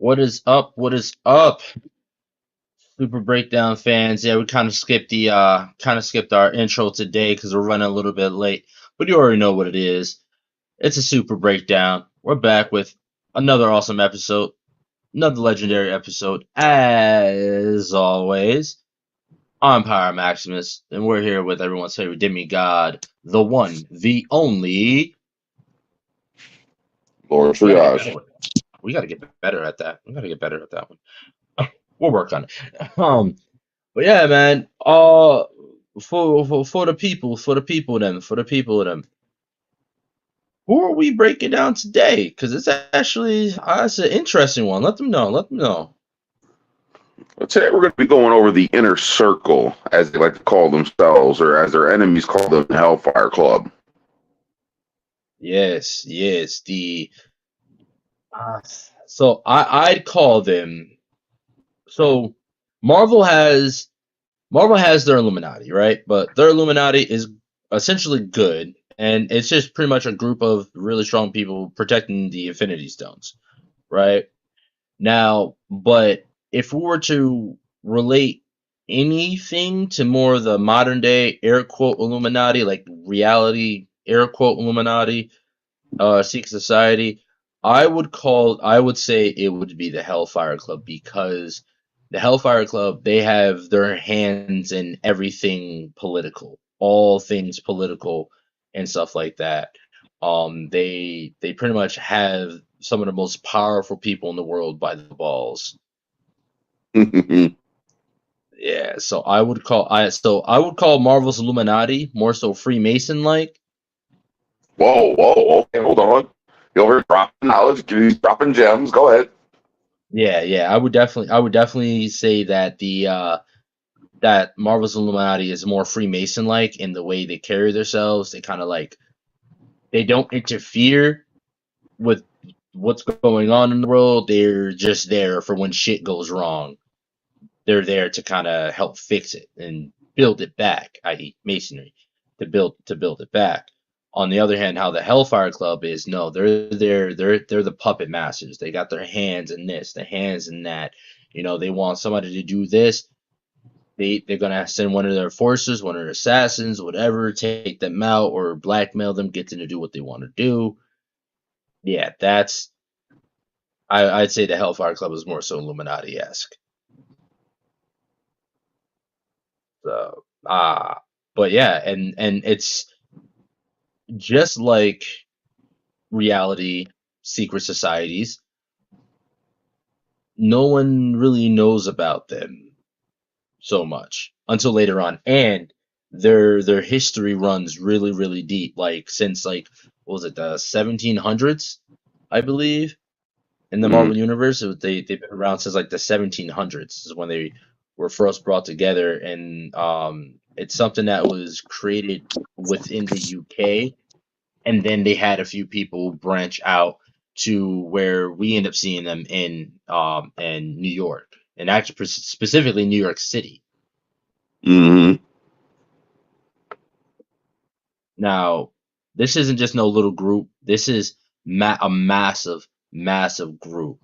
What is up? What is up? Super Breakdown fans. Yeah, we kind of skipped our intro today because we're running a little bit late. But you already know what it is. It's a Super Breakdown. We're back with another awesome episode, another legendary episode. As always, I'm Pyre Maximus, and we're here with everyone's favorite demigod, the one, the only. Lord We gotta get better Triage. with that. We gotta get better at that. We gotta get better at that one. We'll work on it. But yeah, man. For the people, for the people, them. Who are we breaking down today? Because it's actually it's an interesting one. Let them know. Let them know. Today we're going to be going over the inner circle, as they like to call themselves, or as their enemies call them, the Hellfire Club. Yes, yes. The uh, so I'd call them. So Marvel has Marvel has their Illuminati, right? But their Illuminati is essentially good, and it's just pretty much a group of really strong people protecting the Infinity Stones, right? Now, but if we were to relate anything to more of the modern day air quote Illuminati, like reality air quote Illuminati, secret society, I would say it would be the Hellfire Club because the Hellfire Club, they have their hands in everything political, all things political and stuff like that. They pretty much have some of the most powerful people in the world by the balls. Whoa, Yeah, so I would call Marvel's Illuminati more so Freemason like. whoa, okay, hold on. You're over here dropping knowledge, dropping gems. Go ahead. Yeah, I would definitely say that the that Marvel's Illuminati is more Freemason like in the way they carry themselves. They kind of like they don't interfere with what's going on in the world. They're just there for when shit goes wrong. They're there to kind of help fix it and build it back, i.e., masonry, to build it back. On the other hand, how the Hellfire Club is, no, they're the puppet masters. They got their hands in this, their hands in that. You know, they want somebody to do this. They're gonna send one of their forces, one of their assassins, whatever, take them out or blackmail them, get them to do what they want to do. Yeah, I'd say the Hellfire Club is more so Illuminati esque. So but yeah, and it's just like reality secret societies, no one really knows about them so much until later on, and their history runs really deep, like since like what was it, the 1700s, I believe, in the Mm. Marvel universe. They've been around since like the 1700s is when they were first brought together, and it's something that was created within the UK, and then they had a few people branch out to where we end up seeing them in New York, and actually specifically New York City. Hmm. Now, this isn't just no little group. This is a massive group.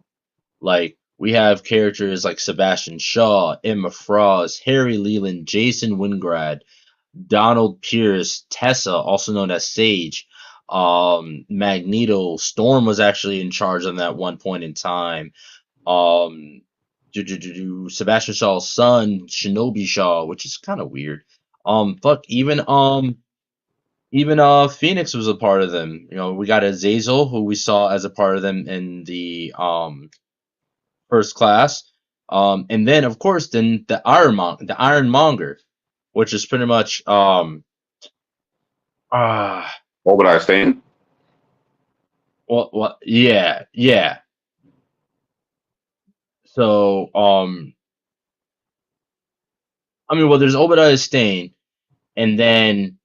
Like we have characters like Sebastian Shaw, Emma Frost, Harry Leland, Jason Wingrad, Donald Pierce, Tessa, also known as Sage, Magneto. Storm was actually in charge on that one point in time. Um, Sebastian Shaw's son, Shinobi Shaw, which is kind of weird. Fuck, even Phoenix was a part of them. You know, we got Azazel, who we saw as a part of them in the first class. And then of course then the Ironmonger, which is pretty much uh What would I stand? what yeah. So I mean, well, there's Obadiah Stane, and then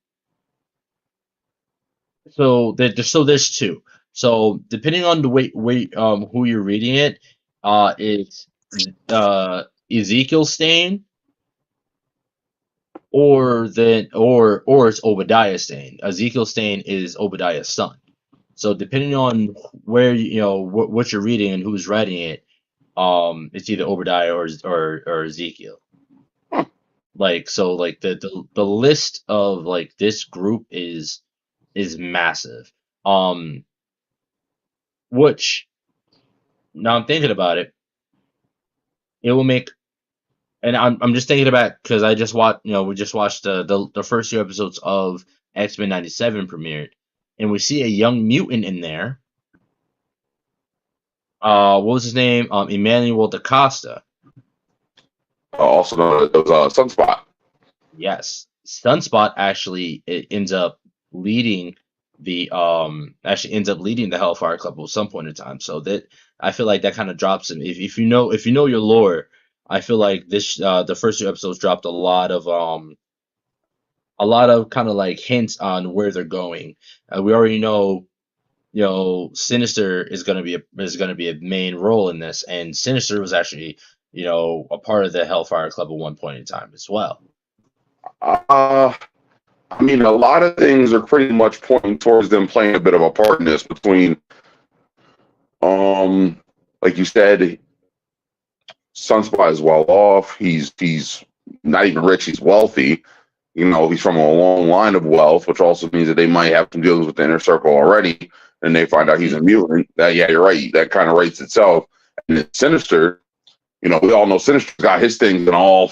so there's two. So depending on the way who you're reading it, it's Ezekiel Stane, or it's Obadiah Stane. Ezekiel Stane is Obadiah's son. So depending on where what you're reading and who's writing it, It's either Obadiah or Ezekiel. Huh. Like so, like the list of like this group is massive. Um, which now I'm thinking about it, it will make, and I'm just thinking about because I just watched, we just watched the first two episodes of X-Men '97 premiered, and we see a young mutant in there. What was his name? Emmanuel DaCosta. Also known as Sunspot. Yes, Sunspot actually it ends up leading the Hellfire Club at some point in time. So that I feel like that kind of drops him. If you know your lore, I feel like this the first two episodes dropped a lot of kind of like hints on where they're going. We already know, Sinister is gonna be a main role in this, and Sinister was actually, a part of the Hellfire Club at one point in time as well. Uh, I mean, a lot of things are pretty much pointing towards them playing a bit of a part in this between, um, like you said, Sunspot is well off. He's not even rich. He's wealthy. He's from a long line of wealth, which also means that they might have some dealings with the inner circle already. And they find out he's a mutant. That yeah, you're right. That kind of writes itself. And it's Sinister. We all know Sinister's got his things and all,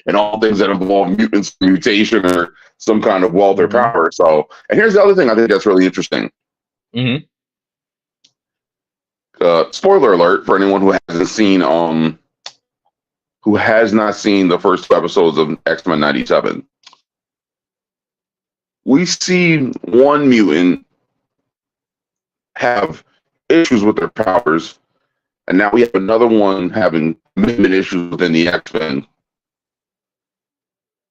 and all things that involve mutants, mutation, or some kind of wealth or Hmm. power. So, and here's the other thing I think that's really interesting. Hmm. Spoiler alert for anyone who has not seen the first two episodes of X-Men '97. We see one mutant have issues with their powers, and now we have another one having commitment issues within the X-Men.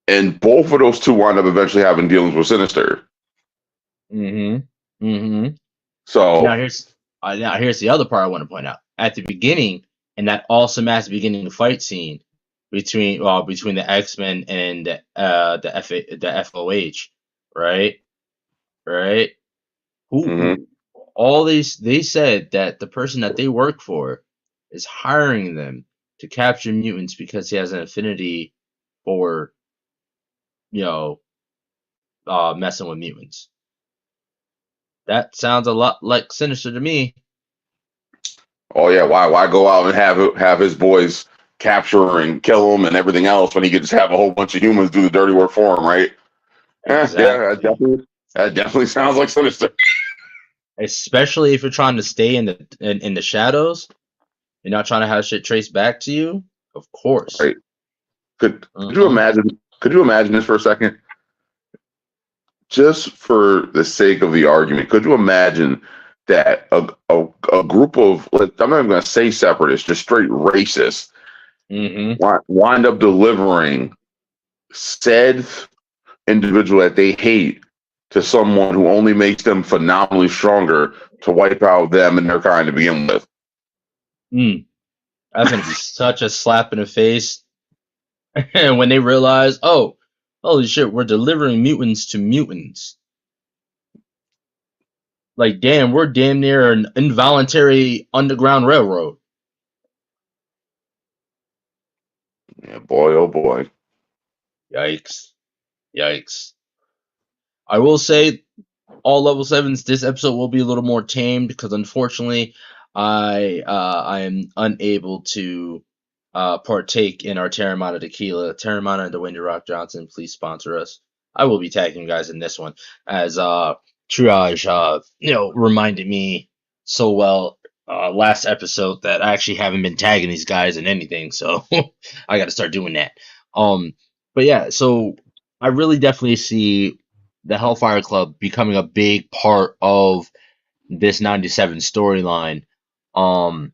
And both of those two wind up eventually having dealings with Sinister. Hmm. Hmm. Now So, here's the other part I want to point out. At the beginning, in that awesome ass beginning fight scene between the X-Men and the FOH, right? Right? mhm. Who all they said that the person that they work for is hiring them to capture mutants because he has an affinity for, you know, messing with mutants. That sounds a lot like Sinister to me. Oh yeah, why go out and have his boys capture and kill him and everything else when he could just have a whole bunch of humans do the dirty work for him, right? Yeah, Exactly. that definitely sounds like Sinister. Especially if you're trying to stay in the shadows, you're not trying to have shit traced back to you. Of course. Right? Could you Uh-huh. imagine? Could you imagine this for a second? Just for the sake of the argument, could you imagine that a group of, I'm not even going to say separatists, just straight racists, Mm-hmm. wind up delivering said individual that they hate to someone who only makes them phenomenally stronger to wipe out them and their kind to begin with? Mm. That's gonna be such a slap in the face. And when they realize, oh, holy shit, we're delivering mutants to mutants. Like, damn, we're damn near an involuntary underground railroad. Yeah, boy, oh boy. Yikes. Yikes. I will say, all level sevens, this episode will be a little more tamed because unfortunately, I am unable to partake in our Terramana tequila. Terramana and Dwayne The Rock Johnson, please sponsor us. I will be tagging you guys in this one as Triage reminded me so well last episode that I actually haven't been tagging these guys in anything, so I got to start doing that. Um, but yeah, so I really definitely see the Hellfire Club becoming a big part of this '97 storyline. Um,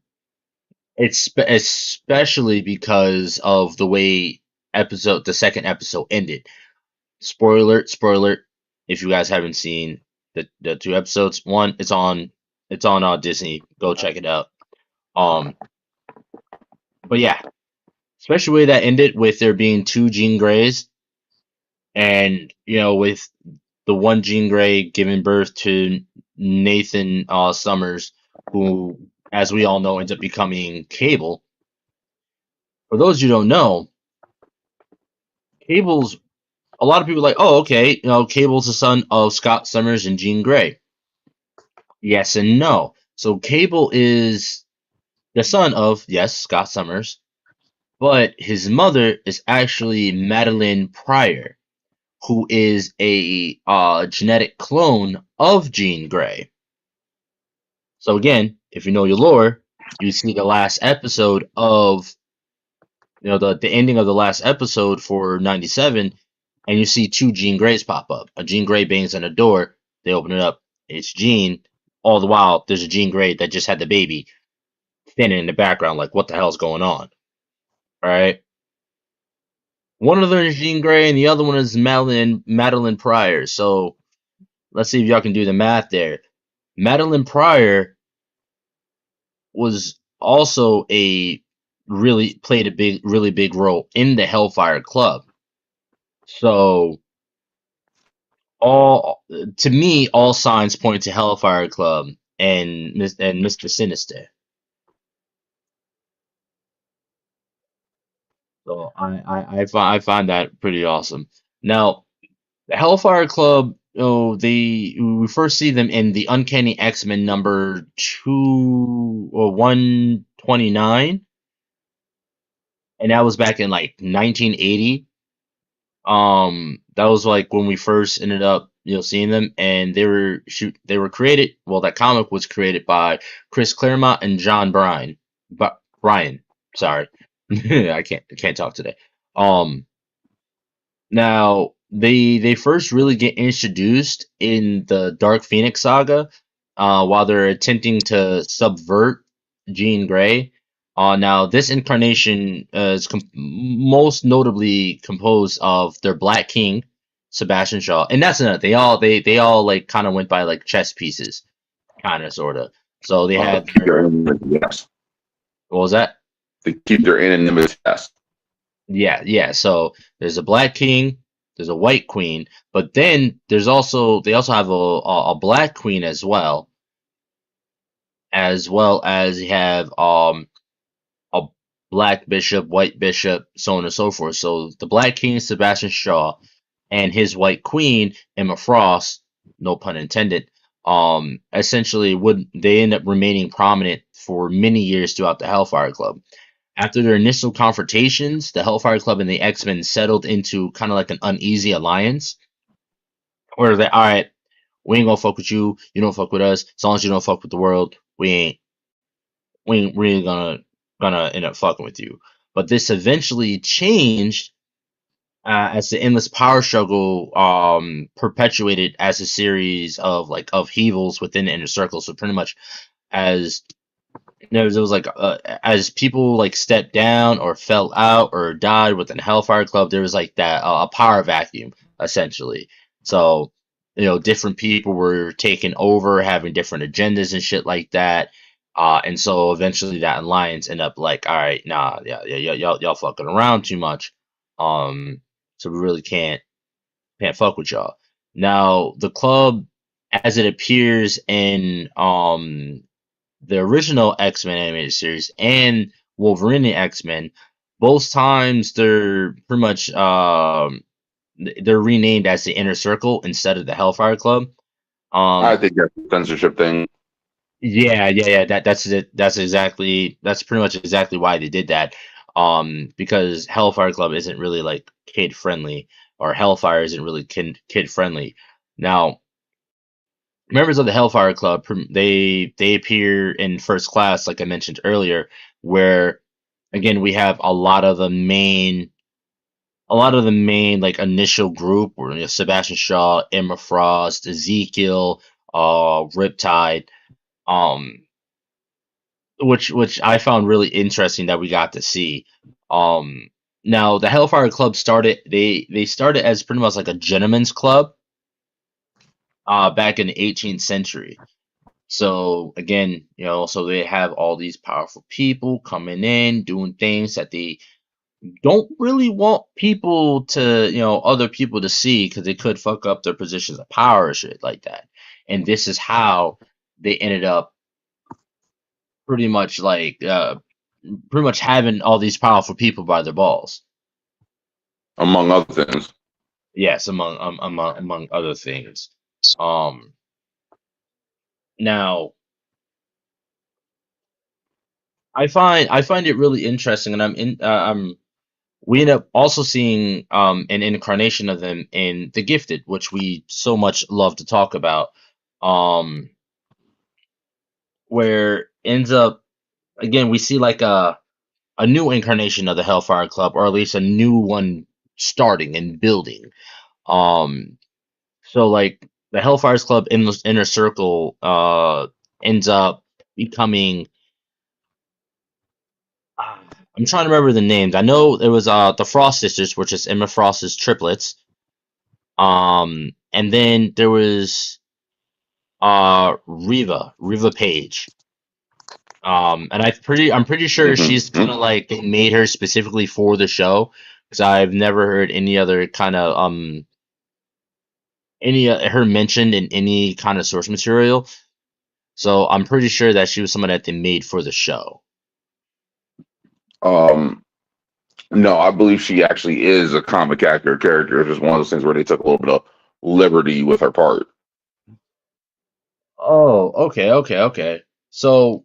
especially because of the way the second episode ended. Spoiler alert, if you guys haven't seen the two episodes, one it's on Disney. Go check it out. Um, but yeah, especially the way that ended with there being two Jean Greys, and with the one Jean Grey giving birth to Nathan Summers, who, as we all know, ends up becoming Cable. For those who don't know, Cable's a lot of people are like, oh, okay, Cable's the son of Scott Summers and Jean Grey. Yes and no. So Cable is the son of, yes, Scott Summers, but his mother is actually Madeline Pryor, who is a genetic clone of Jean Grey. So again, if you know your lore, you see the last episode of the ending of the last episode for 97, and you see two Jean Greys pop up. A Jean Grey bangs on a door, they open it up, it's Jean. All the while, there's a Jean Grey that just had the baby standing in the background, like, what the hell's going on? All right. One of them is Jean Grey, and the other one is Madeline Pryor. So let's see if y'all can do the math there. Madeline Pryor was also played a really big role in the Hellfire Club. So all to me, all signs point to Hellfire Club and Mr. Sinister. So I find that pretty awesome. Now, the Hellfire Club, we first see them in the Uncanny X-Men number 129, and that was back in like 1980. That was like when we first ended up, seeing them, and they were created. Well, that comic was created by Chris Claremont and John Bryan, but Bryan, sorry, I can't talk today. Um, Now they first really get introduced in the Dark Phoenix saga, while they're attempting to subvert Jean Grey. Now this incarnation is most notably composed of their Black King, Sebastian Shaw, and that's another. They all like kind of went by like chess pieces, kind of sorta. So they had Keep their their anonymity, yes. what was that? They keep their anonymity, yes. Yeah, yeah. So there's a Black King, there's a White Queen, but then they also have a Black Queen as well as you have a Black Bishop, White Bishop, so on and so forth. So the Black King is Sebastian Shaw, and his White Queen, Emma Frost, no pun intended, essentially would they end up remaining prominent for many years throughout the Hellfire Club. After their initial confrontations, the Hellfire Club and the X-Men settled into kind of like an uneasy alliance, where they, all right, we ain't gonna fuck with you, you don't fuck with us. As long as you don't fuck with the world, we ain't really gonna end up fucking with you. But this eventually changed as the endless power struggle perpetuated as a series of like upheavals within the inner circle. So pretty much as there was like as people like stepped down or fell out or died within the Hellfire Club, there was like that a power vacuum essentially. So different people were taking over, having different agendas and shit like that. And so eventually that alliance ended up like, all right, nah, yeah, y'all fucking around too much. Um, so we really can't fuck with y'all. Now the club, as it appears in the original X-Men animated series and Wolverine X-Men, both times they're pretty much they're renamed as the Inner Circle instead of the Hellfire Club. I Um, think that's a censorship thing. yeah. That's it. That's pretty much exactly why they did that. Because Hellfire Club isn't really like kid friendly, or Hellfire isn't really kid friendly. Now, members of the Hellfire Club, they appear in First Class, like I mentioned earlier, where again we have a lot of the main like initial group, where Sebastian Shaw, Emma Frost, Ezekiel, Riptide, um, which I found really interesting that we got to see. Um, Now the Hellfire Club they started as pretty much like a gentleman's club back in the 18th century. So again, so they have all these powerful people coming in, doing things that they don't really want people to, other people to see, because they could fuck up their positions of power or shit like that. And this is how they ended up pretty much like pretty much having all these powerful people by their balls. among other things. Yes, among other things. Um, Now I find it really interesting, and we end up also seeing an incarnation of them in The Gifted, which we so much love to talk about. Um, where ends up again we see like a new incarnation of the Hellfire Club, or at least a new one starting and building. Um, so like the Hellfire's Club in the inner circle ends up becoming. I'm trying to remember the names. I know it was the Frost sisters, which is Emma Frost's triplets. And then there was Riva Page. And I'm pretty sure she's kind Mm-hmm. of like they made her specifically for the show, because I've never heard any other kind of any her mentioned in any kind of source material. So I'm pretty sure that she was someone that they made for the show. Um, no, I believe she actually is a comic actor character. It's just one of those things where they took a little bit of liberty with her part. Oh, okay. So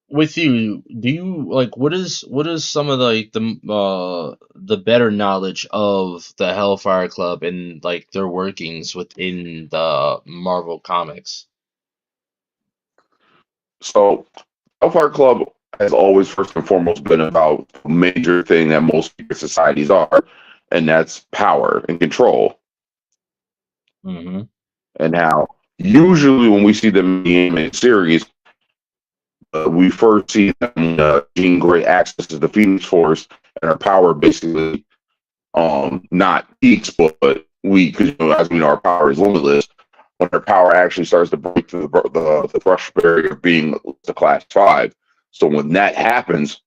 with you, do you like what is some of the better knowledge of the Hellfire Club and like their workings within the Marvel comics? So, Hellfire Club has always first and foremost been about a major thing that most secret societies are, and that's power and control. Mm-hmm. And how usually when we see them in the animated series, we first see them Jean Grey accesses the Phoenix Force, and her power basically not peaks, but we because as we know our power is limitless. When her power actually starts to break through the brush barrier of being the class 5. So when that happens,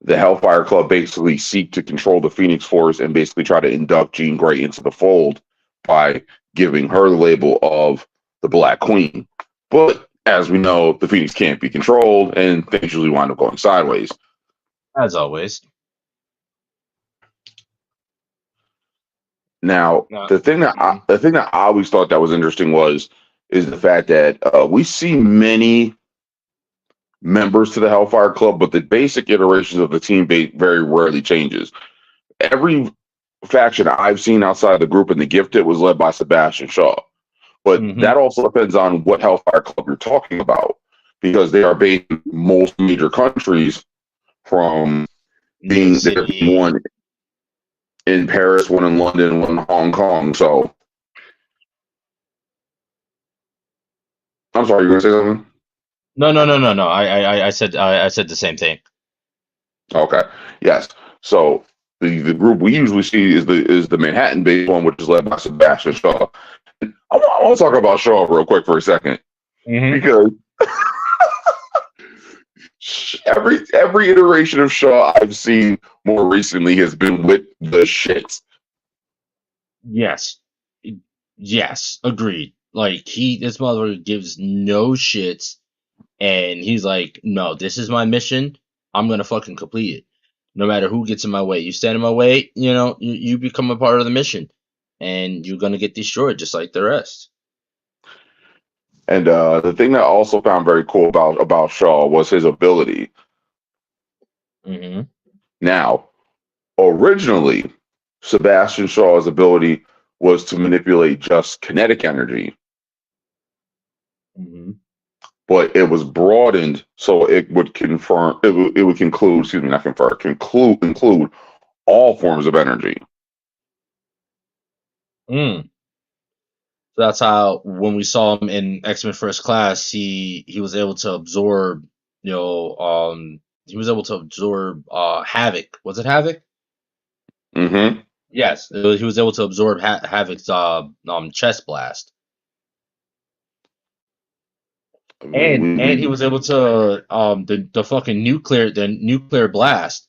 the Hellfire Club basically seek to control the Phoenix Force and basically try to induct Jean Grey into the fold by giving her the label of the Black Queen. But as we know, the Phoenix can't be controlled, and things usually wind up going sideways. As always. Now, Mhm. the thing that I always thought that was interesting is the fact that we see many members to the Hellfire Club, but the basic iterations of the team very rarely changes. Every faction I've seen outside the group in the Gifted was led by Sebastian Shaw, but Mm-hmm. that also depends on what Hellfire Club you're talking about, because they are based in most major countries, from New York being there being City. one in Paris, one in London, one in Hong Kong. So I'm sorry, you were gonna say something? No. I said the same thing. Okay. Yes. So the group we usually see is the Manhattan based one, which is led by Sebastian Shaw. I want to talk about Shaw real quick for a second, Mm-hmm. because every iteration of Shaw I've seen more recently has been with the shits. Yes. Yes, agreed. Like this motherfucker gives no shits, and he's like, no, this is my mission. I'm gonna fucking complete it, no matter who gets in my way. You stand in my way, you become a part of the mission, and you're gonna get destroyed just like the rest. And the thing that I also found very cool about Shaw was his ability. Mm-hmm. Now, originally, Sebastian Shaw's ability was to manipulate just kinetic energy, Mm-hmm. but it was broadened so it would conclude, excuse me, not confer, include all forms of energy. Mm. So that's how when we saw him in X-Men First Class, he was able to absorb, he was able to absorb Havoc. Was it Havoc? Mm-hmm. Yes, he was able to absorb Havoc's chest blast, and he was able to the fucking nuclear blast.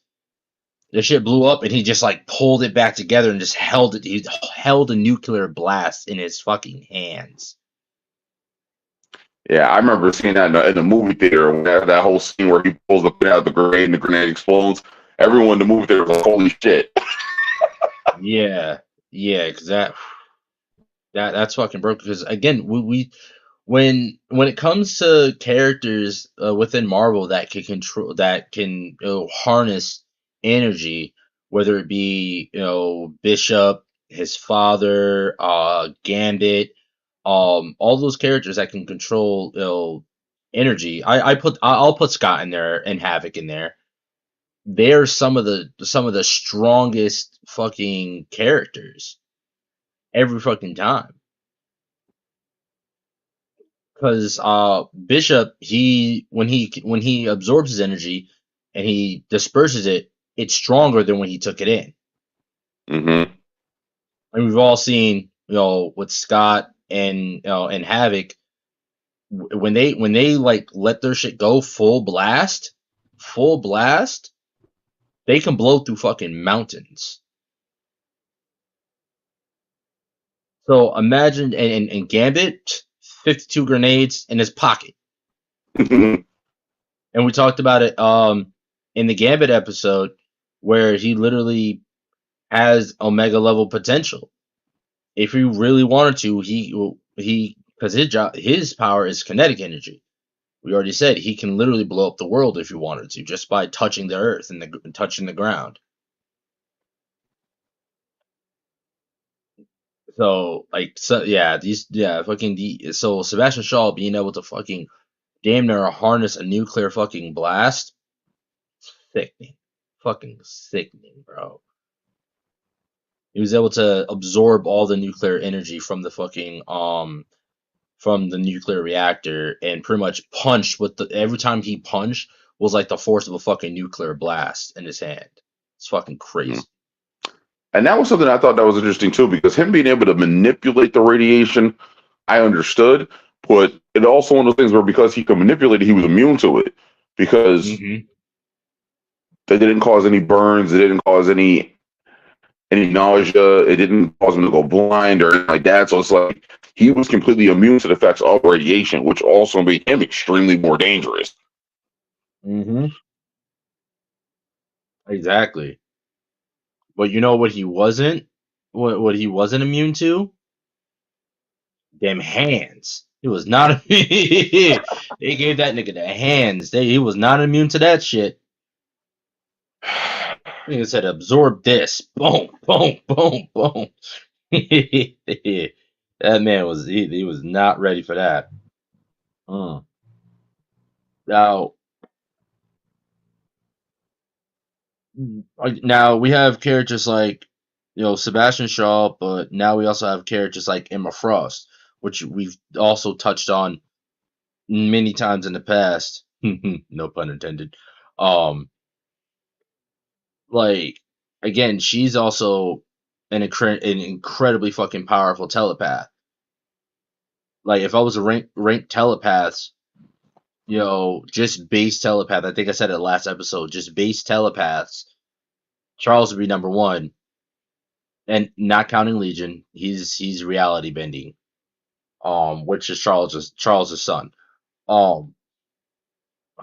The shit blew up, and he just like pulled it back together and just held it. He held a nuclear blast in his fucking hands. Yeah, I remember seeing that in the movie theater when that whole scene where he pulls the pin out of the grenade and the grenade explodes. Everyone in the movie theater was like, "Holy shit!" Yeah, yeah, because that's fucking broken. Because again, we when it comes to characters within Marvel that can control that can harness energy, whether it be Bishop, his father, Gambit, all those characters that can control energy. I'll put Scott in there and Havoc in there. They're some of the strongest fucking characters every fucking time. Because Bishop, when he absorbs his energy and he disperses it, it's stronger than when he took it in. Mm-hmm. And we've all seen, with Scott and Havoc, when they like let their shit go full blast, they can blow through fucking mountains. So imagine and Gambit, 52 grenades in his pocket. And we talked about it in the Gambit episode where he literally has Omega level potential. If he really wanted to, he because his power is kinetic energy. We already said he can literally blow up the world if he wanted to, just by touching the earth and touching the ground. So so Sebastian Shaw being able to fucking damn near harness a nuclear fucking blast, sickening, fucking sickening, bro. He was able to absorb all the nuclear energy from the fucking from the nuclear reactor and pretty much punched with the every time he punched was like the force of a fucking nuclear blast in his hand. It's fucking crazy. And that was something I thought that was interesting too, because him being able to manipulate the radiation, I understood, but it also one of those things where because he could manipulate it, he was immune to it because Mm-hmm. it didn't cause any burns, it didn't cause any nausea, it didn't cause him to go blind or anything like that. So it's like he was completely immune to the effects of radiation, which also made him extremely more dangerous. Mm-hmm. Exactly. But you know what he wasn't? What he wasn't immune to? Them hands. He was not. They gave that nigga the hands. He was not immune to that shit. Nigga said, absorb this. Boom, boom, boom, boom. That man he was not ready for that. Mm. Now, now we have characters like Sebastian Shaw, but now we also have characters like Emma Frost, which we've also touched on many times in the past. No pun intended. Um, like again, she's also an incredibly fucking powerful telepath. Like if I was a rank telepaths, just base telepath. I think I said it last episode. Just base telepaths. Charles would be number one, and not counting Legion. He's reality bending. Which is Charles's son. Um,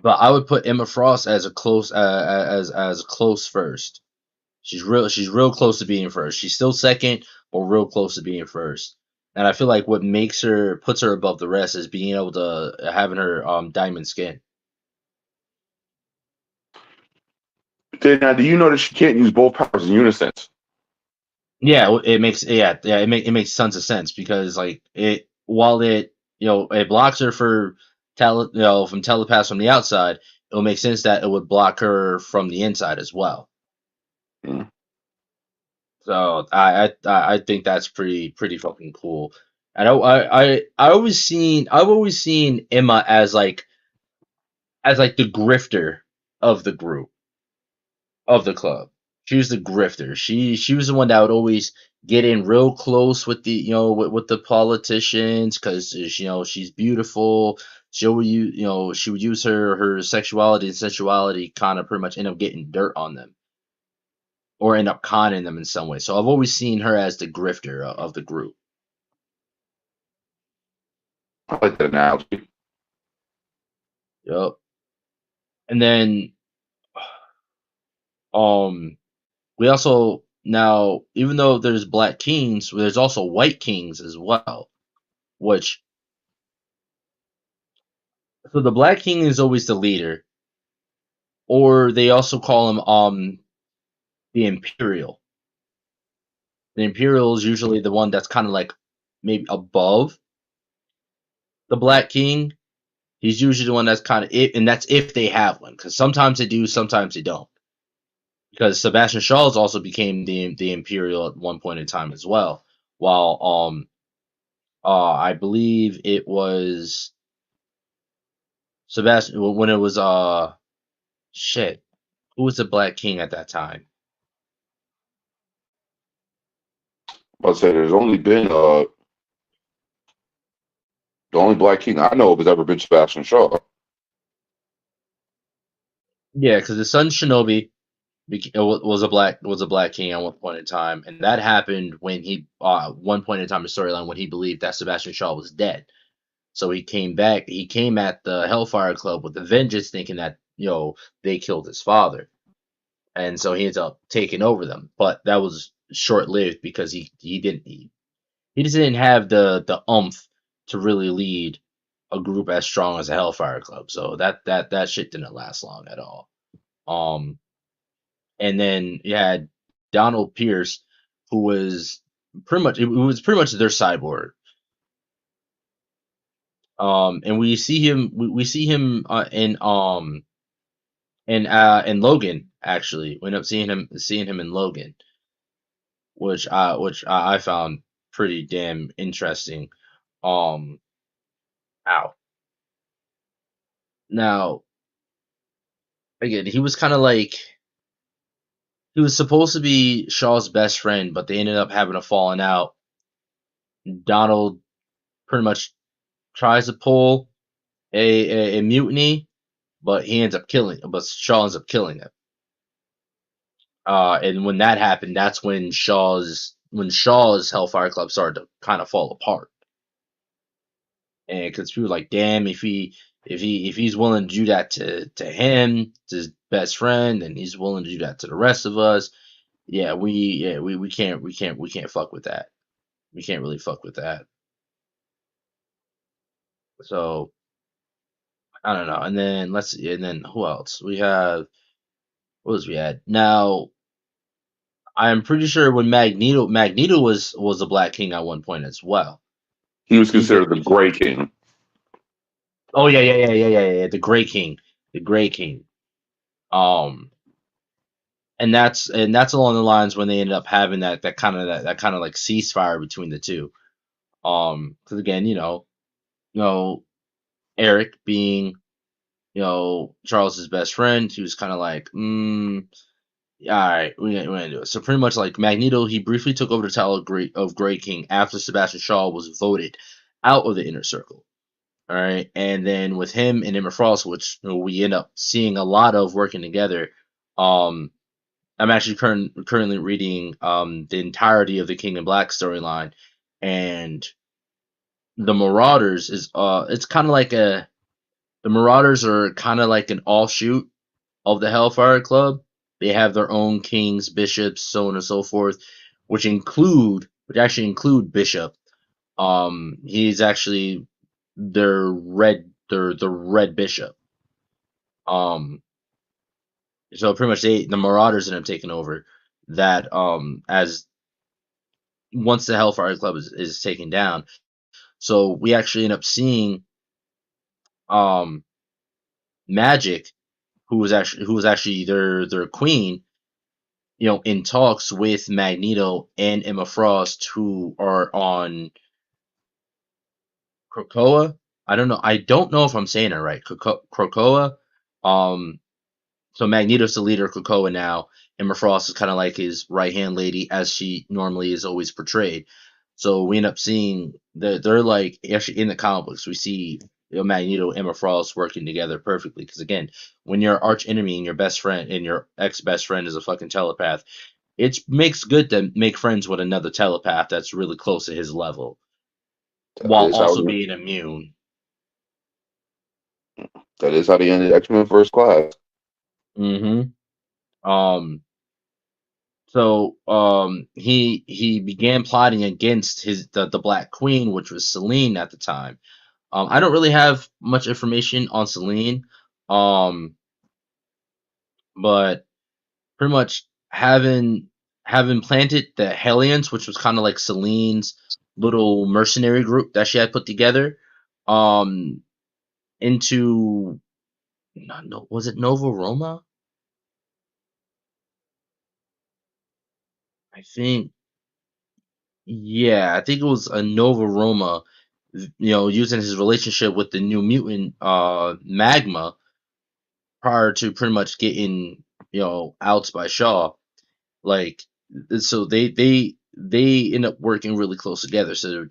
but I would put Emma Frost as a close as close first. She's real close to being first. She's still second, but real close to being first. And I feel like what puts her above the rest is being able to having her diamond skin. Now, do you know that she can't use both powers in unison? Yeah, it makes tons of sense because like it while it blocks her from telepaths from the outside, it will make sense that it would block her from the inside as well. Mm. So I think that's pretty fucking cool. And I've always seen Emma as like the grifter of the group of the club. She was the grifter. She was the one that would always get in real close with with the politicians because she's beautiful. She would use her sexuality and sensuality kind of pretty much end up getting dirt on them or end up conning them in some way. So I've always seen her as the grifter of the group. I like that analogy. Yep. And then um we also now, even though there's black kings, there's also white kings as well. Which so the black king is always the leader, or they also call him the imperial. The imperial is usually the one that's kind of like maybe above the black king. He's usually the one that's kind of it, and that's if they have one, because sometimes they do, sometimes they don't. Because Sebastian Shaws also became the imperial at one point in time as well. While I believe it was Sebastian when it was shit. Who was the Black King at that time? But say there's only been the only black king I know of has ever been Sebastian Shaw. Yeah, because the son Shinobi was a Black King at one point in time, and that happened when he one point in time in the storyline when he believed that Sebastian Shaw was dead. So he came back. He came at the Hellfire Club with a vengeance, thinking that they killed his father, and so he ends up taking over them. But that was short lived because he just didn't have the umph to really lead a group as strong as a Hellfire Club. So that shit didn't last long at all. Um, and then you had Donald Pierce, who was pretty much their cyborg. And we see him in Logan actually. We end up seeing him in Logan, which I found pretty damn interesting. Um, ow. Now again, he was kind of like he was supposed to be Shaw's best friend, but they ended up having a falling out. Donald pretty much tries to pull a mutiny, but Shaw ends up killing him. And when that happened, that's when Shaw's Hellfire Club started to kind of fall apart. And because people were like, damn, if he's willing to do that to him, to his best friend, and he's willing to do that to the rest of us, we can't fuck with that. We can't really fuck with that. So I don't know. And then let's see. And then who else? We have what was we had? Now I am pretty sure when Magneto was a Black King at one point as well. He was He considered did. the Gray King. Oh yeah. The Gray King. The Gray King. Um and that's along the lines when they ended up having that kind of like ceasefire between the two. Because again, you know, Eric being Charles's best friend, he was kind of like, all right, we're gonna do it. So pretty much like Magneto, he briefly took over the title of Grey King after Sebastian Shaw was voted out of the Inner Circle. All right, and then with him and Emma Frost, which we end up seeing a lot of working together. Um, I'm actually currently reading the entirety of the King in Black storyline, and the Marauders is it's kind of like the Marauders are kind of like an offshoot of the Hellfire Club. They have their own kings, bishops, so on and so forth, which actually include Bishop. He's actually the red bishop. Um, so pretty much the Marauders end up taking over that as once the Hellfire Club is taken down. So we actually end up seeing um Magic, who was actually their queen, in talks with Magneto and Emma Frost, who are on Krakoa. I don't know. I don't know if I'm saying it right. Krakoa. Um, so Magneto's the leader of Krakoa now. Emma Frost is kind of like his right hand lady, as she normally is always portrayed. So we end up seeing that they're like actually in the comic books. We see Magneto and Emma Frost working together perfectly. Because again, when your arch enemy and your best friend and your ex best friend is a fucking telepath, it makes good to make friends with another telepath that's really close to his level That while is how also it being immune. That is how they ended X-Men First Class. Mm-hmm. Um, he began plotting against the Black Queen, which was Selene at the time. I don't really have much information on Selene, um, but pretty much having planted the Hellions, which was kind of like Selene's little mercenary group that she had put together, um, into no, was it Nova Roma? I think yeah, I think it was a Nova Roma. Using his relationship with the New Mutant Magma prior to pretty much getting outs by Shaw. Like so they end up working really close together. So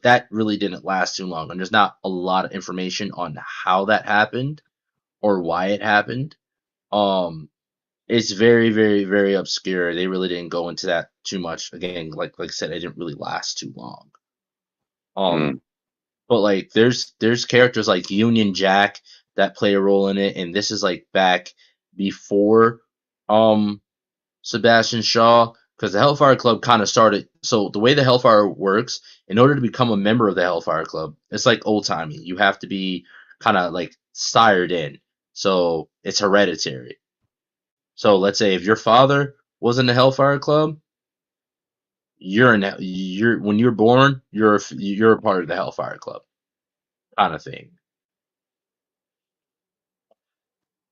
that really didn't last too long, and there's not a lot of information on how that happened or why it happened. Um, it's very, very, very obscure. They really didn't go into that too much. Again, like I said, it didn't really last too long. Mm. Um, but like there's characters like Union Jack that play a role in it, and this is like back before um Sebastian Shaw, because the Hellfire Club kind of started. So the way the Hellfire works, in order to become a member of the Hellfire Club, it's like old timey. You have to be kind of like sired in, so it's hereditary. So let's say if your father was in the Hellfire Club, you're when you're born, you're a part of the Hellfire Club, kind of thing.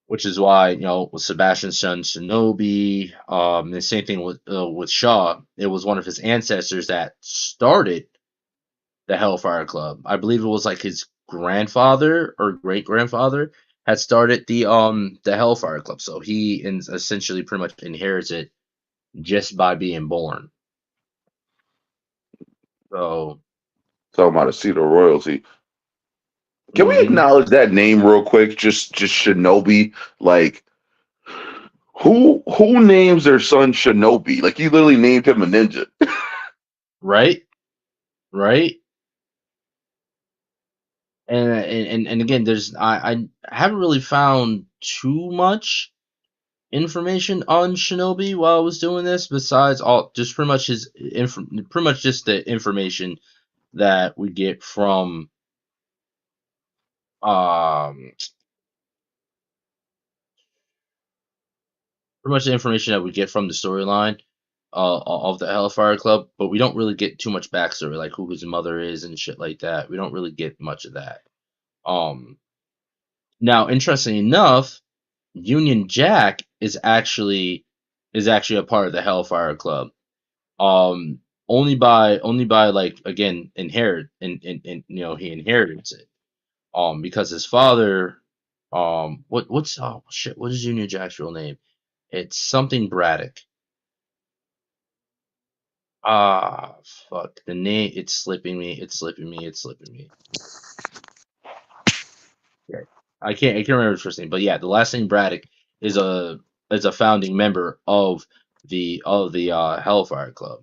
Which is why with Sebastian's son Shinobi, the same thing with Shaw. It was one of his ancestors that started the Hellfire Club. I believe it was like his grandfather or great grandfather had started the Hellfire Club, so he essentially pretty much inherits it just by being born. So, Talking about a seat of royalty. Can we hmm acknowledge that name real quick? Just Shinobi. Like who names their son Shinobi? Like he literally named him a ninja. right, right, and again, I haven't really found too much information on Shinobi while I was doing this, besides all just pretty much pretty much just the information that we get from um pretty much the information that we get from the storyline of the Hellfire Club, but we don't really get too much backstory, like who his mother is and shit like that. We don't really get much of that. Um, Now, interesting enough, Union Jack is actually a part of the Hellfire Club. Um, only by like again he inherits it. Because his father, what's oh shit, what is Union Jack's real name? It's something Braddock. Ah, fuck. The name, it's slipping me. It's slipping me. It's slipping me. Yeah. I can't remember his first name, but yeah, the last name Braddock is a founding member of the Hellfire Club.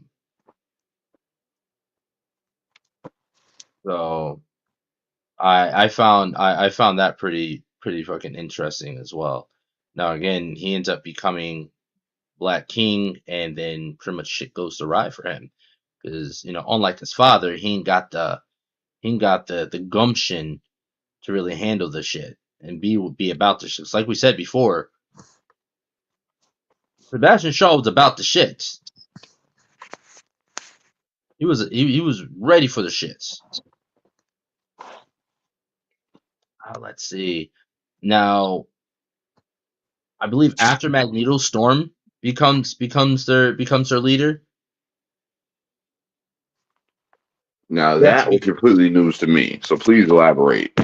So I found that pretty fucking interesting as well. Now again, he ends up becoming Black King, and then pretty much shit goes awry for him because unlike his father, he ain't got the gumption to really handle the shit and be about the shit. Like we said before, Sebastian Shaw was about the shits. He was ready for the shits. Let's see. Now, I believe after Magneto, Storm becomes their leader. Now He that actually was completely news to me. So please elaborate.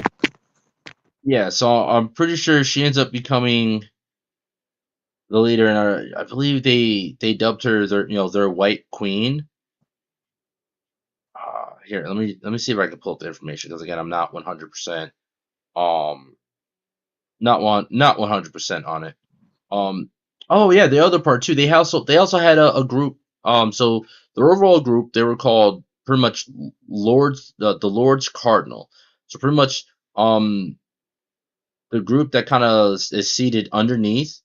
yeah. So I'm pretty sure she ends up becoming the leader, and I believe they dubbed her their White Queen. Here, let me see if I can pull up the information because again, I'm not 100% um not 100% on it. Um, oh yeah, the other part too. They also had a group. So their overall group, they were called pretty much Lords, the Lords Cardinal. So pretty much um the group that kind of is seated underneath,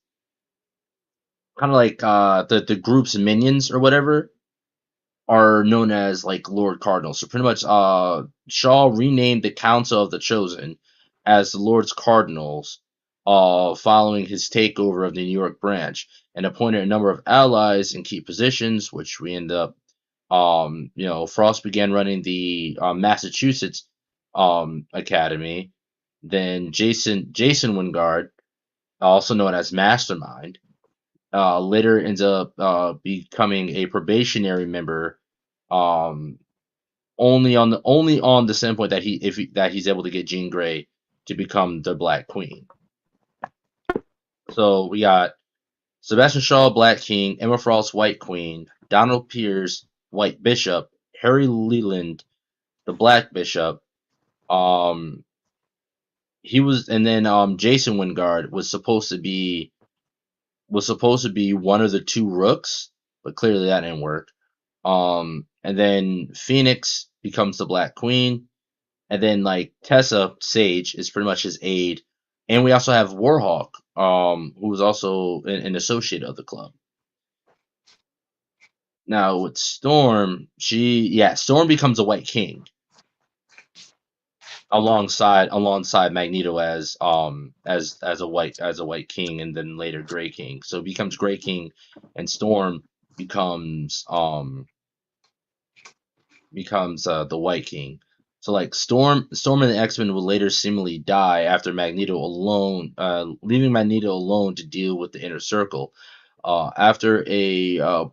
kind of like the group's minions or whatever, are known as like Lord Cardinals. So pretty much, Shaw renamed the Council of the Chosen as the Lords Cardinals, following his takeover of the New York branch, and appointed a number of allies in key positions, which we end up, Frost began running the Massachusetts Academy. Then Jason Wingard, also known as Mastermind, later ends up becoming a probationary member, um, only on the standpoint that that he's able to get Jean Grey to become the Black Queen. So we got Sebastian Shaw, Black King; Emma Frost, White Queen; Donald Pierce, White Bishop; Harry Leland, the Black Bishop. Um, he was, and then Jason Wingard was supposed to be one of the two Rooks, but clearly that didn't work. And then Phoenix becomes the Black Queen, and then like Tessa Sage is pretty much his aide, and we also have Warhawk, who is also an associate of the club. Now with Storm, Storm becomes a White King alongside Magneto as a white king, and then later Gray King. So it becomes Gray King, and Storm becomes the White King. So like Storm and the X-Men will later seemingly die after leaving Magneto alone to deal with the Inner Circle. After a I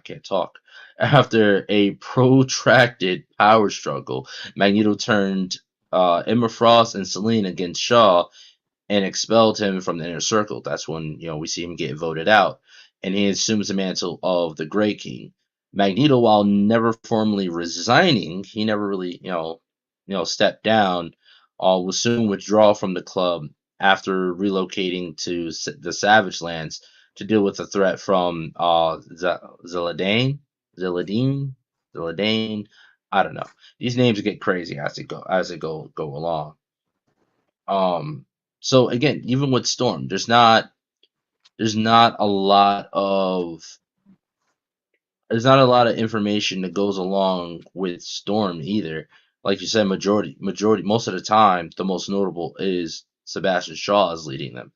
can't talk. After a protracted power struggle, Magneto turned Emma Frost and Selene against Shaw and expelled him from the Inner Circle. That's when we see him get voted out, and he assumes the mantle of the Gray King. Magneto, while never formally resigning, he never really stepped down. Will soon withdraw from the club after relocating to the Savage Lands to deal with the threat from Zeladane, Zeladine, Zeladane. I don't know. These names get crazy as they go along. Um, so again, even with Storm, there's not a lot of there's not a lot of information that goes along with Storm either. Like you said, majority most of the time, the most notable is Sebastian Shaw is leading them.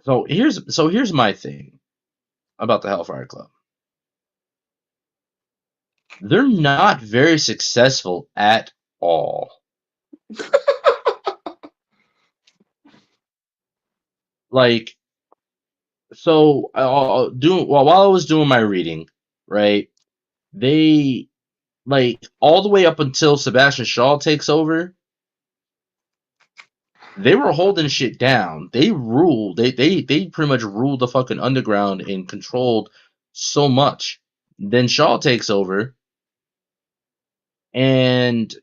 So here's my thing about the Hellfire Club. They're not very successful at all. Like, so while I was doing my reading, right? They, like, all the way up until Sebastian Shaw takes over, they were holding shit down. They ruled. They pretty much ruled the fucking underground and controlled so much. Then Shaw takes over, and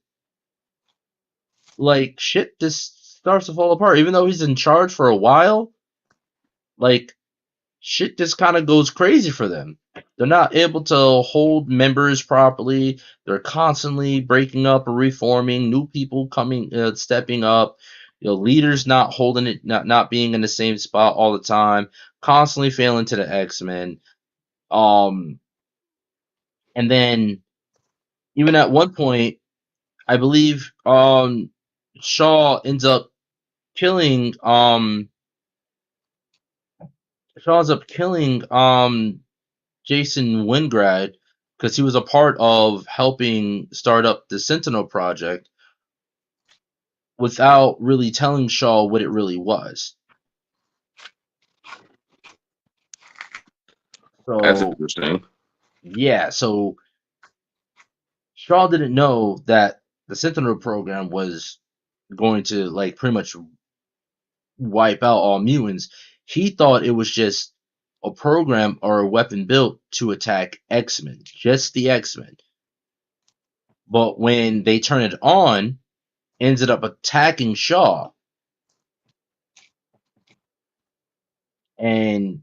like shit just starts to fall apart. Even though he's in charge for a while, like shit just kind of goes crazy for them. They're not able to hold members properly. They're constantly breaking up or reforming. New people coming, stepping up. Leaders not holding it, not being in the same spot all the time. Constantly failing to the X-Men. Um, and then even at one point, I believe Shaw ends up killing Jason Wingrad because he was a part of helping start up the Sentinel project without really telling Shaw what it really was. That's So interesting. yeah, so Shaw didn't know that the Sentinel program was going to like pretty much wipe out all mutants. He thought it was just a program or a weapon built to attack X-Men, just the X-Men. But when they turn it on, ended up attacking Shaw. And,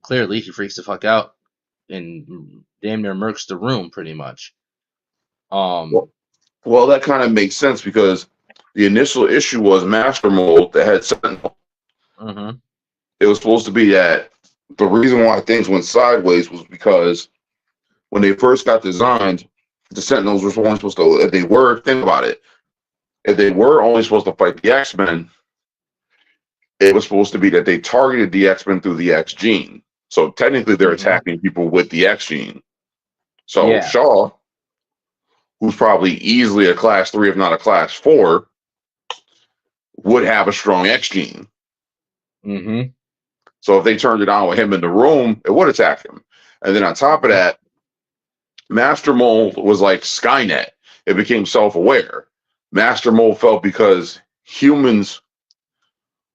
clearly he freaks the fuck out and damn near murks the room pretty much. Um, Well, Well, that kind of makes sense because the initial issue was Master Mold that had Sentinel. Mm-hmm. It was supposed to be that the reason why things went sideways was because when they first got designed, the Sentinels were only supposed to, if they were, think about it, if they were only supposed to fight the X-Men, it was supposed to be that they targeted the X-Men through the X gene. So technically they're Mm-hmm. attacking people with the X gene. So Yeah. Shaw, who's probably easily a class 3, if not a class 4, would have a strong X gene. Mm-hmm. So if they turned it on with him in the room, it would attack him. And then on top of that, Master Mold was like Skynet. It became self-aware. Master Mold felt because humans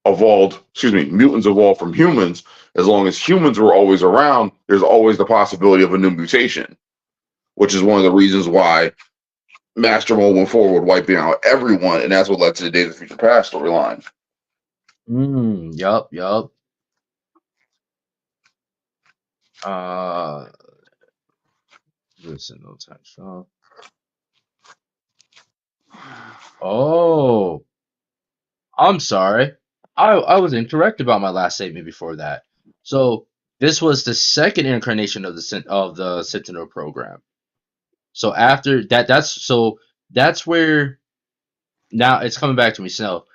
mutants evolved from humans. As long as humans were always around, there's always the possibility of a new mutation, which is one of the reasons why Master Mold went forward, wiping out everyone, and that's what led to the Days of Future Past storyline. Yup, yup. Uh, listen, no time. So, oh, I'm sorry. I was incorrect about my last statement before that. So this was the second incarnation of the Sentinel program. So after that, that's where now it's coming back to me. So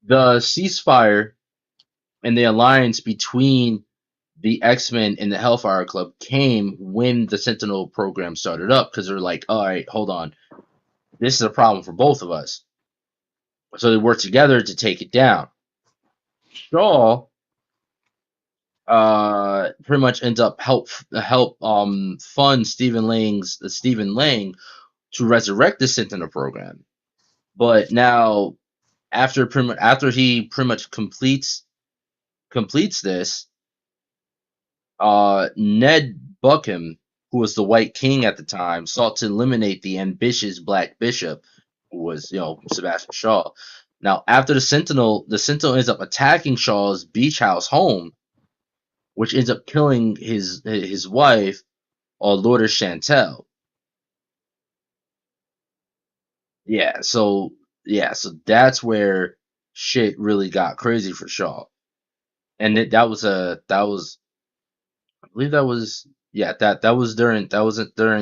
the ceasefire and the alliance between the X-Men and the Hellfire Club came when the Sentinel program started up because they're like, all right, hold on, this is a problem for both of us. So they work together to take it down. Shaw pretty much ends up help fund Stephen Lang to resurrect the Sentinel program. But now after he pretty much completes this, Ned Buckham, who was the White King at the time, sought to eliminate the ambitious Black Bishop, who was, Sebastian Shaw. Now, after the Sentinel ends up attacking Shaw's beach house home, which ends up killing his wife, Lourdes Chantel. Yeah, so so that's where shit really got crazy for Shaw, and that was I believe that was that was during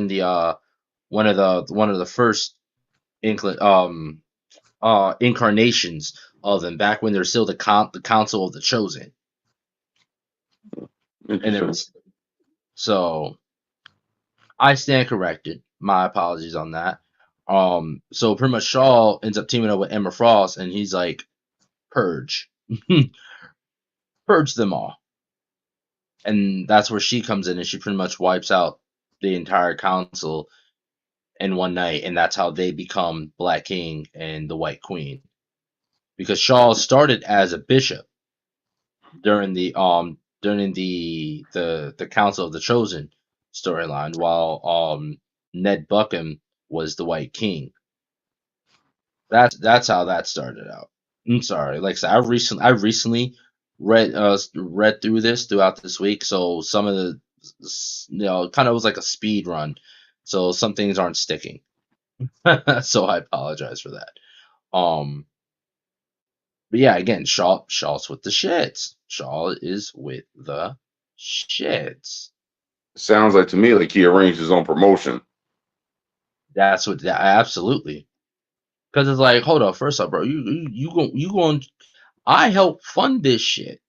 the one of the first incarnations of them back when they're still the Council of the Chosen, and there Interesting. was so I stand corrected. My apologies on that. So pretty much Shaw ends up teaming up with Emma Frost, and he's like, purge, purge them all, and that's where she comes in, and she pretty much wipes out the entire council in one night, and that's how they become Black King and the White Queen. Because Shaw started as a bishop during the Council of the Chosen storyline, while Ned Buckham was the White King. That's how that started out. I'm sorry, like I said, I recently read through this throughout this week, so some of the kind of was like a speed run, so some things aren't sticking. So I apologize for that. Um, but yeah, again, Shaw's with the shits. Shaw is with the shits. Sounds like to me like he arranged his own promotion. That's what absolutely. Because it's like, hold up, first up, bro, you going I help fund this shit.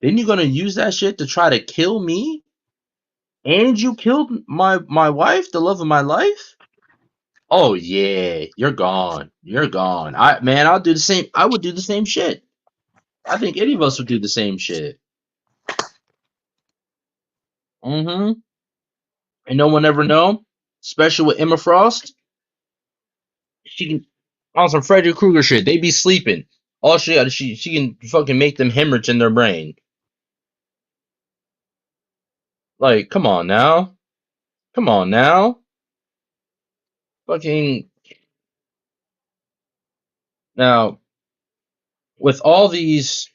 Then you're gonna use that shit to try to kill me, and you killed my wife, the love of my life. Oh yeah, you're gone. You're gone. I'll do the same. I would do the same shit. I think any of us would do the same shit. Mm-hmm. And no one ever know. Especially with Emma Frost, she can on some Freddy Krueger shit. They be sleeping. All she can fucking make them hemorrhage in their brain. Like, come on now. Come on now. Fucking now with all these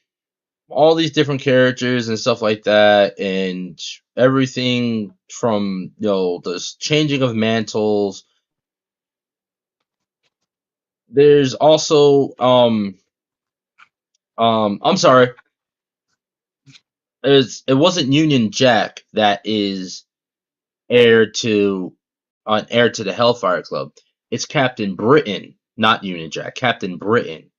different characters and stuff like that, and everything from the changing of mantles There's also I'm sorry, it wasn't Union Jack that is heir to the Hellfire Club. It's Captain Britain, not Union Jack. Captain Britain,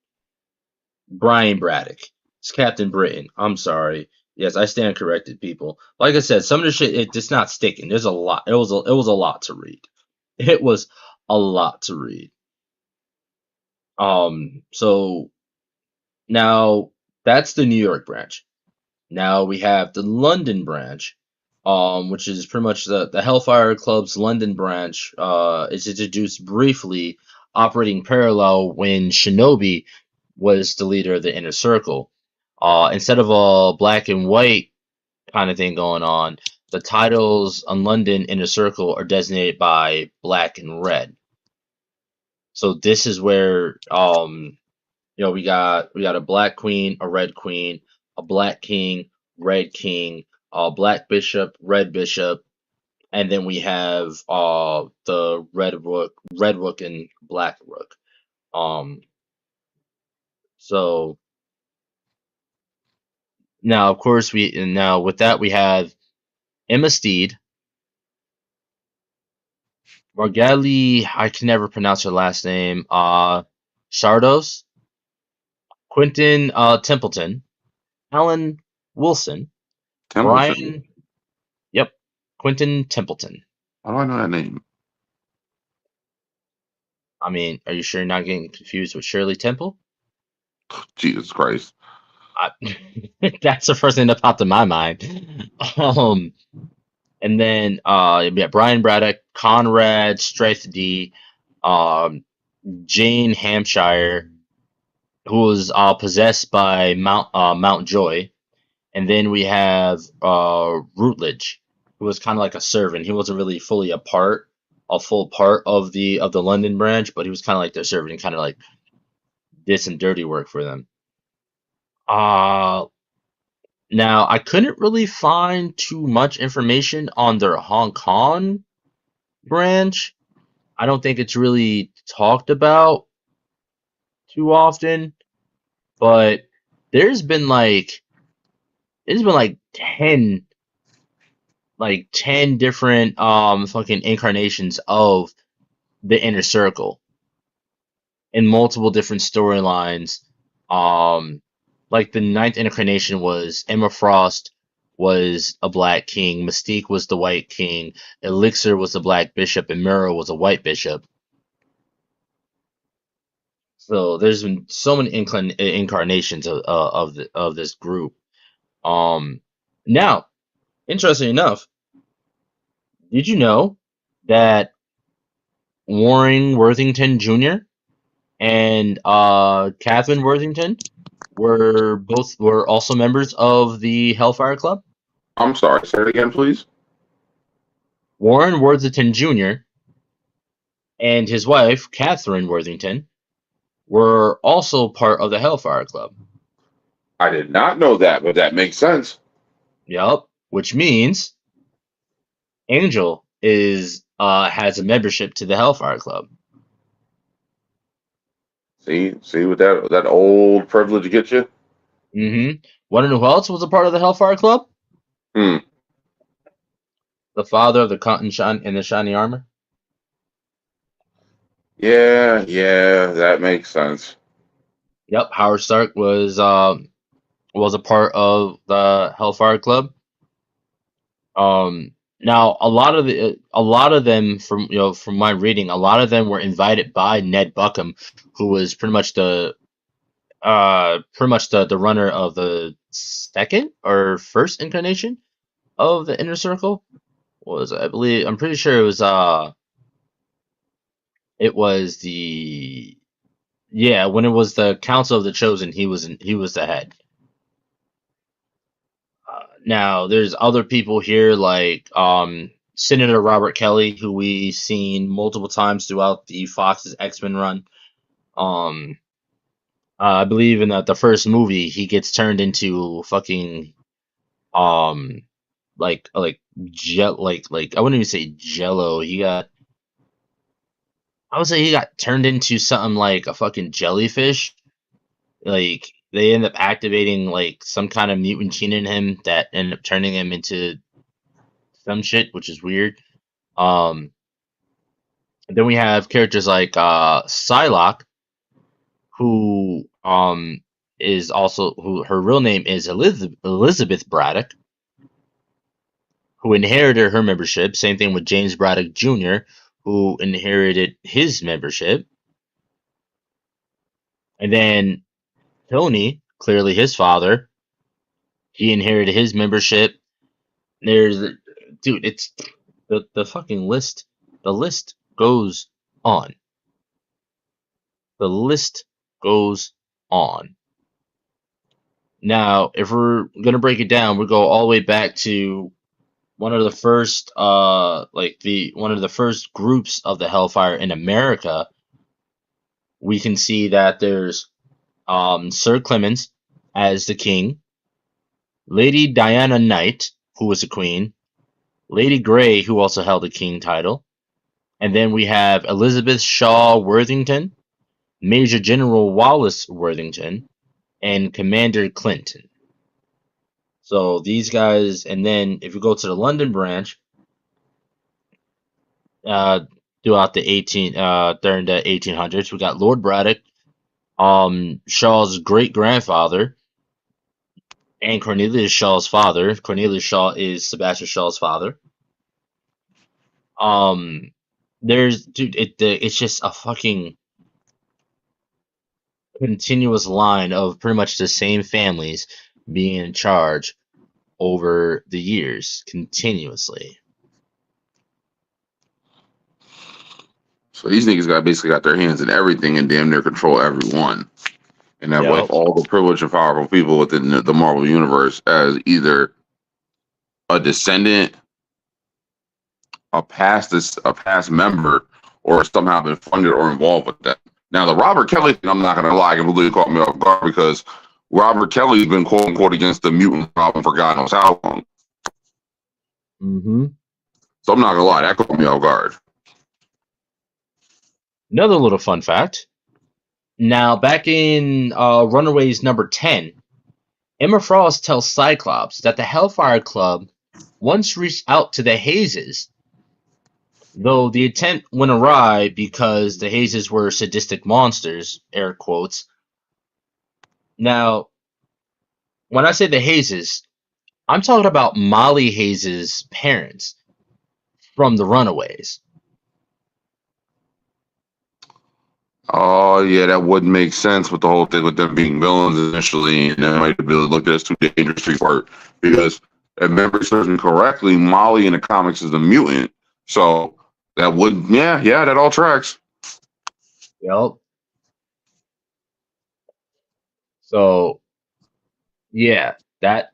Brian Braddock. It's Captain Britain. I'm sorry. Yes, I stand corrected, people. Like I said, some of the shit it's just not sticking. There's a lot. It was a lot to read. It was a lot to read. So now that's the New York branch. Now we have the London branch, which is pretty much the Hellfire Club's London branch. Is introduced briefly, operating parallel when Shinobi was the leader of the Inner Circle. Instead of a black and white kind of thing going on, the titles on London Inner Circle are designated by black and red. So this is where we got a black queen, a red queen, a black king, red king, a black bishop, red bishop, and then we have the red rook and black rook. Um, so now, of course, now with that we have Emma Steed, Margali. I can never pronounce her last name. Shardos, Quentin Templeton, Alan Wilson, Templeton. Brian. Yep, Quentin Templeton. How do I know that name? I mean, are you sure you're not getting confused with Shirley Temple? Jesus Christ. I, that's the first thing that popped in my mind. Um, and then yeah, Brian Braddock, Conrad Strathdy, um, Jane Hampshire, who was possessed by Mount Joy, and then we have Routledge, who was kind of like a servant. He wasn't really fully a full part of the London branch, but he was kind of like their servant and kind of like did some dirty work for them. Uh Now I couldn't really find too much information on their Hong Kong branch. I don't think it's really talked about too often, but there's been like there's been like 10 different fucking incarnations of the Inner Circle in multiple different storylines. Um, like the ninth incarnation was Emma Frost was a black king, Mystique was the white king, Elixir was the black bishop, and Miro was a white bishop. So there's been so many incarnations of this group. Um, Now, interesting enough, did you know that Warren Worthington Jr. and Catherine Worthington were also members of the Hellfire Club? I'm sorry. Say it again, please. Warren Worthington Jr. and his wife, Catherine Worthington, were also part of the Hellfire Club. I did not know that, but that makes sense. Yup, which means Angel is has a membership to the Hellfire Club. See what that old privilege gets you? Mm-hmm. Want to know who else was a part of the Hellfire Club? Hmm. The father of the Cotton Shine in the shiny armor. Yeah, that makes sense. Yep, Howard Stark was a part of the Hellfire Club. Now a lot of them from from my reading, a lot of them were invited by Ned Buckham, who was pretty much the runner of the second or first incarnation of the Inner Circle. Was I believe I'm pretty sure it was the yeah, when it was the Council of the Chosen, he was the head. Now there's other people here like Senator Robert Kelly, who we've seen multiple times throughout the Fox's X-Men run. Um, I believe in the first movie he gets turned into fucking um like I wouldn't even say Jello. He got I would say he got turned into something like a fucking jellyfish. Like they end up activating like some kind of mutant gene in him that ended up turning him into some shit, which is weird. Um, then we have characters like Psylocke, who is also who her real name is Elizabeth Braddock, who inherited her membership. Same thing with James Braddock Jr., who inherited his membership. And then Tony, clearly his father, he inherited his membership. There's, dude, it's the fucking list. The list goes on. The list goes on. Now, if we're gonna break it down, we go all the way back to one of the first, one of the first groups of the Hellfire in America. We can see that there's Sir Clemens as the king, Lady Diana Knight, who was a queen, Lady Grey, who also held the king title, and then we have Elizabeth Shaw Worthington, Major General Wallace Worthington, and Commander Clinton. So these guys, and then if you go to the London branch, uh, throughout the during the 1800s, we got Lord Braddock, Shaw's great grandfather, and Cornelius Shaw's father. Cornelius Shaw is Sebastian Shaw's father. Um, there's dude, it's just a fucking continuous line of pretty much the same families being in charge over the years continuously. So these niggas basically got their hands in everything and damn near control everyone. And have like Yep. all the privileged and powerful people within the Marvel universe as either a descendant, a past member, or somehow been funded or involved with that. Now the Robert Kelly thing, I'm not gonna lie, completely caught me off guard because Robert Kelly's been quote unquote against the mutant problem for God knows how long. Mm-hmm. So I'm not gonna lie, that caught me off guard. Another little fun fact. Now, back in Runaways number 10, Emma Frost tells Cyclops that the Hellfire Club once reached out to the Hazes, though the attempt went awry because the Hazes were sadistic monsters, air quotes. Now, when I say the Hazes, I'm talking about Molly Hayes' parents from the Runaways. Oh yeah, that would make sense with the whole thing with them being villains initially, and then might be looked at as too dangerous to work. Because if memory serves me correctly, Molly in the comics is a mutant, so that would that all tracks. Yep. So, yeah, that,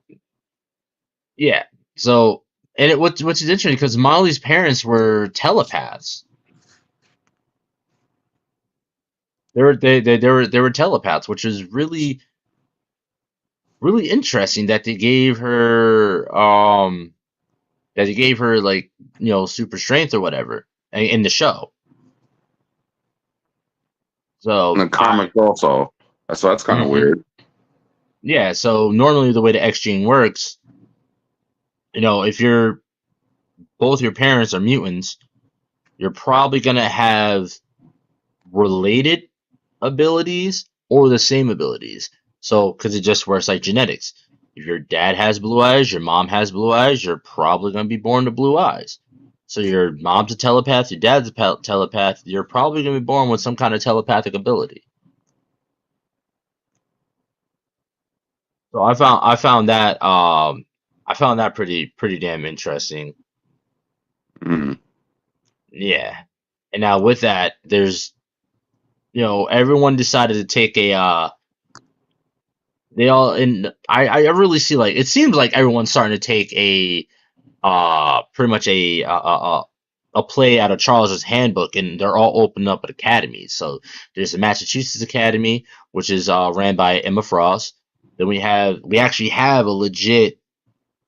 yeah. So, and what's interesting because Molly's parents were telepaths. They were telepaths, which is really interesting that they gave her like super strength or whatever in the show. In So the comics also, so that's kind of mhm. weird. Yeah. So normally the way the X gene works, if both your parents are mutants, you're probably gonna have related abilities or the same abilities. So, because it just works like genetics. If your dad has blue eyes, your mom has blue eyes, you're probably going to be born with blue eyes. So, your mom's a telepath, your dad's a telepath, you're probably going to be born with some kind of telepathic ability. So, I found that pretty damn interesting. Mm. Yeah. And now with that, there's everyone decided to take a they all and I really see like it seems like everyone's starting to take a pretty much a play out of Charles's handbook, and they're all opening up at academies. So there's the Massachusetts Academy, which is ran by Emma Frost. Then we actually have a legit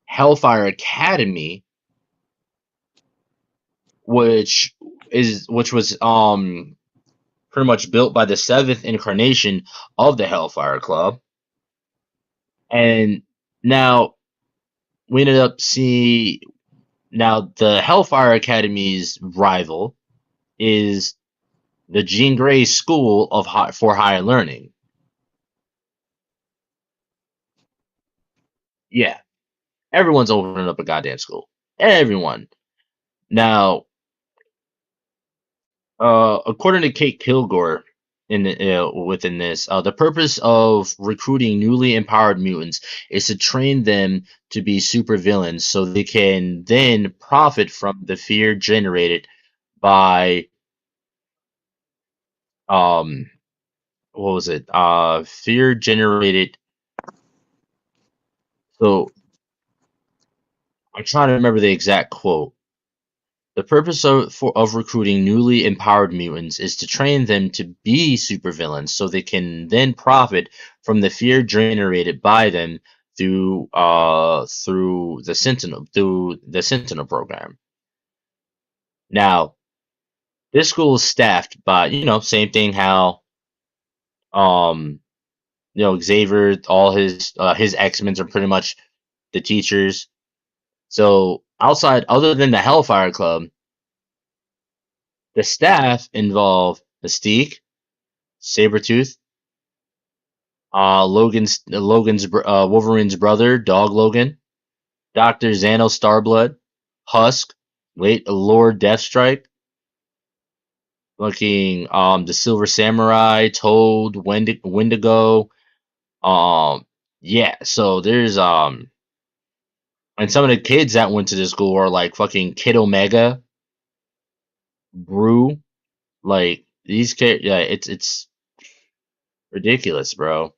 Hellfire Academy, which was pretty much built by the seventh incarnation of the Hellfire Club. And now we ended up seeing now the Hellfire Academy's rival is the Jean Grey School for Higher Learning. Yeah, everyone's opening up a goddamn school. Everyone. Now, according to Kate Kilgore, within this, the purpose of recruiting newly empowered mutants is to train them to be supervillains, so they can then profit from the fear generated by um what was it? Fear generated. So I'm trying to remember the exact quote. The purpose of recruiting newly empowered mutants is to train them to be supervillains so they can then profit from the fear generated by them through the Sentinel program. Now, this school is staffed by, same thing how um Xavier, all his X-Men are pretty much the teachers. So other than the Hellfire Club, the staff involve Mystique, Sabretooth, Logan's Wolverine's brother, Dog Logan, Dr. Xano Starblood, Husk, late Lord Deathstrike, looking the Silver Samurai, Toad, Wendigo. Yeah, so there's and some of the kids that went to this school are like fucking Kid Omega, Brew, like these kids. Yeah, it's ridiculous, bro.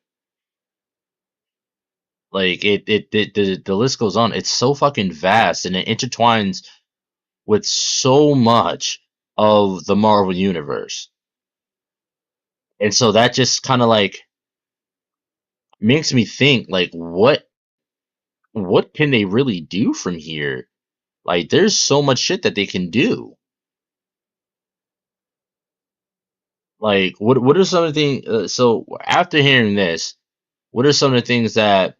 Like the list goes on. It's so fucking vast and it intertwines with so much of the Marvel universe. And so that just kind of like makes me think like what can they really do from here? Like there's so much shit that they can do. Like what are some of the things so after hearing this, what are some of the things that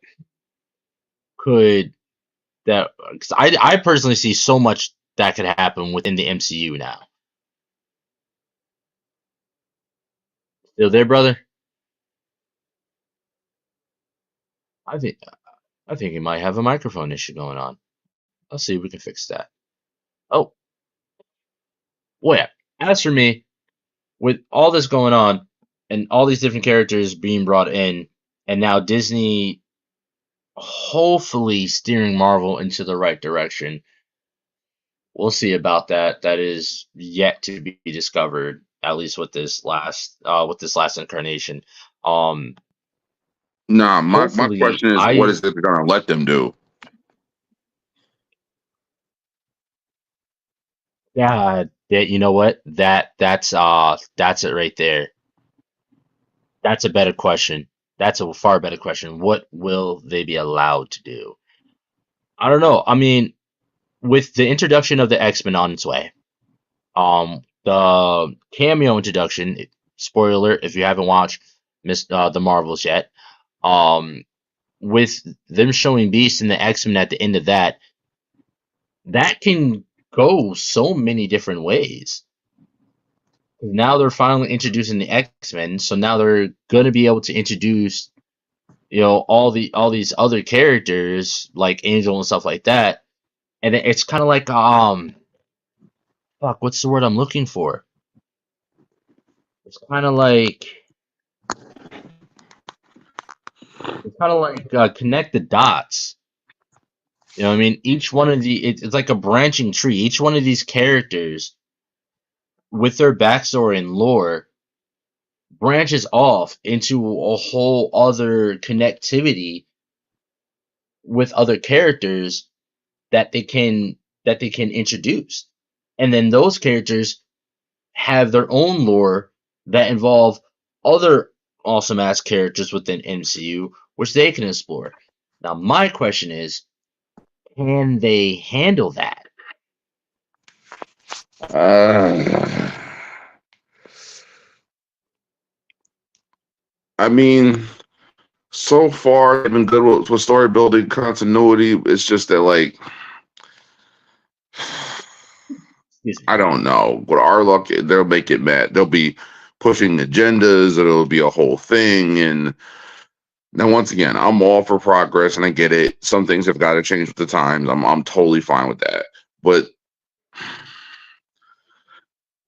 could that 'cause I personally see so much that could happen within the MCU now. Still there, brother? I think I think he might have a microphone issue going on. Let's see if we can fix that. Oh, well, yeah. As for me, with all this going on and all these different characters being brought in, and now Disney hopefully steering Marvel into the right direction, we'll see about that. That is yet to be discovered, at least with this last incarnation. Um, Nah, my hopefully, question is, what is it going to let them do? yeah, you know what? That's it right there. That's a better question. That's a far better question. What will they be allowed to do? I don't know. I mean, with the introduction of the X-Men on its way, the cameo introduction, spoiler alert, if you haven't watched the Marvels yet, um, with them showing Beast and the X-Men at the end of that, that can go so many different ways. Now they're finally introducing the X-Men, so now they're gonna be able to introduce, all these other characters like Angel and stuff like that. And it's kind of like fuck, what's the word I'm looking for? It's kind of like connect the dots. You know what I mean? Each one of it's like a branching tree. Each one of these characters with their backstory and lore branches off into a whole other connectivity with other characters that they can introduce. And then those characters have their own lore that involve other awesome ass characters within MCU, which they can explore. Now, my question is, can they handle that? Uh, I mean, so far they've been good with story building, continuity. It's just that, like, Excuse me. I don't know. With our luck, they'll make it mad. They'll be pushing agendas. It'll be a whole thing. And now, once again, I'm all for progress, and I get it. Some things have got to change with the times. I'm totally fine with that. But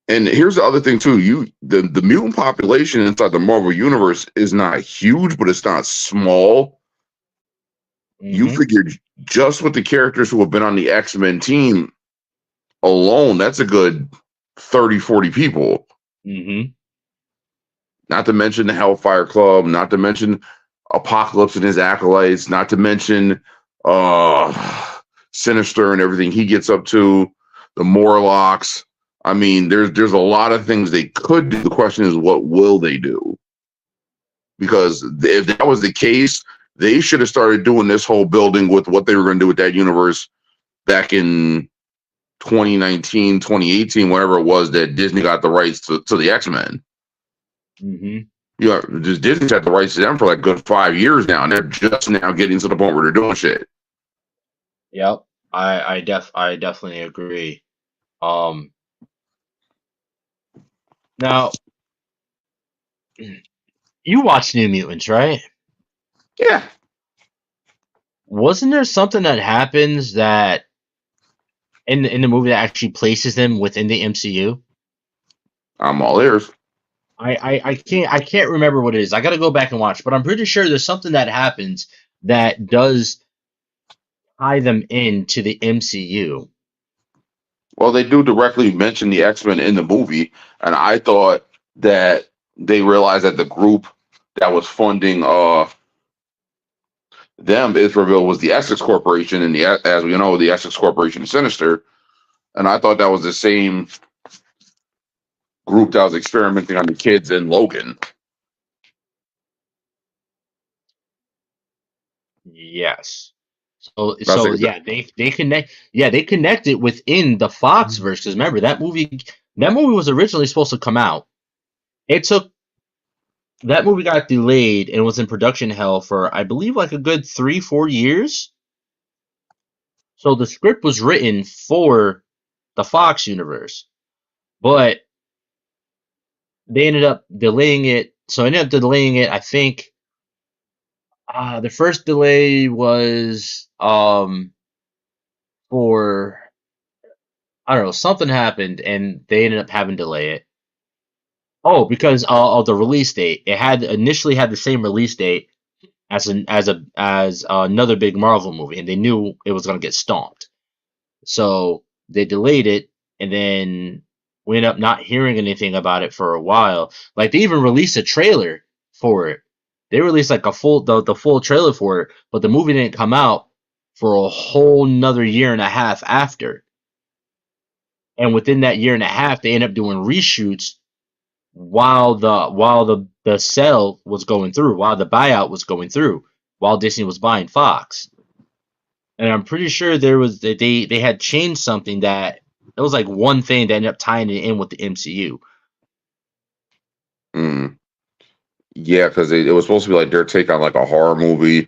and here's the other thing too. The mutant population inside the Marvel universe is not huge, but it's not small. You Mm-hmm. figure just with the characters who have been on the X-Men team alone, that's a good 30, 40 people. Mm-hmm. Not to mention the Hellfire Club, not to mention Apocalypse and his acolytes, not to mention Sinister and everything he gets up to, the Morlocks. I mean, there's a lot of things they could do. The question is, what will they do? Because if that was the case, they should have started doing this whole building with what they were going to do with that universe back in 2019, 2018, whatever it was that Disney got the rights to the X-Men. Mm-hmm. Yeah, just Disney's had the rights to them for like good 5 years now, and they're just now getting to the point where they're doing shit. Yep. I definitely agree. Um Now you watched New Mutants, right? Yeah, Wasn't there something that happens that in the movie that actually places them within the MCU? I'm all ears. I can't remember what it is. I gotta go back and watch, but I'm pretty sure there's something that happens that does tie them into the MCU. Well, they do directly mention the X-Men in the movie, and I thought that they realized that the group that was funding them, Israel, was the Essex Corporation, and as we know, the Essex Corporation is Sinister. And I thought that was the same group that was experimenting on the kids in Logan. Yes. So That's so yeah, they connect it within the Fox verse because remember that movie was originally supposed to come out. It took that movie got delayed and was in production hell for I believe like a good 3-4 years. So the script was written for the Fox universe, but they ended up delaying it. So ended up delaying it. I think the first delay was for I don't know something happened and they ended up having to delay it. Oh, because of the release date, it had initially had the same release date as another big Marvel movie, and they knew it was gonna get stomped. So they delayed it, and then we ended up not hearing anything about it for a while. Like they even released a trailer for it. They released like the full trailer for it, but the movie didn't come out for a whole nother year and a half after. And within that year and a half, they ended up doing reshoots while the sale was going through, while the buyout was going through, while Disney was buying Fox. And I'm pretty sure they had changed something that it was like one thing that ended up tying it in with the MCU. Mm. Yeah, because it was supposed to be like their take on like a horror movie.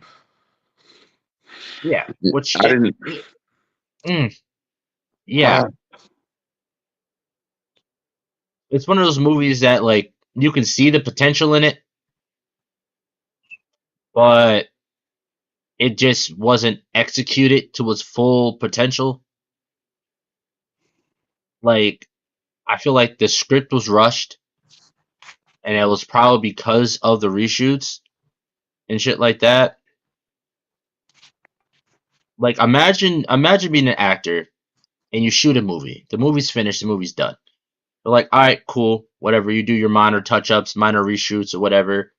Yeah, which I didn't. mm, yeah, Uh, it's one of those movies that like you can see the potential in it, but it just wasn't executed to its full potential. Like I feel like the script was rushed, and it was probably because of the reshoots and shit like that. Like imagine being an actor and you shoot a movie. The movie's finished, the movie's done. They're like, all right, cool, whatever. You do your minor touch ups, minor reshoots, or whatever.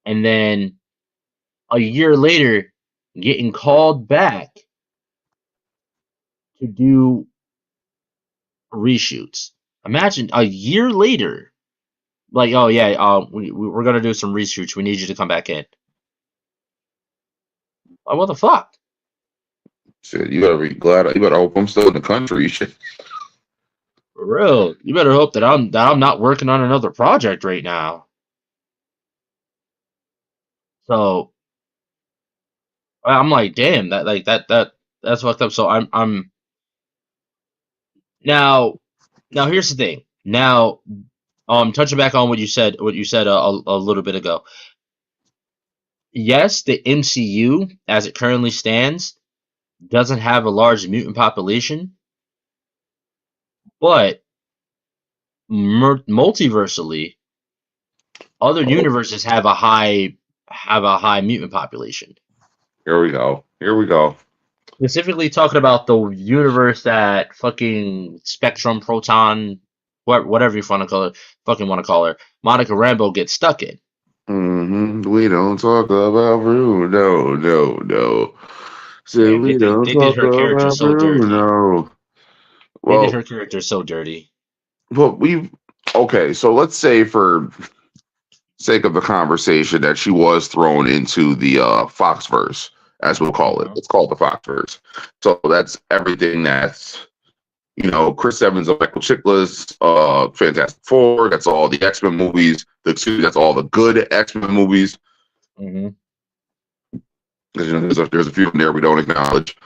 And then a year later, getting called back to do reshoots. Imagine a year later, like, oh yeah, we're gonna do some reshoots. We need you to come back in. Like, what the fuck? shit, you better be glad. You better hope I'm still in the country. Shit. For real, you better hope that I'm not working on another project right now. So I'm like, damn, that's fucked up. So I'm now now here's the thing. Now, touching back on what you said a little bit ago. Yes, the MCU as it currently stands doesn't have a large mutant population, but multiversally, other Oh, universes have a high mutant population. here we go. Here we go. Specifically talking about the universe that fucking Spectrum Proton, whatever you want to call her, Monica Rambeau gets stuck in. We don't talk about Bruno. No, no. Said Damn, we don't they did talk her character about so dirty. Bruno. They did Well, her character so dirty. well, we okay. So let's say, for sake of the conversation, that she was thrown into the Foxverse, as we'll call it. Hmm. It's called the Foxverse. So that's everything that's, Chris Evans and Michael Chiklis, Fantastic Four. That's all the X Men movies. That's all the good X Men movies. Hmm. Because there's a few in there we don't acknowledge.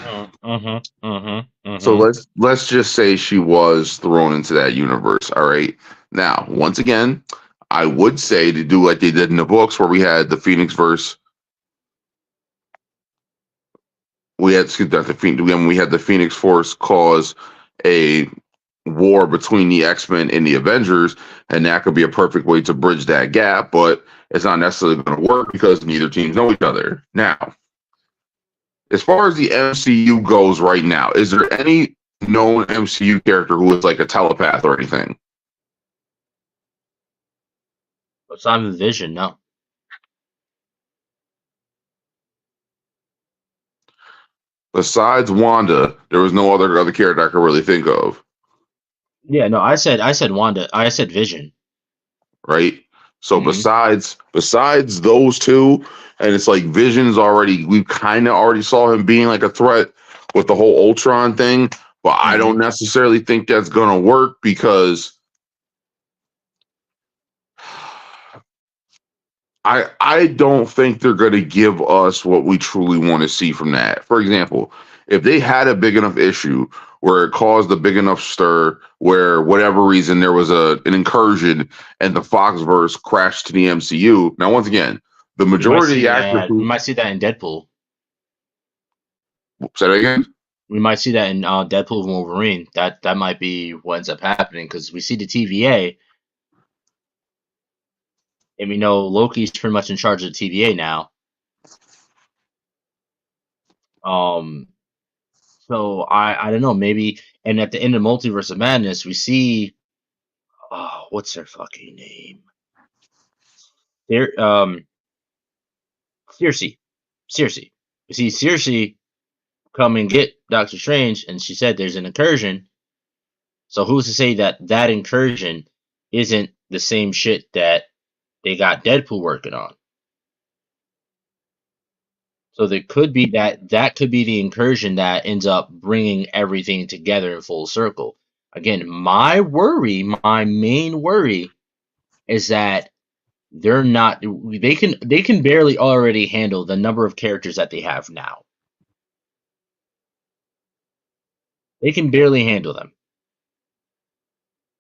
Hmm. Hmm. So Hmm. let's just say she was thrown into that universe. All right. Now, once again, I would say to do like they did in the books, where we had the Phoenix verse. We had, excuse me, the Phoenix. We had the Phoenix Force cause a war between the X Men and the Avengers, and that could be a perfect way to bridge that gap. But it's not necessarily going to work because neither teams know each other. Now, as far as the MCU goes right now, is there any known MCU character who is like a telepath or anything? It's not even Vision, no. Besides Wanda, there was no other character I could really think of, Yeah, no. I said Wanda. I said Vision. right? So Hmm. besides those two, and it's like Vision's already, we kind of already saw him being like a threat with the whole Ultron thing, but I Hmm. don't necessarily think that's gonna work because I don't think they're going to give us what we truly want to see from that. For example, if they had a big enough issue where it caused a big enough stir, where whatever reason there was an incursion and the Foxverse crashed to the MCU. Now, once again, the majority of the actors We who might see that in Deadpool. said it again, We might see that in Deadpool and Wolverine. That might be what ends up happening because we see the TVA, and we know Loki's pretty much in charge of the TVA now. Um, so I don't know, maybe. And at the end of Multiverse of Madness, we see, what's her fucking name? There, Circe. Circe. We see Circe come and get Doctor Strange, and she said there's an incursion. So who's to say that that incursion isn't the same shit that they got Deadpool working on? So there could be that could be the incursion that ends up bringing everything together in full circle. Again, my main worry is that they're not they can barely already handle the number of characters that they have now. They can barely handle them.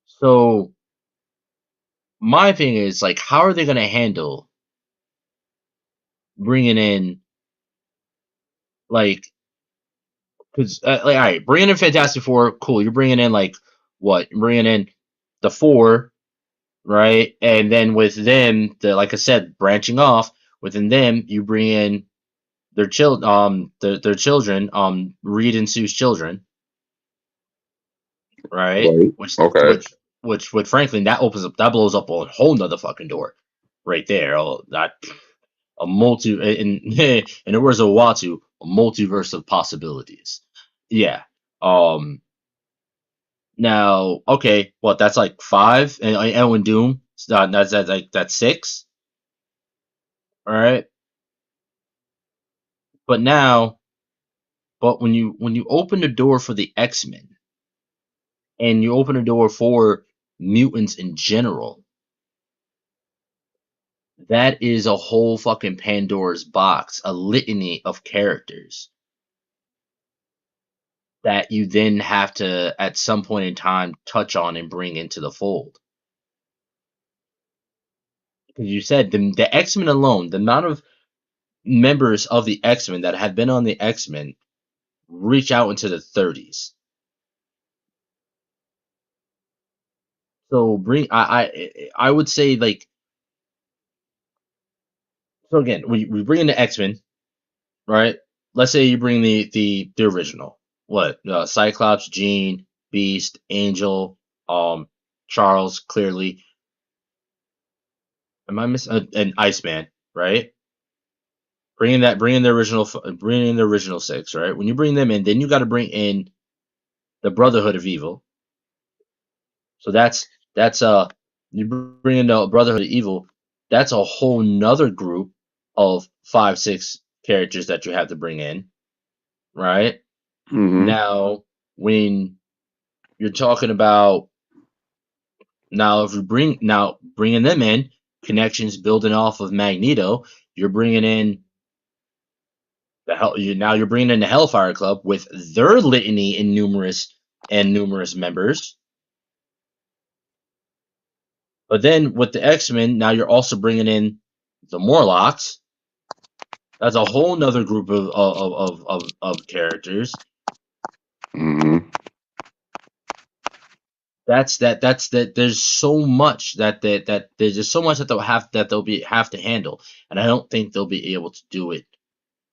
So my thing is like, how are they going to handle bringing in like, because like, all right, bringing in Fantastic Four, cool. You're bringing in like what? You're bringing in the four, right? And then with them, like I said, branching off within them, you bring in their children, Reed and Sue's children, right? right? Okay, Which frankly, that blows up a whole nother fucking door, right there. Oh, that a multi in the words of Watu, a multiverse of possibilities. Yeah. Um. Now, okay, what? That's like five, and Elwin Doom. That's six. All right. But now, but when you open the door for the X-Men and you open the door for mutants in general, that is a whole fucking Pandora's box, a litany of characters that you then have to, at some point in time, touch on and bring into the fold. Because you said the X-Men alone, the amount of members of the X-Men that have been on the X-Men reach out into the 30s. So I would say, like, so again, we bring in the X-Men, right? Let's say you bring the original. What? Cyclops, Jean, Beast, Angel, Charles, clearly. Am I missing an Iceman, right? Bring in the original six, right? When you bring them in, then you got to bring in the Brotherhood of Evil. So that's you bring in the Brotherhood of Evil. That's a whole nother group of 5, 6 characters that you have to bring in, right? Mm-hmm. Now, when you're talking about now, if you bringing them in, connections building off of Magneto, you're bringing in now you're bringing in the Hellfire Club with their litany and numerous members. But then with the X-Men, now you're also bringing in the Morlocks. That's a whole nother group of characters. Mm-hmm. That's that. There's so much that there's just so much that they'll have to handle, and I don't think they'll be able to do it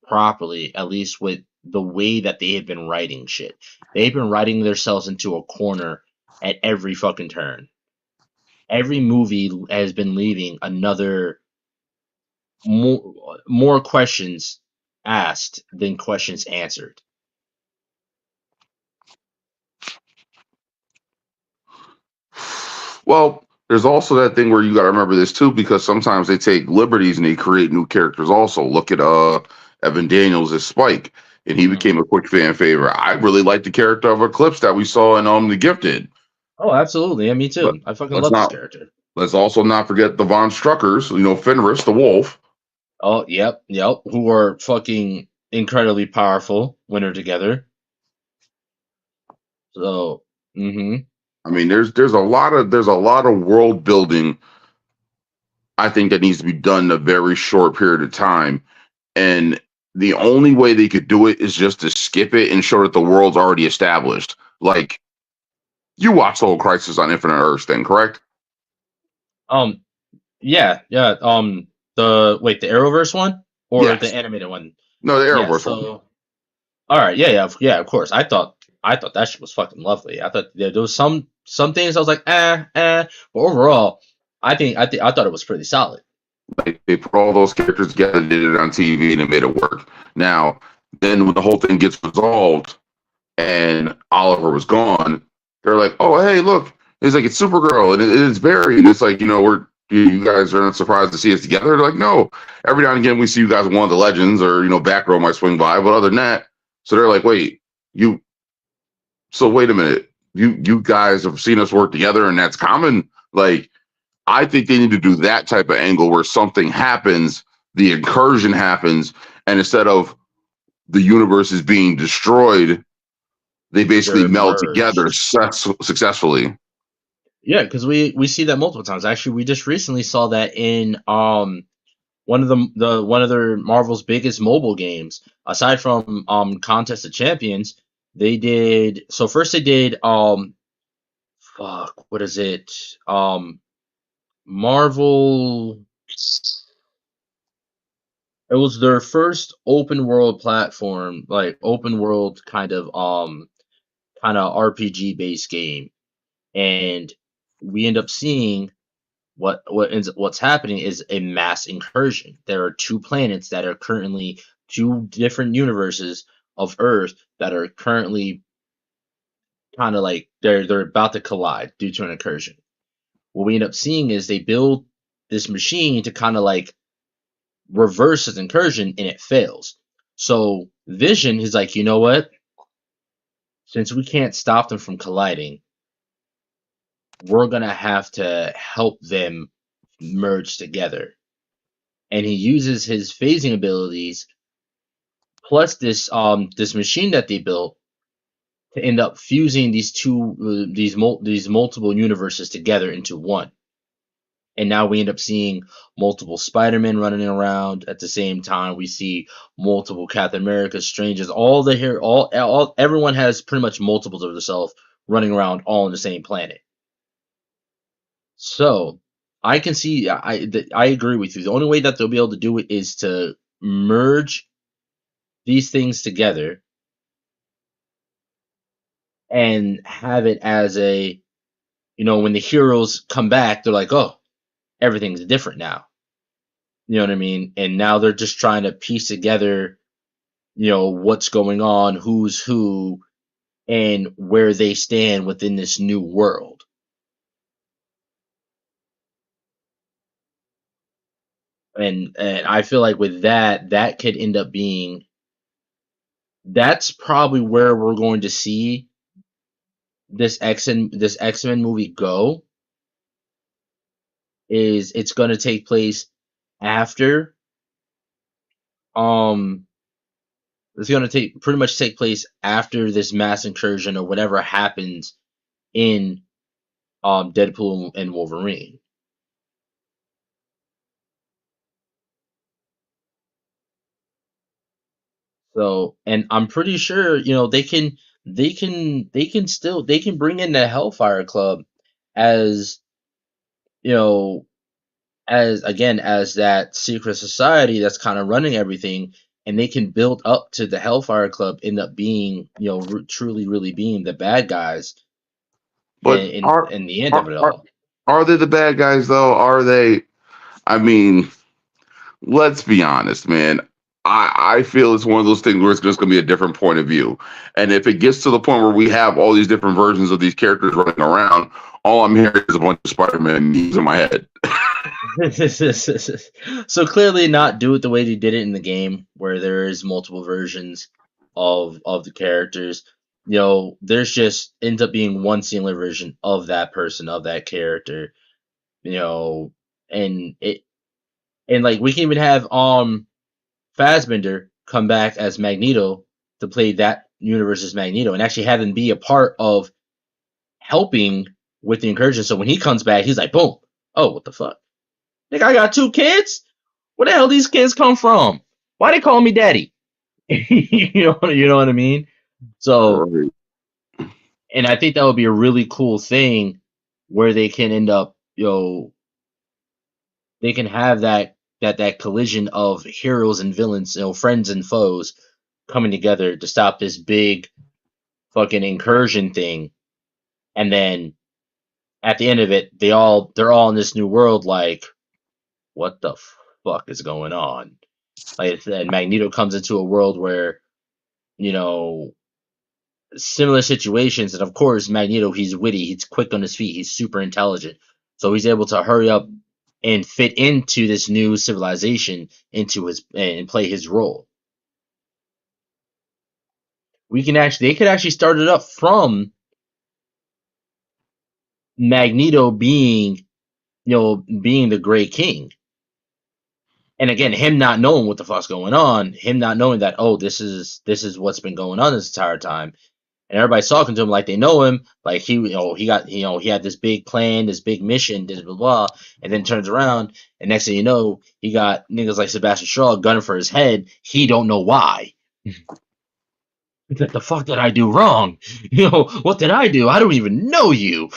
properly, at least with the way that they have been writing shit. They've been writing themselves into a corner at every fucking turn. Every movie has been leaving another more questions asked than questions answered. Well, there's also that thing where you got to remember this too, because sometimes they take liberties and they create new characters. Also, look at Evan Daniels as Spike, and he became Mhm. a quick fan favorite. I really like the character of Eclipse that we saw in The Gifted. Oh, absolutely. Yeah, me But too. I fucking let's love this not character. let's also not forget the Von Struckers. Fenris the Wolf. Oh, yep. Who are fucking incredibly powerful when they're together. So, I mean, there's a lot of world building. I think that needs to be done in a very short period of time, and the only way they could do it is just to skip it and show that the world's already established. Like, you watched the whole Crisis on Infinite Earths thing, correct? um, yeah. The Arrowverse one or the Yes. animated one? No, the Yeah. Arrowverse one. So, all right. Yeah. Of course. I thought that shit was fucking lovely. I thought there was some things I was like, but overall, I thought it was pretty solid. Like, they put all those characters together, did it on TV, and it made it work. Now, then when the whole thing gets resolved and Oliver was gone, they're like, "Oh, hey, look!" It's like it's Supergirl and it's Barry, and it's like, you guys are not surprised to see us together. They're like, "No." Every now and again, we see you guys in one of the Legends, or Batgirl might swing by, but other than that, so they're like, "Wait, you so wait a minute. You guys have seen us work together and that's common." Like, I think they need to do that type of angle where something happens, the incursion happens, and instead of the universe is being destroyed, they basically They're meld together merged. successfully. Yeah, because we see that multiple times. Actually, we just recently saw that in one of their Marvel's biggest mobile games. Aside from Contest of Champions, they did so first they did fuck, what is it? Marvel, it was their first open world platform, like open world kind of RPG based game. And we end up seeing what's happening is a mass incursion. There are two planets that are currently two different universes of Earth that are currently kind of like they're about to collide due to an incursion. What we end up seeing is they build this machine to kind of like reverse this incursion and it fails. So Vision is like, you know what? Since we can't stop them from colliding, we're gonna have to help them merge together. and he uses his phasing abilities plus this machine that they built to end up fusing these two these multiple universes together into one. And now we end up seeing multiple Spider-Men running around at the same time. We see multiple Captain America, Strangers, all the here, all everyone has pretty much multiples of themselves running around all on the same planet. So I can see, I agree with you. The only way that they'll be able to do it is to merge these things together and have it as a, when the heroes come back, they're like, oh, everything's different now. You know what I mean? And now they're just trying to piece together, what's going on, who's who, and where they stand within this new world. And I feel like with that could end up being, that's probably where we're going to see this X-Men movie go. Is it's going to take place after um it's going to take pretty much take place after this mass incursion or whatever happens in Deadpool and Wolverine. So, and I'm pretty sure, they can bring in the Hellfire Club as, you know, as again as that secret society that's kind of running everything, and they can build up to the Hellfire Club end up being, truly really being the bad guys But in the end of are it are all. are they the bad guys though? Are they? I mean, let's be honest, man. I feel it's one of those things where it's just going to be a different point of view. And if it gets to the point where we have all these different versions of these characters running around, all I'm hearing is a bunch of Spider-Man memes in my head. So clearly not do it the way they did it in the game, where there is multiple versions of the characters. There's just ends up being one singular version of that person, of that character. And like we can even have Fassbender come back as Magneto to play that universe's Magneto, and actually have him be a part of helping with the incursion. So when he comes back, he's like, boom, oh, what the fuck? Nigga, I got two kids? Where the hell these kids come from? Why they call me daddy? You know what I mean? So, Right. and I think that would be a really cool thing where they can end up, they can have that collision of heroes and villains, friends and foes coming together to stop this big fucking incursion thing. And then at the end of it, they're all in this new world like, what the fuck is going on? Like I said, Magneto comes into a world where, you know, similar situations, and of course, Magneto, he's witty, he's quick on his feet, he's super intelligent, so he's able to hurry up and fit into this new civilization, into his and play his role. They could actually start it up from Magneto being the Gray King. And again, him not knowing what the fuck's going on, him not knowing that, oh, this is what's been going on this entire time, and everybody's talking to him like they know him, like he had this big plan, this big mission, blah blah blah, and then turns around, and next thing you know, he got niggas like Sebastian Shaw gunning for his head. He don't know why. It's like, the fuck did I do wrong? What did I do? I don't even know you.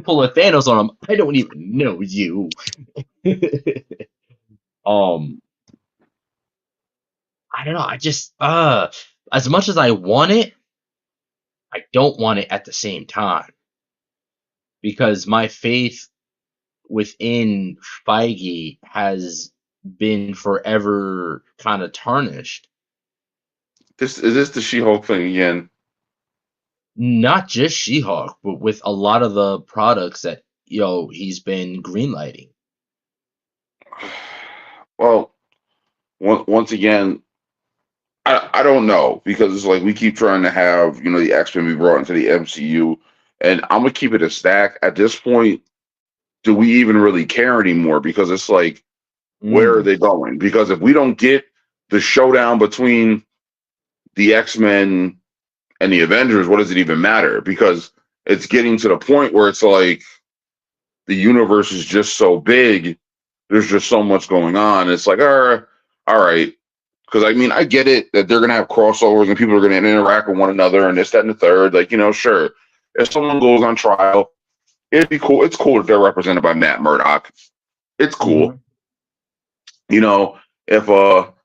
Pull a Thanos on him. I don't even know you. um, I don't know. I just as much as I want it, I don't want it at the same time, because my faith within Feige has been forever kind of tarnished. This the She-Hulk thing again? Not just She-Hulk, but with a lot of the products that he's been greenlighting. Well, once again, I don't know, because it's like we keep trying to have the X-Men be brought into the MCU, and I'm gonna keep it a stack at this point. Do we even really care anymore? Because it's like Where are Mm. they going? Because if we don't get the showdown between the X-Men and the Avengers, what does it even matter? Because it's getting to the point where it's like the universe is just so big. There's just so much going on. It's like, all right. Because I mean, I get it that they're gonna have crossovers and people are gonna interact with one another and this, that, and the third. Like, sure. If someone goes on trial, it'd be cool. It's cool if they're represented by Matt Murdock. It's cool. Hmm. If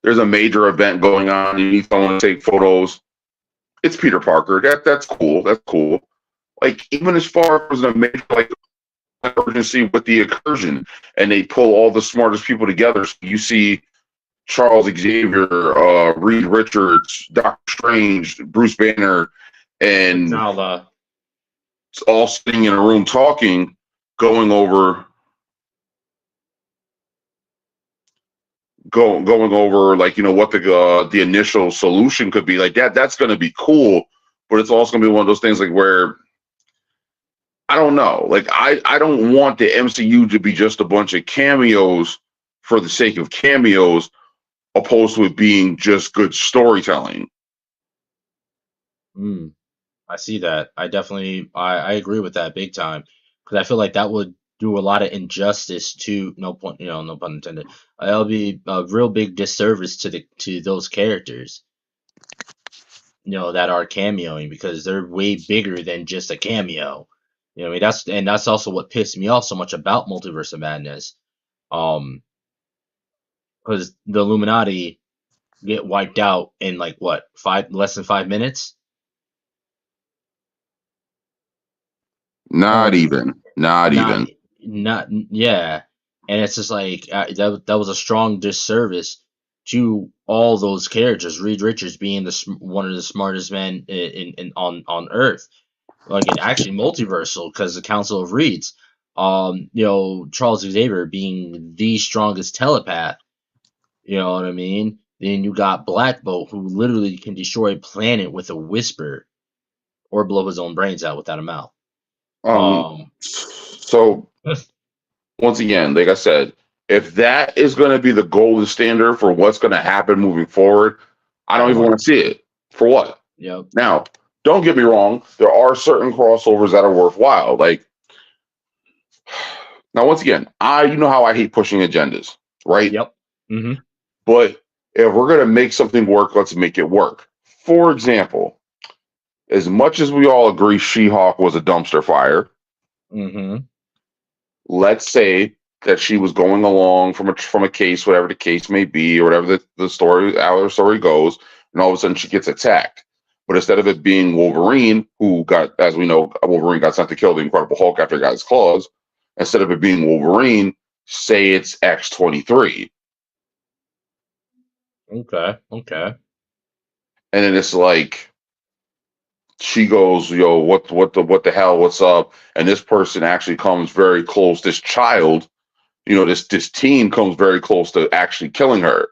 there's a major event going on, you need someone to take photos. It's Peter Parker. That's cool. That's cool. Like even as far as a major like urgency with the incursion, and they pull all the smartest people together. So you see Charles Xavier, Reed Richards, Doctor Strange, Bruce Banner, and T'Challa. all sitting in a room talking, going over going over like what the initial solution could be. Like that's going to be cool, but it's also going to be one of those things like where I don't know. Like I don't want the MCU to be just a bunch of cameos for the sake of cameos, opposed to it being just good storytelling. Mm. I see that. I definitely I agree with that big time because I feel like that would do a lot of injustice to no point no pun intended. It'll be a real big disservice to those characters that are cameoing because they're way bigger than just a cameo. I mean that's also what pissed me off so much about Multiverse of Madness. Um, because the Illuminati get wiped out in like what less than 5 minutes. Not Um, even. Not not even. not yeah, and it's just like that was a strong disservice to all those characters. Reed Richards being one of the smartest men in on Earth, like in actually multiversal because the Council of Reeds. Charles Xavier being the strongest telepath. You know what I mean? Then you got Black Bolt who literally can destroy a planet with a whisper or blow his own brains out without a mouth. Um. Um, So once again, like I said, if that is going to be the golden standard for what's going to happen moving forward, I I don't don't even want want it. to see it. For what? Yep. Now, don't get me wrong. There are certain crossovers that are worthwhile. Like now, once again, you know how I hate pushing agendas, right? Yep. Mm-hmm. But if we're going to make something work, let's make it work. For example, as much as we all agree She-Hulk was a dumpster fire, Mm-hmm. let's say that she was going along from a case, whatever the case may be, or whatever the story, our story goes, and all of a sudden she gets attacked. But instead of it being Wolverine, who got, as we know, Wolverine got sent to kill the Incredible Hulk after he got his claws, instead of it being Wolverine, say it's X-23. Okay. Okay. And then it's like she goes, yo, what the hell, what's up? And this person actually comes very close, this child, this teen comes very close to actually killing her.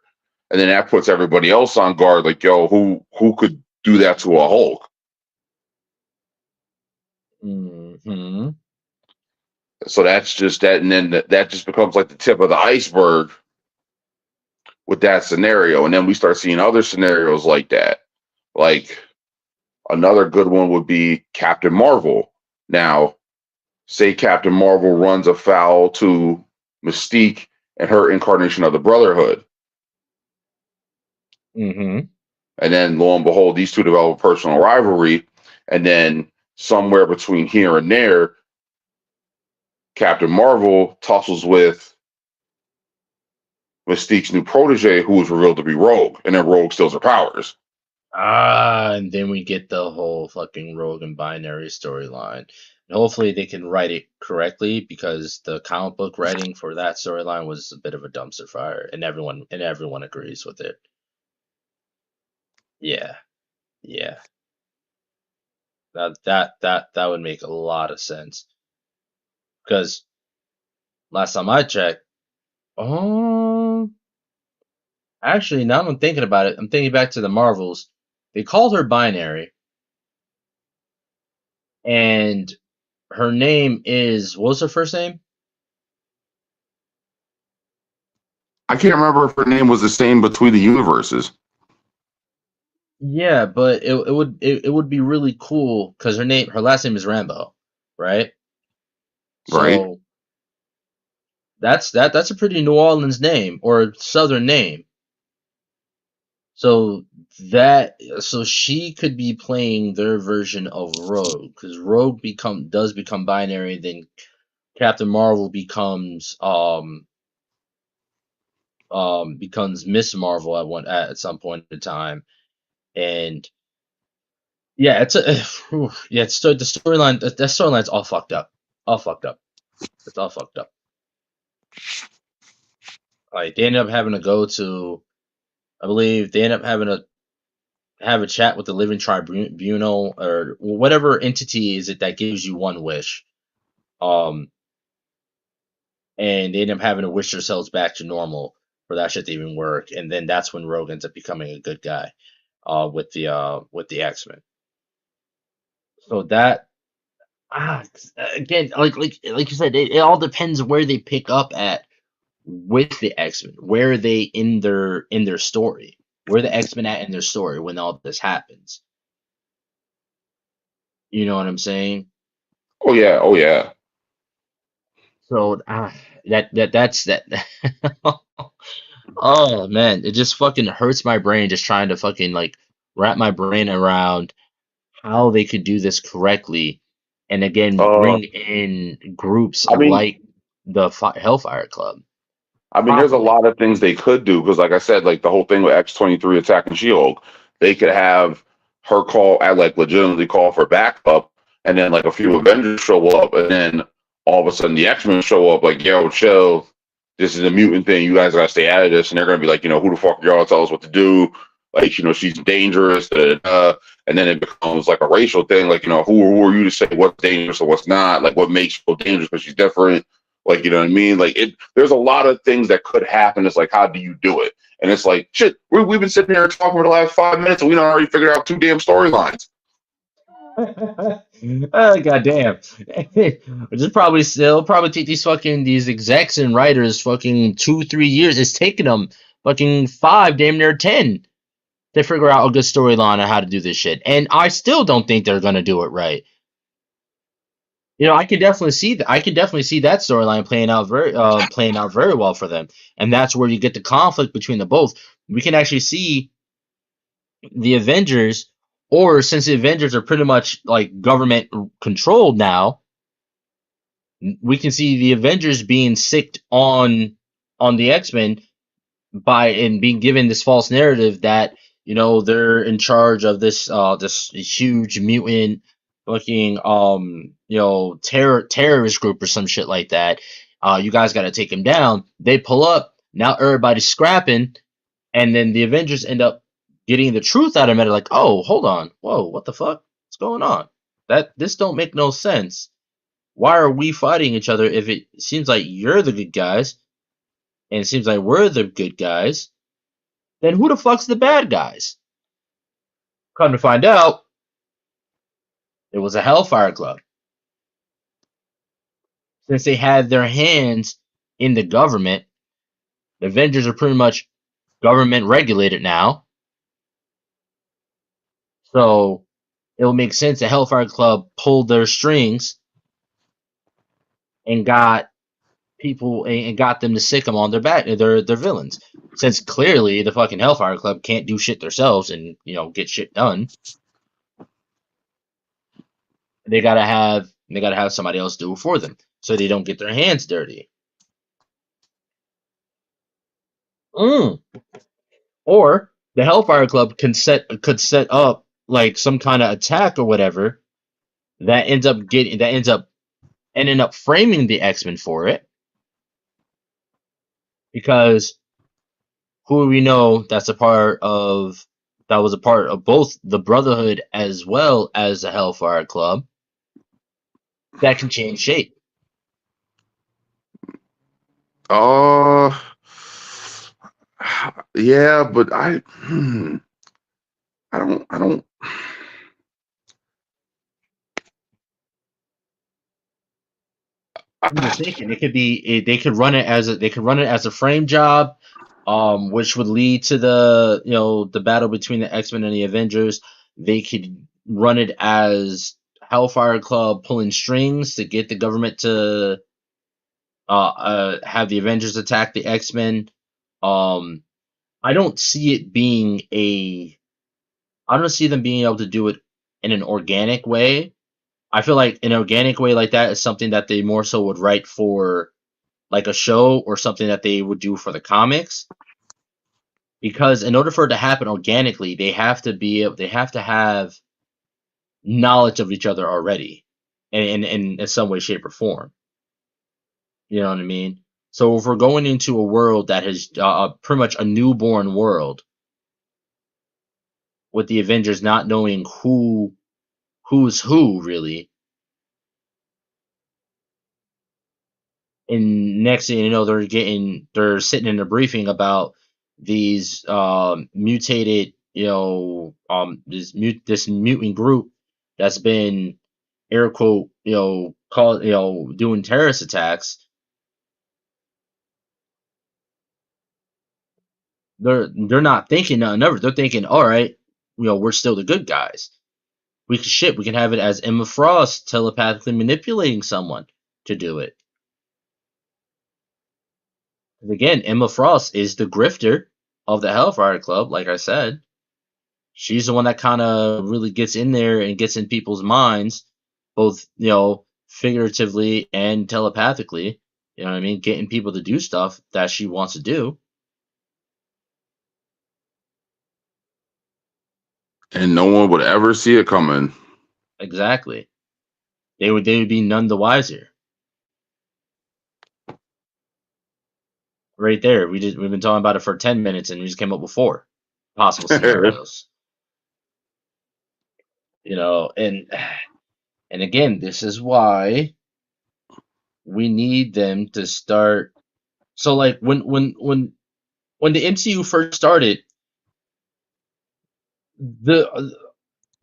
And then that puts everybody else on guard, like, yo, who could do that to a Hulk? Mm-hmm. So that's just that, and then that just becomes like the tip of the iceberg with that scenario. And then we start seeing other scenarios like that. Like another good one would be Captain Marvel. Now, say Captain Marvel runs afoul to Mystique and her incarnation of the Brotherhood. Mm-hmm. And then lo and behold, these two develop a personal rivalry. And then somewhere between here and there, Captain Marvel tussles with Mystique's new protege, who is revealed to be Rogue, and then Rogue steals her powers. And then we get the whole fucking Rogue and Binary storyline. And hopefully they can write it correctly because the comic book writing for that storyline was a bit of a dumpster fire, and everyone agrees with it. Yeah. Yeah. That would make a lot of sense because last time I checked, um, actually now I'm thinking about it, I'm thinking back to the Marvels. They called her Binary, and her name is what was her first name? I can't remember if her name was the same between the universes, Yeah, but it would be really cool because her last name is Rambo, right? right? So that's a pretty New Orleans name or Southern name. So so she could be playing their version of Rogue because Rogue become binary, then Captain Marvel becomes Miss Marvel at some point in time, and yeah, it's a yeah, the storyline that storyline's all fucked up. It's all fucked up. Like they end up having to go to, I believe they end up having to have a chat with the living tribunal or whatever entity is it that gives you one wish. Um, and they end up having to wish themselves back to normal for that shit to even work. And then that's when Rogue ends up becoming a good guy, with the X-Men. So that ah again, like you said, it all depends where they pick up at with the X-Men. Where are they in their story? Where are the X-Men at in their story when all this happens? You know what I'm saying? Oh yeah, oh yeah. So that's that. Oh man, it just fucking hurts my brain just trying to fucking like wrap my brain around how they could do this correctly, and again Uh, bring in groups I mean, like the Hellfire Club there's a properly. lot of things they could do because, like I said, like the whole thing with X-23 attacking She-Hulk, they could have her call, I like legitimately call for backup, and then like a few Avengers show up, and then all of a sudden the X-Men show up, like, yo, chill, this is a mutant thing, you guys gotta stay out of this, and they're gonna be like, who the fuck are y'all, tell us what to do, like, she's dangerous, da, da, da. And then it becomes like a racial thing, like, who are you to say what's dangerous or what's not, like what makes people dangerous because she's different. Like, you know what I mean? Like, there's a lot of things that could happen. It's like, how do you do it? And it's like, shit, we've been sitting here talking for the last 5 minutes and we don't already figured out two damn storylines. Oh goddamn! Just probably still probably take these execs and writers fucking 2 3 years. It's taking them fucking five, damn near 10 to figure out a good storyline on how to do this shit. And I still don't think they're gonna do it right. I can definitely see that. I can definitely see that storyline playing out very well for them. And that's where you get the conflict between the both. We can actually see the Avengers, or since the Avengers are pretty much like government controlled now, we can see the Avengers being sicked on the X-Men by and being given this false narrative that they're in charge of this huge mutant fucking terrorist group or some shit like that. You guys got to take him down. They pull up. Now everybody's scrapping, and then the Avengers end up getting the truth out of it. Like, oh, hold on, whoa, what the fuck? What's going on? This don't make no sense. Why are we fighting each other if it seems like you're the good guys and it seems like we're the good guys? Then who the fuck's the bad guys? Come to find out, it was a Hellfire Club. Since they had their hands in the government, the Avengers are pretty much government regulated now. So it will make sense the Hellfire Club pulled their strings and got people and got them to sick them on their back, their villains. Since clearly the fucking Hellfire Club can't do shit themselves and get shit done, they gotta have somebody else do it for them so they don't get their hands dirty. Mm. Or the Hellfire Club could set up like some kind of attack or whatever that ends up ending up framing the X-Men for it, because who do we know that was a part of both the Brotherhood as well as the Hellfire Club that can change shape. Uh, yeah, but I don't. I'm just thinking it could be they could run it as a frame job. which would lead to the battle between the X-Men and the Avengers. They could run it as Hellfire Club pulling strings to get the government to have the Avengers attack the X-Men. Um, I don't see it being I don't see them being able to do it in an organic way. I feel like an organic way like that is something that they more so would write for like a show or something that they would do for the comics. Because in order for it to happen organically, they have to have knowledge of each other already, in some way, shape, or form. You know what I mean? So if we're going into a world that is pretty much a newborn world, with the Avengers not knowing who's who really, and next thing you know, they're sitting in a briefing about these mutated, this mutant group that's been air quote, doing terrorist attacks. They're not thinking nothing of it. They're thinking, all right, we're still the good guys. We can have it as Emma Frost telepathically manipulating someone to do it. Again, Emma Frost is the grifter of the Hellfire Club, like I said. She's the one that kind of really gets in there and gets in people's minds, both, figuratively and telepathically. You know what I mean? Getting people to do stuff that she wants to do. And no one would ever see it coming. Exactly. They would be none the wiser. Right there. We've been talking about it for 10 minutes and we just came up with 4 possible scenarios. And again, this is why we need them to start. So like when the MCU first started, the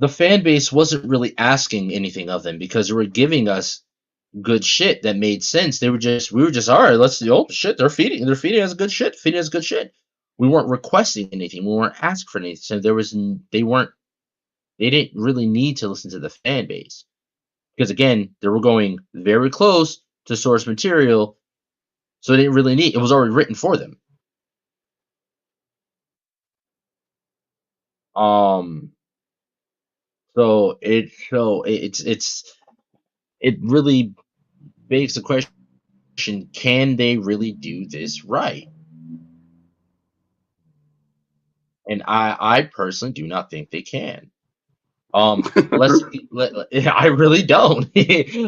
fan base wasn't really asking anything of them because they were giving us good shit that made sense. We were just all right. Let's shit. They're feeding us good shit. Feeding us good shit. We weren't requesting anything. We weren't asking for anything. So they didn't really need to listen to the fan base because again, they were going very close to source material, so they didn't really need. It was already written for them. So it really begs the question: can they really do this right? And I personally do not think they can. I really don't.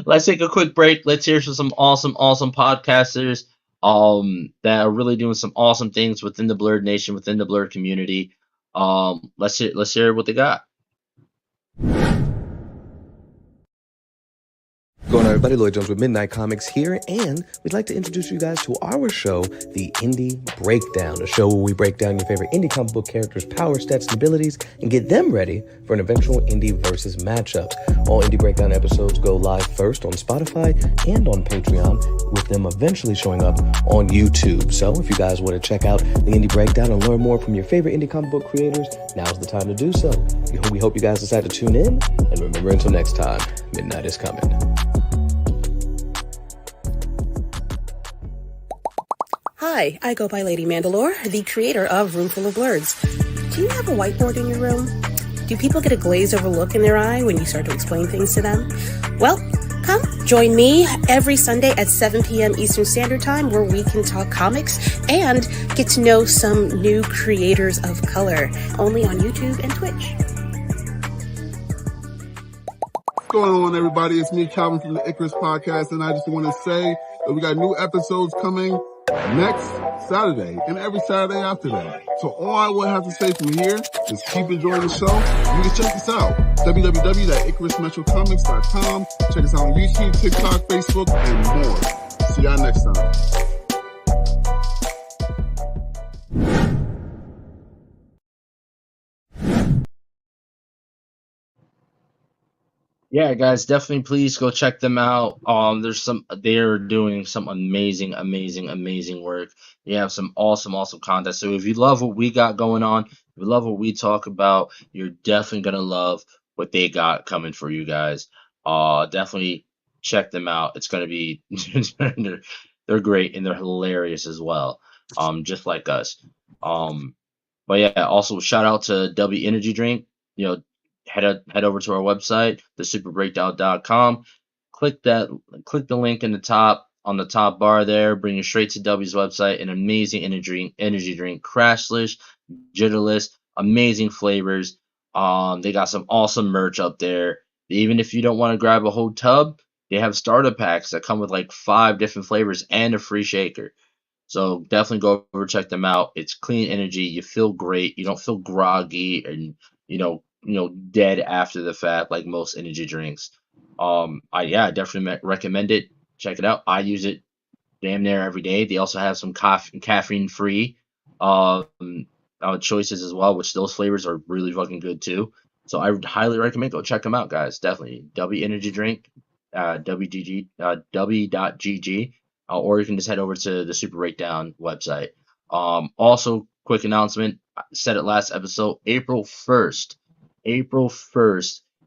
Let's take a quick break. Let's hear from some awesome podcasters that are really doing some awesome things within the Blurred Nation, within the Blurred community. Let's hear what they got. Going on, everybody, Lloyd Jones with Midnight Comics here, and we'd like to introduce you guys to our show, The Indie Breakdown, a show where we break down your favorite indie comic book characters' power, stats, and abilities, and get them ready for an eventual indie versus matchup. All Indie Breakdown episodes go live first on Spotify and on Patreon, with them eventually showing up on YouTube. So if you guys want to check out The Indie Breakdown and learn more from your favorite indie comic book creators, now's the time to do so. We hope you guys decide to tune in, and remember, until next time, midnight is coming. Hi, I go by Lady Mandalore, the creator of Roomful of Blurs. Do you have a whiteboard in your room? Do people get a glazed over look in their eye when you start to explain things to them? Well, come join me every Sunday at 7 p.m. Eastern Standard Time, where we can talk comics and get to know some new creators of color, only on YouTube and Twitch. What's going on, everybody? It's me, Calvin, from the Icarus Podcast, and I just want to say that we got new episodes coming next Saturday and every Saturday after that. So all I would have to say from here is keep enjoying the show. You can check us out, www.icarusmetrocomics.com. Check us out on YouTube, TikTok, Facebook, and more. See y'all next time. Yeah, guys, definitely please go check them out. They're doing some amazing work. They have some awesome content. So if you love what we got going on, if you love what we talk about, you're definitely gonna love what they got coming for you guys. Definitely check them out. It's gonna be they're great and they're hilarious as well. Just like us. But yeah, also shout out to W Energy Drink. You know, head over to our website, thesuperbreakdown.com. Click that click the link in the top on the top bar there, bring you straight to W's website. An amazing energy drink, crashless, jitterless, amazing flavors. They got some awesome merch up there. Even if you don't want to grab a whole tub, they have starter packs that come with like 5 different flavors and a free shaker. So definitely go over check them out. It's clean energy. You feel great. You don't feel groggy and dead after the fact like most energy drinks. I definitely recommend it. Check it out. I use it damn near every day. They also have some caffeine free choices as well, which those flavors are really fucking good too. So I would highly recommend go check them out, guys. Definitely W Energy Drink, WGG, W.GG, or you can just head over to the Super Breakdown website. Also, quick announcement. I said it last episode. April 1st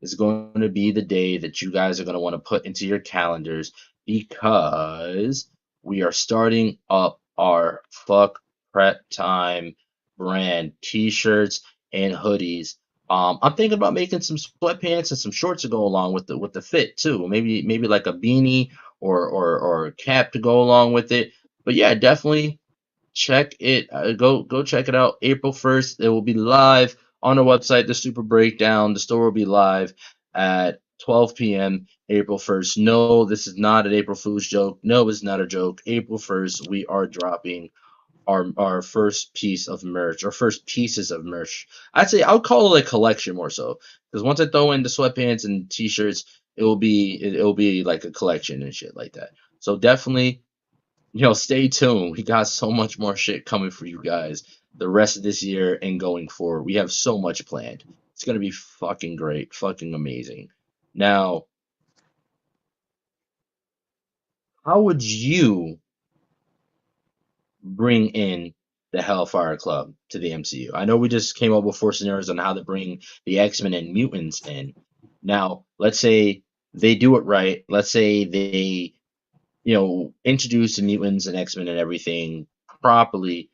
is going to be the day that you guys are going to want to put into your calendars because we are starting up our Fuck Prep Time brand t-shirts and hoodies. I'm thinking about making some sweatpants and some shorts to go along with the fit too. Maybe like a beanie or a cap to go along with it. But yeah, definitely check it. Go check it out. April 1st, it will be live on the website. The Super Breakdown. The store will be live at 12 p.m. April 1st. No, this is not an April Fool's joke. No, it's not a joke. April 1st, we are dropping our first piece of merch, our first pieces of merch. I'd say I would call it a collection more so, because once I throw in the sweatpants and t-shirts, it'll be like a collection and shit like that. So definitely, stay tuned. We got so much more shit coming for you guys the rest of this year and going forward. We have so much planned. It's gonna be fucking great, fucking amazing. Now, how would you bring in the Hellfire Club to the MCU? I know we just came up with 4 scenarios on how to bring the X-Men and mutants in. Now, let's say they do it right. Let's say they, introduce the mutants and X-Men and everything properly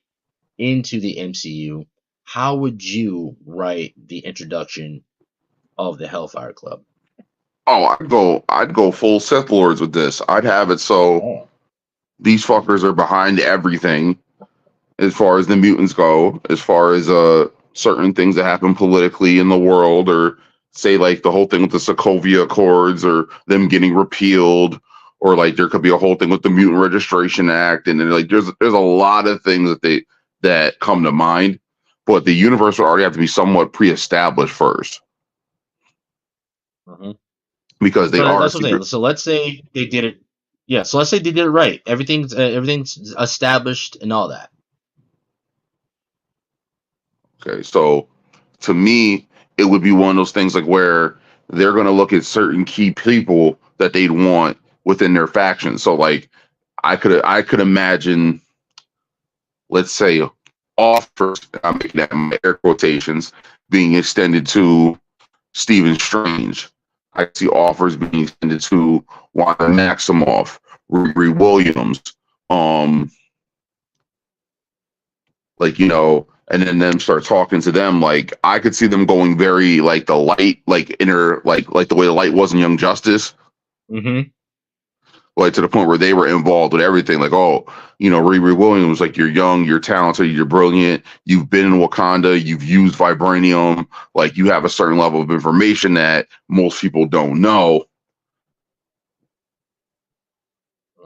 into the MCU. How would you write the introduction of the Hellfire Club? Oh, I'd go full Sith Lords with this. I'd have it so these fuckers are behind everything as far as the mutants go, as far as certain things that happen politically in the world, or say like the whole thing with the Sokovia Accords or them getting repealed, or like there could be a whole thing with the Mutant Registration Act, and then like there's a lot of things that come to mind, but the universe would already have to be somewhat pre-established first. Mm-hmm. Because they are. That's what I'm saying. So let's say they did it. Yeah. So let's say they did it right. Everything's established and all that. Okay. So to me, it would be one of those things like where they're going to look at certain key people that they'd want within their faction. So like I could imagine, let's say, offers. I'm making that in my air quotations being extended to Stephen Strange. I see offers being extended to Wanda Maximoff, Riri Williams, and then them start talking to them. Like I could see them going very like the light, like inner, like the way the light was in Young Justice. Mm-hmm. Like to the point where they were involved with everything. Like, Riri Williams, like you're young, you're talented, you're brilliant. You've been in Wakanda, you've used vibranium. Like you have a certain level of information that most people don't know.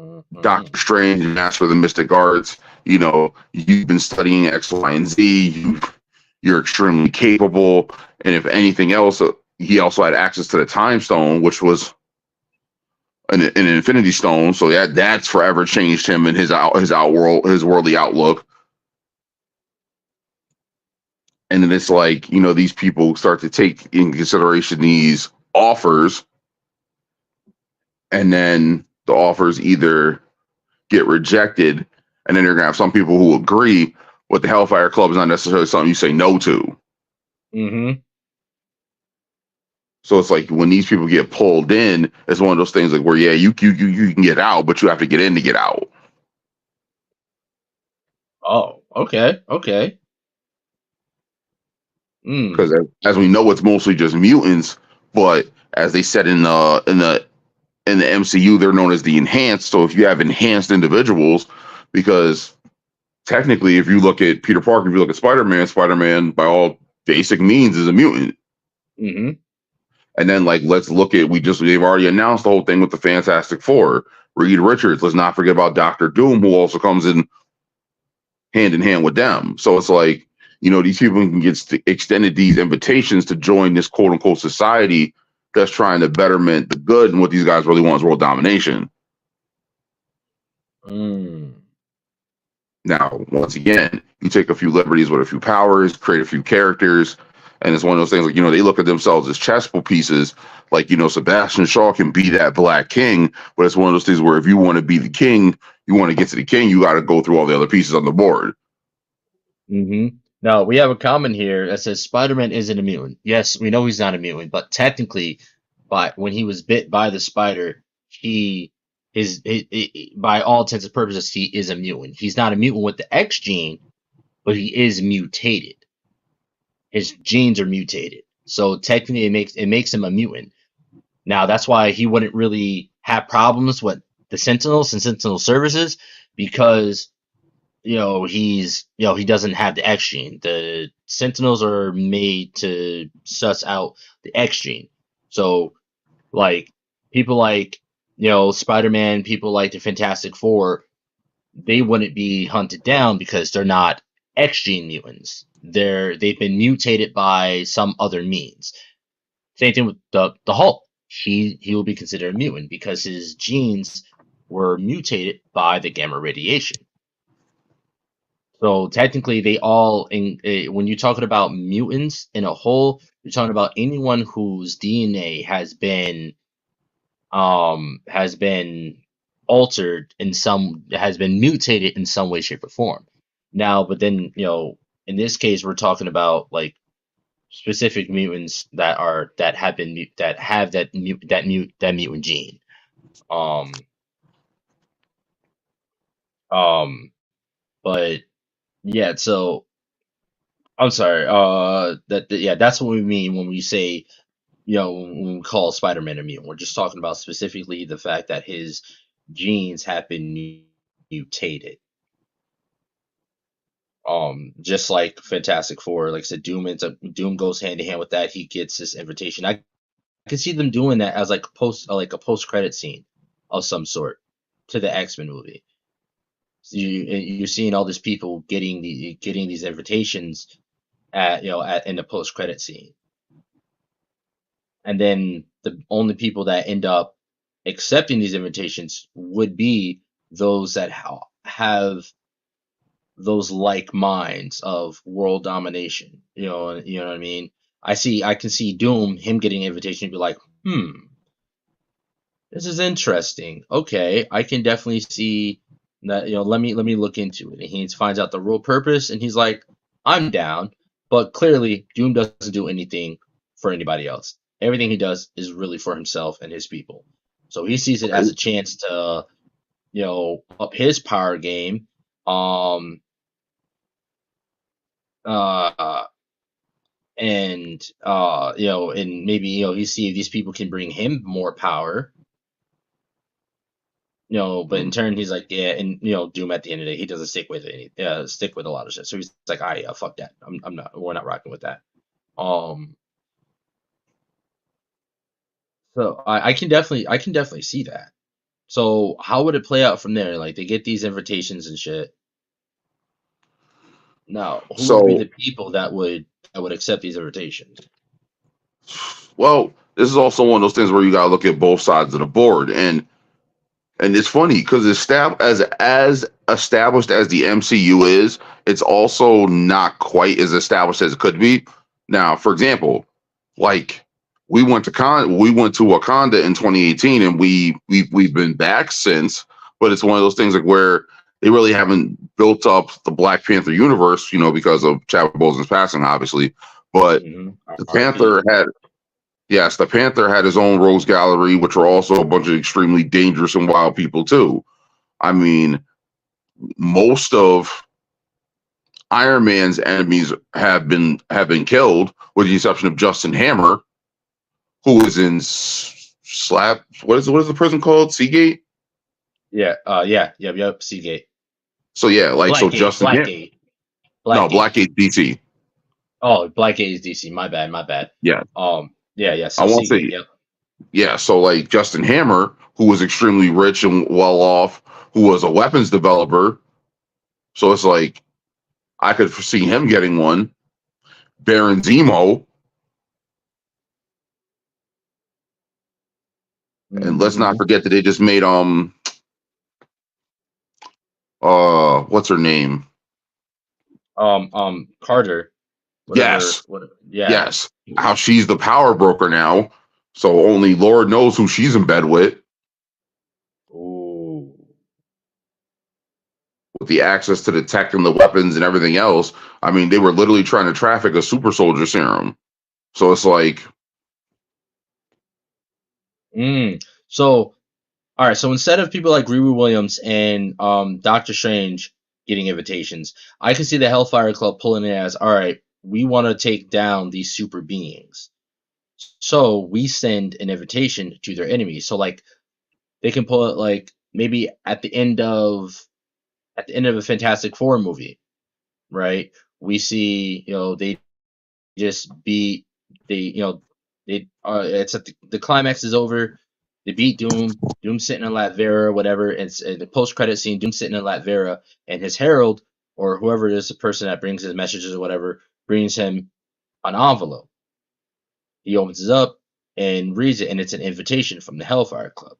Mm-hmm. Doctor Strange, Master of the Mystic Arts. You've been studying X, Y, and Z. You're extremely capable. And if anything else, he also had access to the Time Stone, which was an Infinity Stone, so that's forever changed him and his worldly outlook. And then it's like these people start to take in consideration these offers, and then the offers either get rejected, and then you're gonna have some people who agree, but the Hellfire Club is not necessarily something you say no to. Mm-hmm. So it's like when these people get pulled in, it's one of those things like where you can get out, but you have to get in to get out. Oh, okay. Because as we know, it's mostly just mutants, but as they said in the MCU, they're known as the enhanced. So if you have enhanced individuals, because technically, if you look at Peter Parker, if you look at Spider-Man by all basic means is a mutant. Mm-hmm. And then let's look at they've already announced the whole thing with the Fantastic Four. Reed Richards. Let's not forget about Doctor Doom, who also comes in hand with them. So it's like, these people can get extended these invitations to join this quote unquote society that's trying to betterment the good, and what these guys really want is world domination. Now, once again, you take a few liberties with a few powers, create a few characters, and it's one of those things they look at themselves as chessboard pieces. Sebastian Shaw can be that Black King, but it's one of those things where if you want to be the king, you want to get to the king, you got to go through all the other pieces on the board. Mm-hmm. Now, we have a comment here that says Spider-Man isn't a mutant. Yes, we know he's not a mutant, but technically, when he was bit by the spider, he is, by all intents and purposes, he is a mutant. He's not a mutant with the X gene, but he is mutated. His genes are mutated. So technically, it makes him a mutant. Now, that's why he wouldn't really have problems with the Sentinels and Sentinel services, because he doesn't have the X gene. The Sentinels are made to suss out the X gene. So, people like, Spider-Man, people like the Fantastic Four, they wouldn't be hunted down because they're not X gene mutants. They've been mutated by some other means. Same thing with the Hulk. He will be considered a mutant because his genes were mutated by the gamma radiation. So technically, they all, when you're talking about mutants in a whole, you're talking about anyone whose DNA has been altered has been mutated in some way, shape, or form. Now, but then in this case, we're talking about specific mutants that have that mutant gene. But yeah, so I'm sorry. That's what we mean when we say, when we call Spider-Man a mutant. We're just talking about specifically the fact that his genes have been mutated. Just like Fantastic Four, like I said, Doom goes hand in hand with that. He gets this invitation. I can see them doing that as a post credit scene of some sort to the X-Men movie. So you're seeing all these people getting these invitations in the post credit scene, and then the only people that end up accepting these invitations would be those that have those like minds of world domination. You know what I mean? I can see Doom, him getting an invitation, and be like, this is interesting. Okay, I can definitely see that. Let me look into it. And he finds out the real purpose, and he's like, I'm down. But clearly, Doom doesn't do anything for anybody else. Everything he does is really for himself and his people. So he sees it as a chance to, up his power game. And maybe he see if these people can bring him more power. But in turn he's like, yeah, and Doom at the end of the day, he doesn't stick with a lot of shit. So he's like, fuck that. We're not rocking with that. So I can definitely see that. So how would it play out from there? Like, they get these invitations and shit. Now, who would be the people that would accept these invitations? Well, this is also one of those things where you gotta look at both sides of the board, and it's funny because as established as the MCU is, it's also not quite as established as it could be. Now, for example, we we went to Wakanda in 2018, and we've been back since. But it's one of those things like where they really haven't built up the Black Panther universe, because of Chadwick Boseman's passing, obviously. But the Panther had, yes, the Panther had his own Rose Gallery, which are also a bunch of extremely dangerous and wild people too. I mean, most of Iron Man's enemies have been killed, with the exception of Justin Hammer, who is in Slap. What is the prison called? Seagate. Yep. Seagate. So yeah, Blackgate, Justin. Blackgate. No, Blackgate DC. Oh, Blackgate is DC. My bad. Yeah. Yeah. So I won't Seagate, say. yep. Yeah. So Justin Hammer, who was extremely rich and well off, who was a weapons developer. So it's I could foresee him getting one. Baron Zemo. And let's not forget that they just made what's her name? Carter. Yes. Yes. How she's the power broker now. So only Lord knows who she's in bed with. Ooh. With the access to the tech and the weapons and everything else. I mean, they were literally trying to traffic a super soldier serum. So it's So, all right. So instead of people like Riri Williams and Doctor Strange getting invitations, I can see the Hellfire Club pulling it as, all right, we want to take down these super beings. So we send an invitation to their enemies. So they can pull it maybe at the end of a Fantastic Four movie, right? We see, they just beat it's at the climax is over. They beat Doom. Doom's sitting in Latveria, whatever. It's the post-credit scene. Doom's sitting in Latveria, and his herald or whoever it is, the person that brings his messages or whatever, brings him an envelope. He opens it up and reads it, and it's an invitation from the Hellfire Club.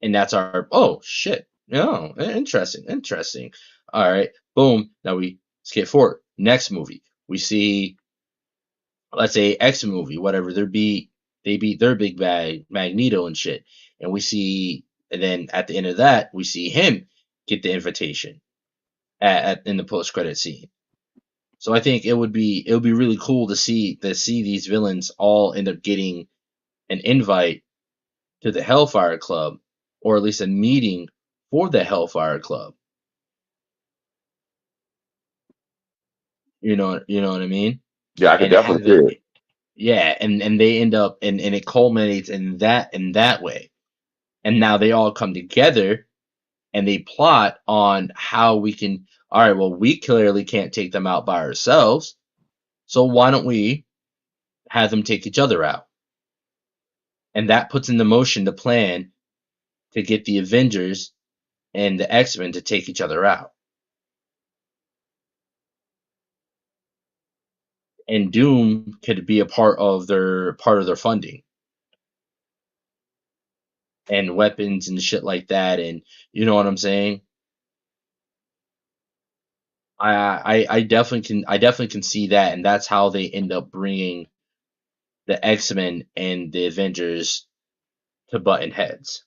And that's our, oh shit, no, interesting. All right, boom. Now we skip forward. Next movie, we see, let's say X movie, whatever. They beat their big bad Magneto and shit, and we see, and then at the end of that, we see him get the invitation in the post credit scene. So I think it would be really cool to see these villains all end up getting an invite to the Hellfire Club, or at least a meeting for the Hellfire Club. You know what I mean? yeah, I could definitely see it. Yeah, and they end up and it culminates in that way. And now they all come together and they plot on how we can, all right, well, we clearly can't take them out by ourselves. So why don't we have them take each other out? And that puts into motion the plan to get the Avengers and the X-Men to take each other out. And Doom could be a part of their funding and weapons and shit like that, and you know what I'm saying? I definitely can see that, and that's how they end up bringing the X-Men and the Avengers to button heads.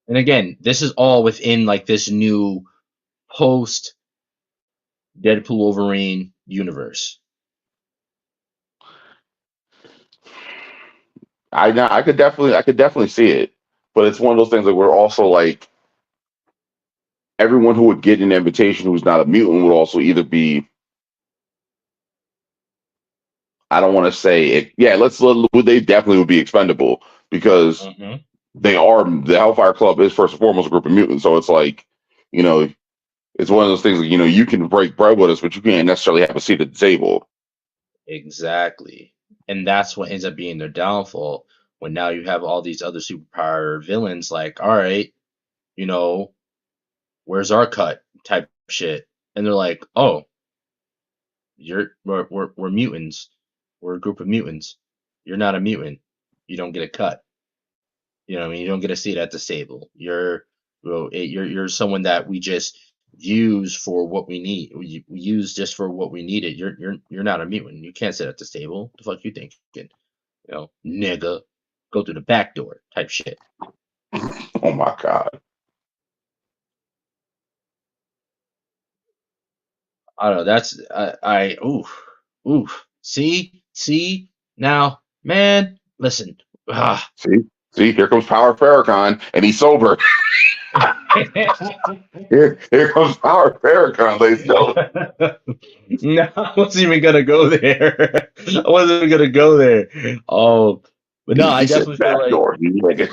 And again, this is all within this new post Deadpool Wolverine universe. I could definitely see it, but it's one of those things we're also everyone who would get an invitation who's not a mutant would also either be, I don't want to say it. Yeah, they definitely would be expendable because the Hellfire Club is first and foremost a group of mutants. So it's it's one of those things you can break bread with us, but you can't necessarily have a seat at the table. Exactly. And that's what ends up being their downfall, when now you have all these other superpower villains all right, where's our cut type shit. And they're like, oh, we're mutants. We're a group of mutants. You're not a mutant. You don't get a cut. You know what I mean? You don't get a seat at the table. You're someone that we just use for what we need. We use just for what we needed. You're not a mutant. You can't sit at this table. The fuck you thinking? Nigga, go through the back door type shit. Oh my god. I don't know. That's oof. See now, man. Listen. See, here comes Power Farrakhan, and he's sober. Here comes Power Farrakhan, ladies and gentlemen. No, I wasn't even gonna go there. I wasn't even gonna go there. Oh, but no, I He said definitely feel back like, door. You nigga.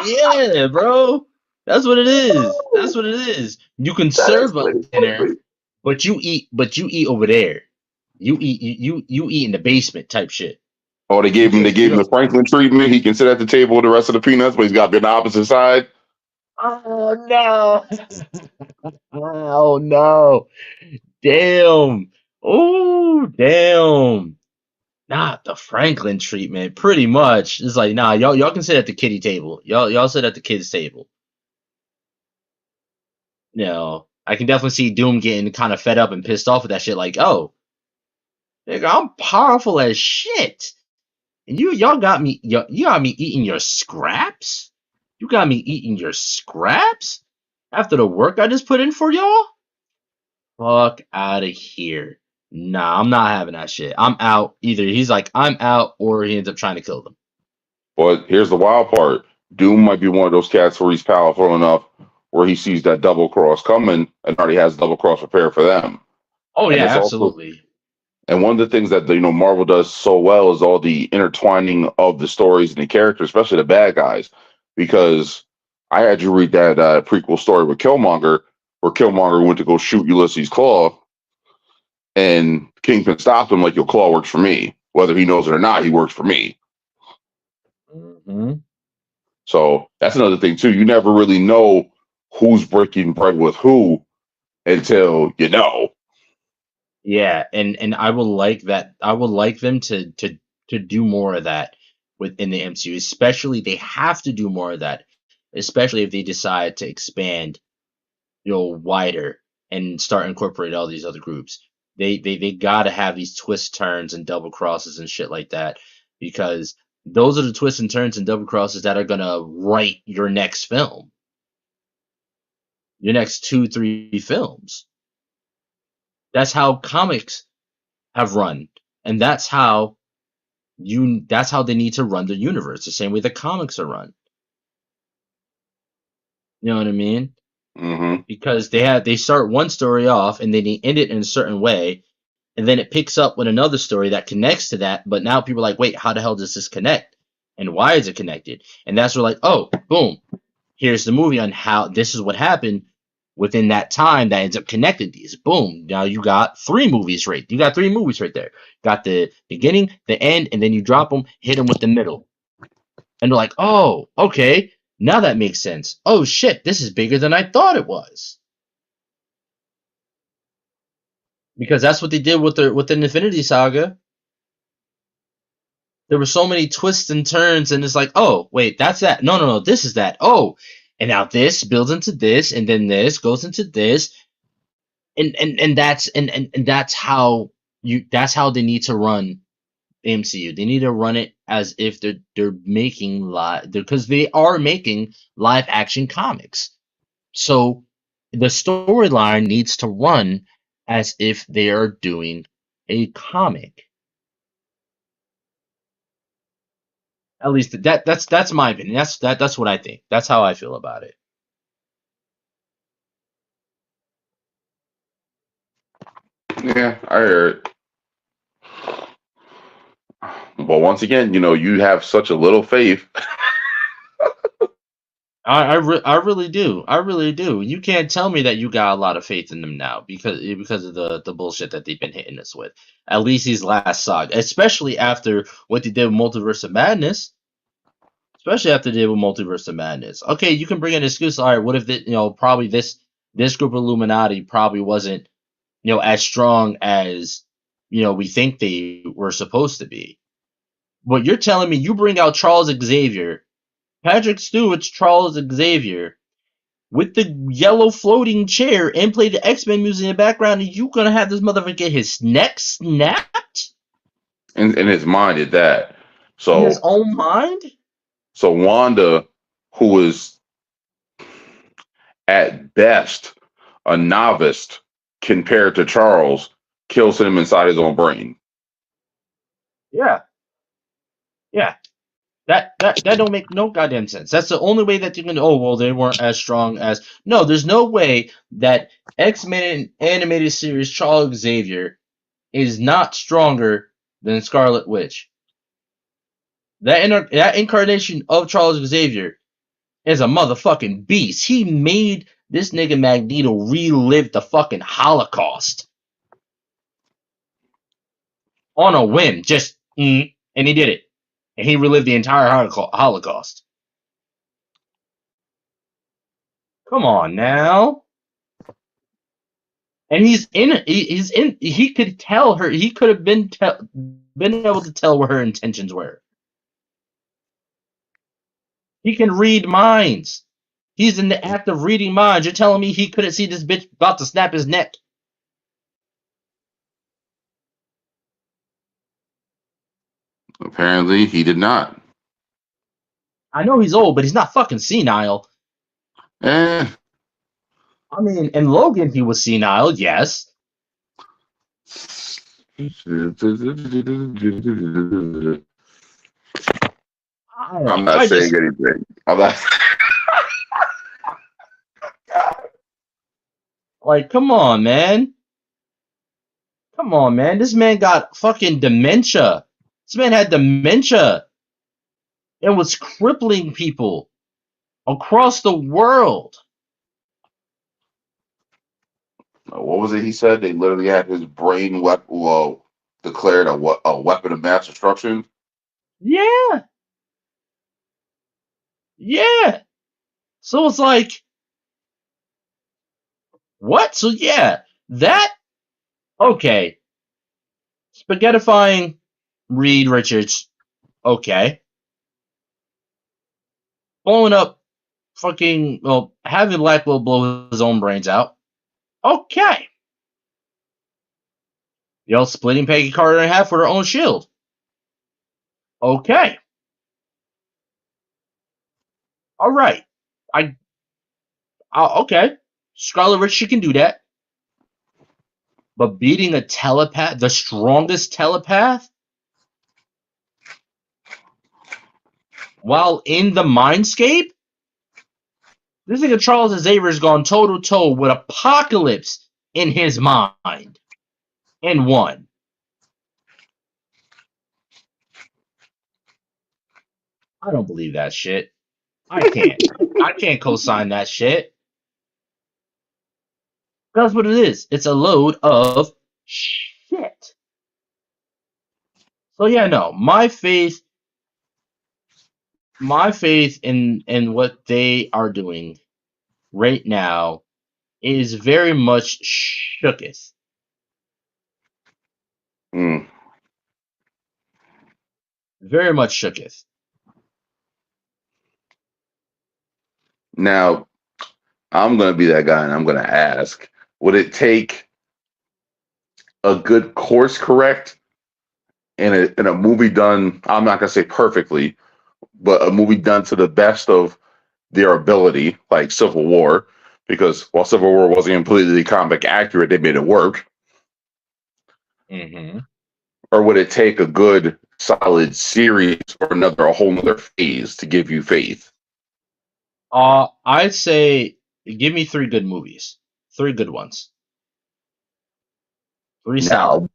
yeah, bro. That's what it is. That's what it is. You can That serve a explains dinner, perfectly. but you eat over there. You eat in the basement type shit. Oh, they gave him Because you the know. Franklin treatment. He can sit at the table with the rest of the peanuts, but he's got to be on the opposite side. Oh no! Oh no! Damn! Oh damn! Not the Franklin treatment. Pretty much, it's like nah. Y'all can sit at the kiddie table. Y'all sit at the kids table. I can definitely see Doom getting kind of fed up and pissed off with that shit. Like, oh, nigga, I'm powerful as shit, and y'all got me. You got me eating your scraps. You got me eating your scraps after the work I just put in for y'all. Fuck out of here. Nah, I'm not having that shit. I'm out. Either he's like, I'm out, or he ends up trying to kill them. But here's the wild part. Doom might be one of those cats where he's powerful enough where he sees that double cross coming and already has double cross prepared for them. Oh And yeah, it's also absolutely. and one of the things that Marvel does so well is all the intertwining of the stories and the characters, especially the bad guys. Because I had you read that prequel story with Killmonger, where Killmonger went to go shoot Ulysses Claw, and Kingpin stopped him like, "Your Claw works for me, whether he knows it or not. He works for me." Hmm. So that's another thing too. You never really know who's breaking bread with who until you know. Yeah, and I will like that. I would like them to do more of that within the MCU. Especially they have to do more of that. Especially if they decide to expand, wider and start incorporating all these other groups. They gotta have these twists, turns, and double crosses and shit like that, because those are the twists and turns and double crosses that are gonna write your next film, your next 2, 3 films. That's how comics have run, and that's how they need to run the universe, the same way the comics are run. You know what I mean? Mm-hmm. Because they start one story off and then they end it in a certain way, and then it picks up with another story that connects to that, but now people are like, wait, how the hell does this connect, and why is it connected? And that's where, like, oh, boom, here's the movie on how this is what happened within that time that ends up connecting these. Boom, now you got 3 movies right there. Got the beginning, the end, and then you drop them, hit them with the middle, and they're like, oh, okay, now that makes sense. Oh shit, this is bigger than I thought it was. Because that's what they did with the Infinity Saga. There were so many twists and turns, and it's like, oh, wait, that's that. No, this is that. Oh, and now this builds into this, and then this goes into this, and that's how they need to run MCU. They need to run it as if they're making live, because they are making live action comics. So the storyline needs to run as if they are doing a comic. At least that's my opinion. That's what I think. That's how I feel about it. Yeah, I heard. But once again, you have such a little faith. I really do. I really do. You can't tell me that you got a lot of faith in them now because of the bullshit that they've been hitting us with. At least these last saga, especially after what they did with Multiverse of Madness. Especially after they did with Multiverse of Madness. Okay, you can bring an excuse. All right, what if probably this group of Illuminati probably wasn't as strong as we think they were supposed to be. But you're telling me you bring out Charles Xavier, Patrick Stewart's Charles Xavier, with the yellow floating chair and play the X-Men music in the background, and you gonna have this motherfucker get his neck snapped in his mind at that. in his So own mind? so Wanda, who is at best a novice compared to Charles, kills him inside his own brain. Yeah. That don't make no goddamn sense. That's the only way that you can. Oh well, they weren't as strong as. No, there's no way that X-Men animated series Charles Xavier is not stronger than Scarlet Witch. That incarnation of Charles Xavier is a motherfucking beast. He made this nigga Magneto relive the fucking Holocaust on a whim. And he did it. And he relived the entire Holocaust. Come on now. And he's in it. He could tell her. He could have been able to tell what her intentions were. He can read minds. He's in the act of reading minds. You're telling me he couldn't see this bitch about to snap his neck? Apparently, he did not. I know he's old, but he's not fucking senile. Eh. I mean, in Logan, he was senile, yes. I'm not saying anything. I'm not. Like, come on, man. Come on, man. This man got fucking dementia. This man had dementia and was crippling people across the world. What was it he said? They literally had his brain declared a weapon of mass destruction. Yeah. Yeah. So it's like, what? So yeah, that, okay. Spaghettifying Reed Richards, okay. Blowing up fucking, well, having Black Widow blow his own brains out, okay. Splitting Peggy Carter in half with her own shield, okay. All right. Okay. Scarlet Witch, she can do that. But beating a telepath, the strongest telepath, while in the mindscape, this nigga Charles Xavier's gone toe to toe with Apocalypse in his mind and won. I don't believe that shit. I can't co-sign that shit. That's what it is. It's a load of shit. So yeah, no, my faith in what they are doing right now is very much shooketh. Very much shooketh. Now, I'm going to be that guy and I'm going to ask, would it take a good course correct in a movie done, I'm not going to say perfectly, but a movie done to the best of their ability, like Civil War, because while Civil War wasn't completely comic accurate, they made it work. Mm-hmm. Or would it take a good, solid series or a whole nother phase to give you faith? I'd say give me 3 good movies. 3 good ones. 3 solid.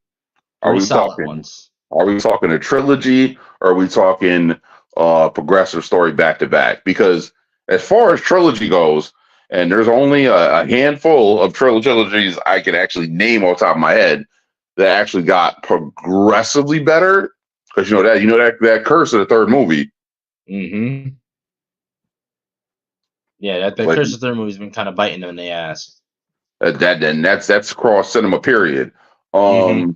Are we solid talking ones. Are we talking a trilogy or are we talking progressive story back to back? Because as far as trilogy goes, and there's only a handful of trilogies I can actually name off the top of my head that actually got progressively better. Because that curse of the third movie. Mm-hmm. Yeah, that curse of the third movie's been kind of biting them in the ass. That's across cinema, period. Mm-hmm.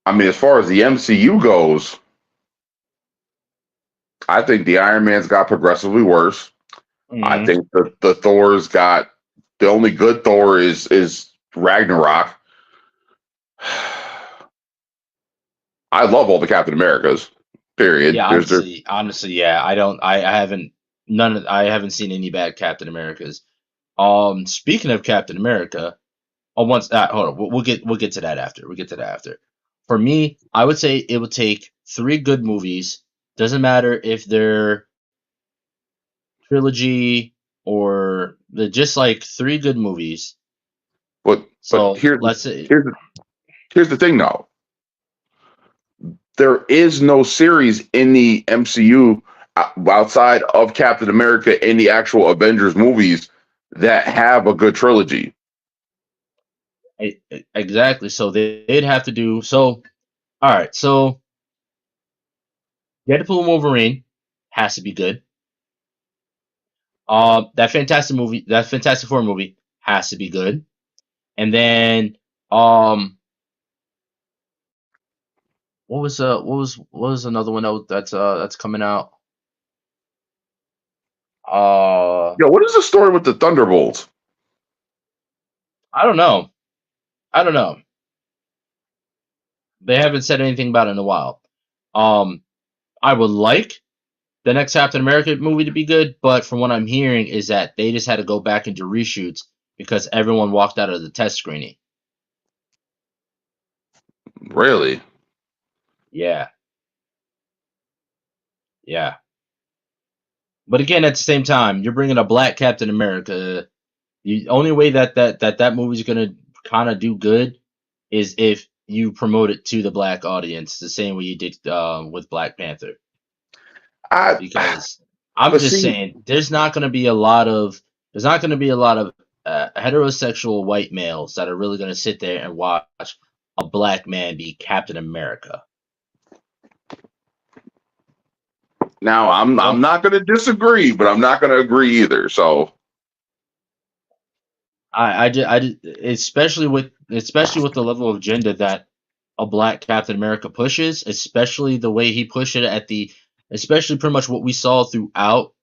I mean, as far as the MCU goes, I think the Iron Man's got progressively worse. I Mhm. think the Thor's got the only good Thor is Ragnarok. I love all the Captain Americas. Period. Yeah, There's honestly, yeah. I haven't I haven't seen any bad Captain Americas. Speaking of Captain America, once hold on, we'll get to that after. We'll get to that after. For me, I would say it would take three good movies. Doesn't matter if they're trilogy or they're just like three good movies. but So let's say, here's the thing though. There is no series in the MCU outside of Captain America in the actual Avengers movies that have a good trilogy. exactly. So they'd have to do so. All right, so Deadpool and Wolverine has to be good. That Fantastic Four movie has to be good. And then, um, what was another one that's coming out? Uh, Yo, what is the story with the Thunderbolts? I don't know. I don't know. They haven't said anything about it in a while. Um, I would like the next Captain America movie to be good, but from what I'm hearing is that they just had to go back into reshoots because everyone walked out of the test screening. Really? Yeah, yeah. But again, at the same time, you're bringing a black Captain America. The only way that movie's gonna kind of do good is if you promote it to the black audience the same way you did with Black Panther. I Because I'm but just see saying, there's not gonna be a lot of heterosexual white males that are really gonna sit there and watch a black man be Captain America. now I'm Don't not going to disagree, but I'm not going to agree either. So especially with the level of agenda that a black Captain America pushes, especially the way he pushed it especially pretty much what we saw throughout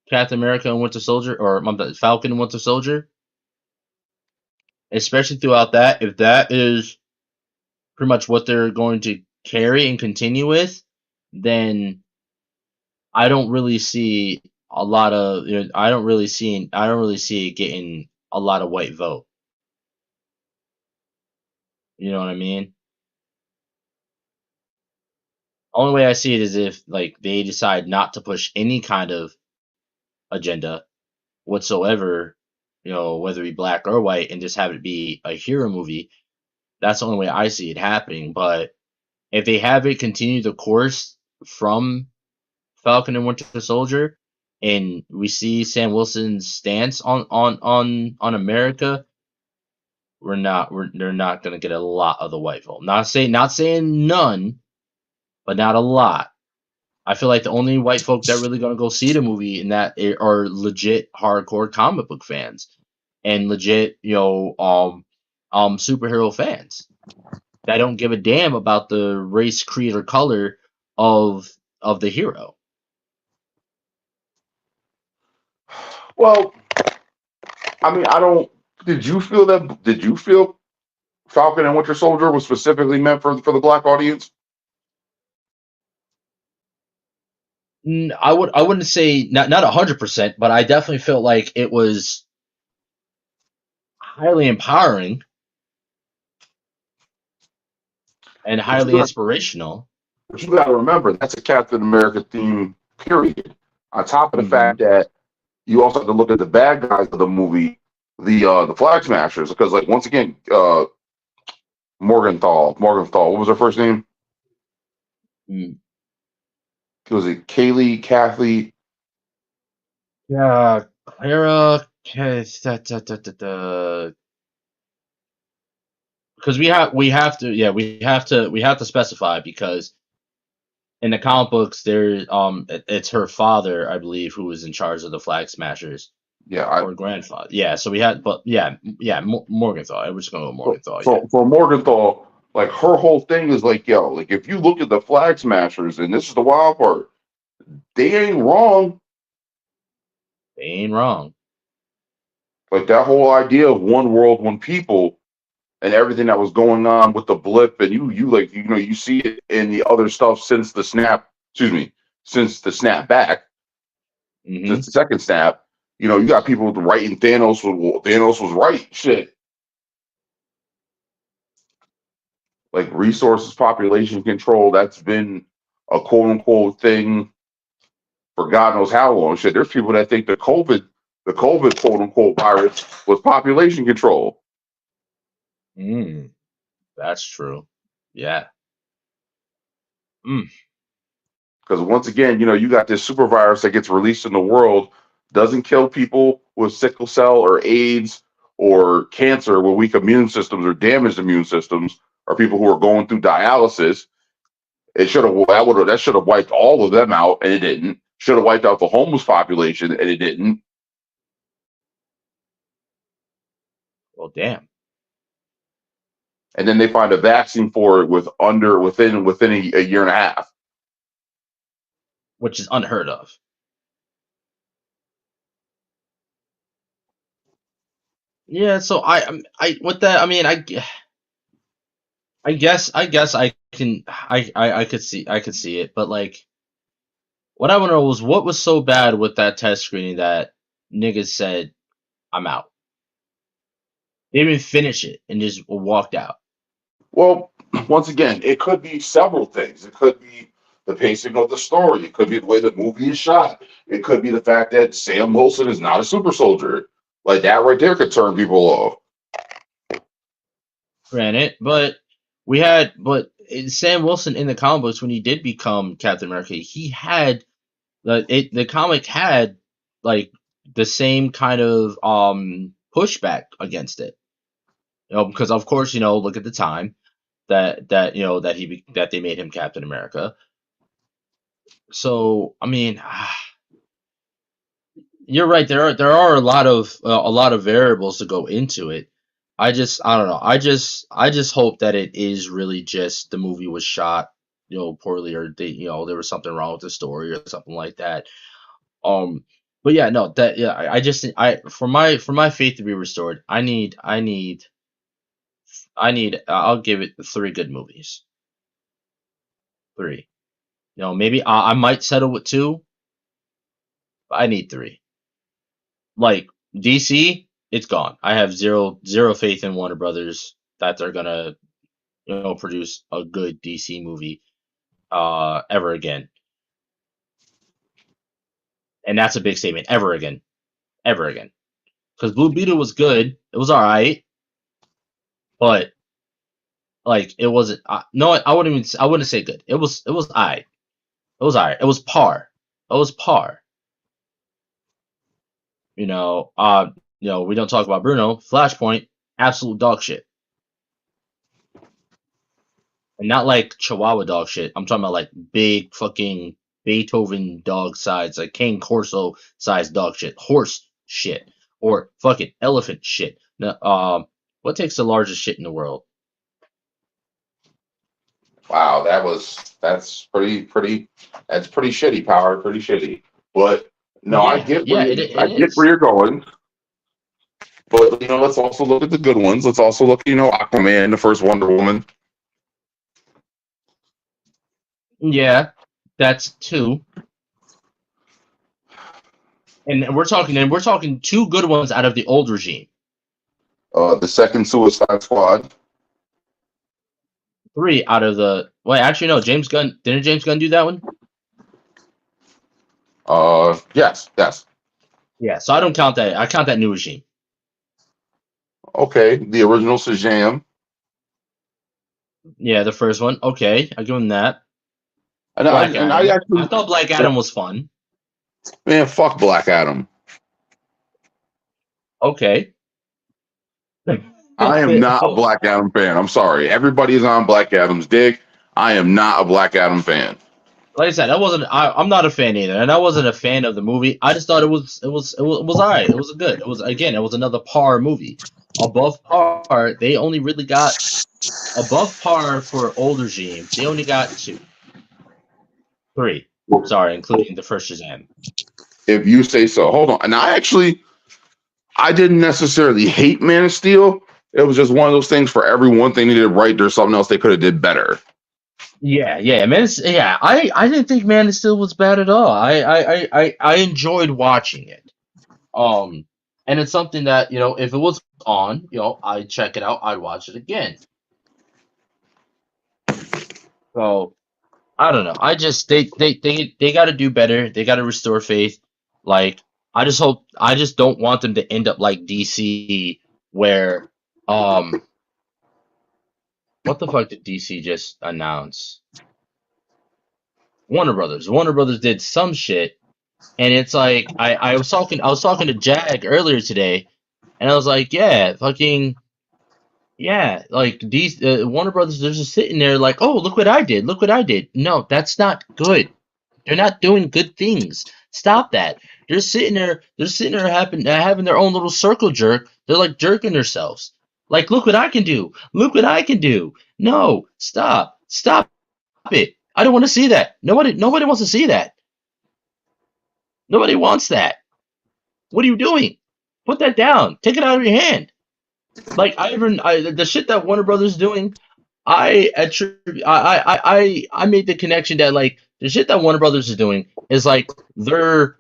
Captain America and Winter Soldier, or Falcon and Winter Soldier, especially throughout that, if that is pretty much what they're going to carry and continue with, then I don't really see a lot of, I don't really see it getting a lot of white vote. You know what I mean? Only way I see it is if like they decide not to push any kind of agenda whatsoever, whether it be black or white, and just have it be a hero movie. That's the only way I see it happening. But if they have it continue the course from Falcon and Winter Soldier, and we see Sam Wilson's stance on America, they're not gonna get a lot of the white vote. Not saying none, but not a lot. I feel like the only white folk that really gonna go see the movie and that are legit hardcore comic book fans and legit, superhero fans that don't give a damn about the race, creed, or color of the hero. well, I mean, I don't. Did you feel that? Did you feel Falcon and Winter Soldier was specifically meant for the black audience? I wouldn't say not 100%, but I definitely felt like it was highly empowering and But you highly got, inspirational. but you got to remember that's a Captain America theme. Period. On top of the Hmm. fact that you also have to look at the bad guys of the movie, the Flag Smashers, because like once again, Morgenthau. What was her first name? Was it Kaylee, Kathy? Yeah, Clara, because we have to specify because in the comic books it's her father, I believe, who was in charge of the Flag Smashers, Yeah, or grandfather. Yeah, so we had, but yeah, Morgenthau. I was just gonna go so, Morgenthau. Yeah. so for Morgenthau, like her whole thing is like, yo, like if you look at the Flag Smashers, and this is the wild part, they ain't wrong. They ain't wrong. Like that whole idea of one world, one people, and everything that was going on with the blip, and you see it in the other stuff since the snap. Excuse me, since the snap back, Mm-hmm. since the second snap. You got people writing Thanos was right. Shit, like resources, population control. That's been a quote unquote thing for God knows how long. Shit, there's people that think the COVID quote unquote virus was population control. That's true. Yeah. Mm. Because once again, you got this super virus that gets released in the world, doesn't kill people with sickle cell or AIDS or cancer with weak immune systems or damaged immune systems, or people who are going through dialysis. That should have wiped all of them out, and it didn't. Should have wiped out the homeless population, and it didn't. Well, damn. And then they find a vaccine for it within a year and a half. Which is unheard of. Yeah, so I with that, I mean, I guess I could see it, but like what I want to know was what was so bad with that test screening that niggas said I'm out. They didn't even finish it and just walked out. Well, once again, it could be several things. It could be the pacing of the story. It could be the way the movie is shot. It could be the fact that Sam Wilson is not a super soldier. Like that right there could turn people off. Granted, but Sam Wilson in the comic books when he did become Captain America, he had the comic had like the same kind of pushback against it. Because of course, look at the time that they made him Captain America. So, I mean, you're right. There are a lot of variables to go into it. I don't know. I just hope that it is really just the movie was shot, poorly, or there was something wrong with the story or something like that. But yeah, no, I for my faith to be restored, I'll give it 3 good movies. 3. Maybe I might settle with 2, but I need 3. Like DC, it's gone. I have zero faith in Warner Brothers that they're gonna produce a good DC movie ever again. And that's a big statement. Ever again. Because Blue Beetle was good. It was all right, but like it wasn't. No, I wouldn't say good. It was all right. It was all right. It was par. It was par. We don't talk about Bruno. Flashpoint, absolute dog shit. And not like Chihuahua dog shit. I'm talking about like big fucking Beethoven dog size, like Cane Corso size dog shit, horse shit, or fucking elephant shit. Now, what takes the largest shit in the world? Wow, that's pretty shitty, Power, pretty shitty. But no, I get where you're going. But let's also look at the good ones. Let's also look, Aquaman, the first Wonder Woman. Yeah, that's 2. And we're talking 2 good ones out of the old regime. The second Suicide Squad. 3 out of the actually no, James Gunn didn't James Gunn do that one? Yes. Yeah, so I don't count that. I count that new regime. Okay, the original Shazam. Yeah, the first one. Okay, I'll give him that. I thought Black Adam was fun. Man, fuck Black Adam. Okay. I am not a Black Adam fan. I'm sorry. Everybody's on Black Adam's dick. I am not a Black Adam fan. Like I said, I'm not a fan either, and I wasn't a fan of the movie. I just thought it was alright. It was good. It was another par movie. Above par, they only really got above par for old regime. They only got 2. 3. Sorry, including the first Shazam. If you say so. Hold on. And I didn't necessarily hate Man of Steel. It was just one of those things. For every one thing they did right, there's something else they could have did better. Yeah, man. I didn't think Man of Steel was bad at all. I enjoyed watching it. And it's something that if it was on, I'd check it out. I'd watch it again. So I don't know. I just they got to do better. They got to restore faith. Like I just don't want them to end up like DC, where what the fuck did DC just announce? Warner Brothers. Warner Brothers did some shit, and it's like I was talking to Jag earlier today, and I was like, yeah, fucking yeah, like these Warner Brothers, they're just sitting there like, oh, look what I did, look what I did. No, that's not good. They're not doing good things. Stop that. They're sitting there having their own little circle jerk. They're like jerking themselves. Like, look what I can do. Look what I can do. No, stop it. I don't want to see that. Nobody wants to see that. Nobody wants that. What are you doing? Put that down. Take it out of your hand. Like the shit that Warner Brothers is doing, I made the connection that like the shit that Warner Brothers is doing is like they're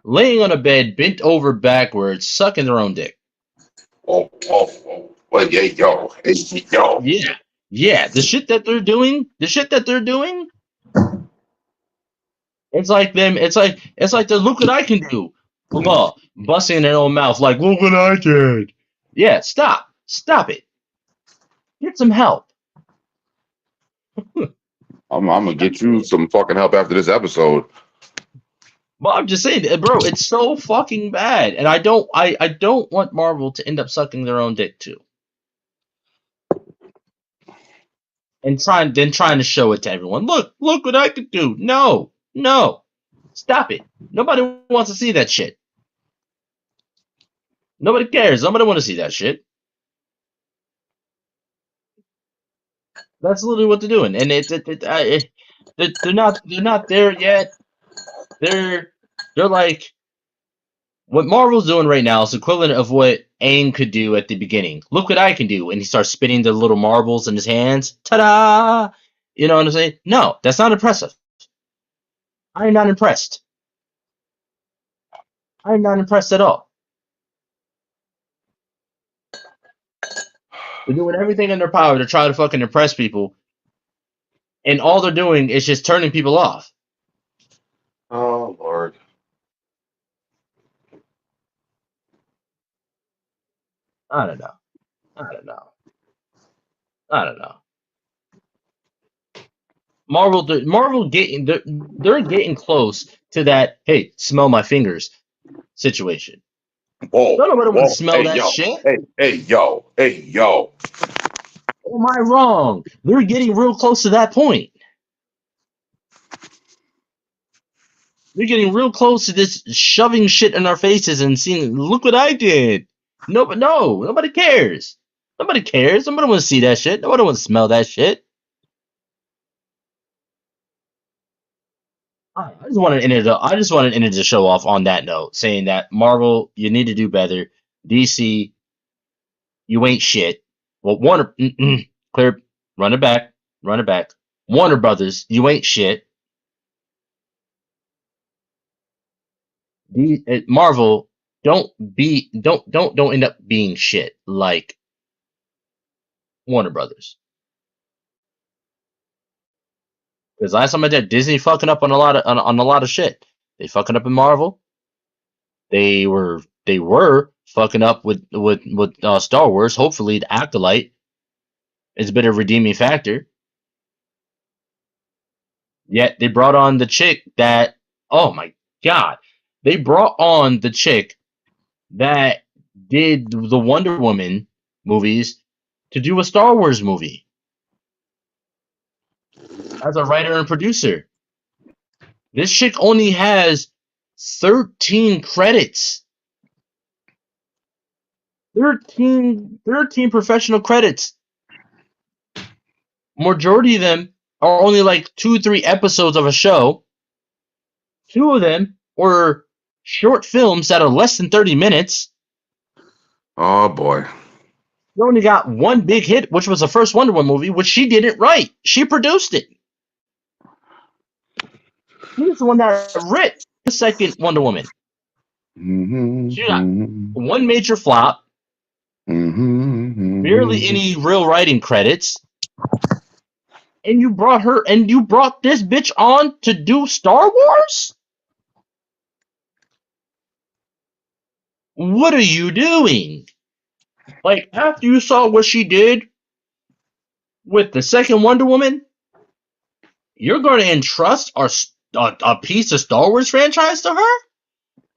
laying on a bed, bent over backwards, sucking their own dick. Oh. Well, yeah, yo. Hey, yo. Yeah. The shit that they're doing, it's like them. It's like the look what I can do. Well, busting in their own mouth like look what I did. Yeah, stop it. Get some help. I'm gonna get you some fucking help after this episode. Well, I'm just saying, bro, it's so fucking bad, and I don't want Marvel to end up sucking their own dick too, and trying to show it to everyone. Look what I could do. No, stop it. Nobody wants to see that shit. Nobody cares. Nobody want to see that shit. That's literally what they're doing, and they're not there yet. They're like what Marvel's doing right now is equivalent of what Aang could do at the beginning. Look what I can do, and he starts spinning the little marbles in his hands. Ta-da! You know what I'm saying? No, that's not impressive. I am not impressed. I am not impressed at all. They're doing everything in their power to try to fucking impress people, and all they're doing is just turning people off. Oh Lord. I don't know. Marvel they're getting close to that. Hey, smell my fingers situation. Whoa. Nobody want to smell Hey, that yo. shit. Hey, yo. Am I wrong? They're getting real close to that point. They're getting real close to this shoving shit in our faces and seeing, look what I did. Nobody cares. Nobody cares. Nobody want to see that shit. Nobody want to smell that shit. I just wanted to end the show off on that note, saying that Marvel, you need to do better. DC, you ain't shit. Well, Warner, clear, run it back. Warner Brothers, you ain't shit. Marvel, don't end up being shit like Warner Brothers. Because last time I did, Disney fucking up on a lot of shit. They fucking up in Marvel. They were fucking up with Star Wars. Hopefully, the Acolyte is a bit of a redeeming factor. Yet they brought on the chick that, oh my god, they brought on the chick that did the Wonder Woman movies to do a Star Wars movie as a writer and producer. This chick only has 13 credits. 13 professional credits. Majority of them are only like 2-3 episodes of a show. 2 of them were short films that are less than 30 minutes. Oh boy. You only got one big hit, which was the first Wonder Woman movie, which she didn't write. She produced it. She's the one that wrote the second Wonder Woman. She got one major flop, barely any real writing credits, and you brought this bitch on to do Star Wars? What are you doing? Like, after you saw what she did with the second Wonder Woman, you're going to entrust a piece of Star Wars franchise to her?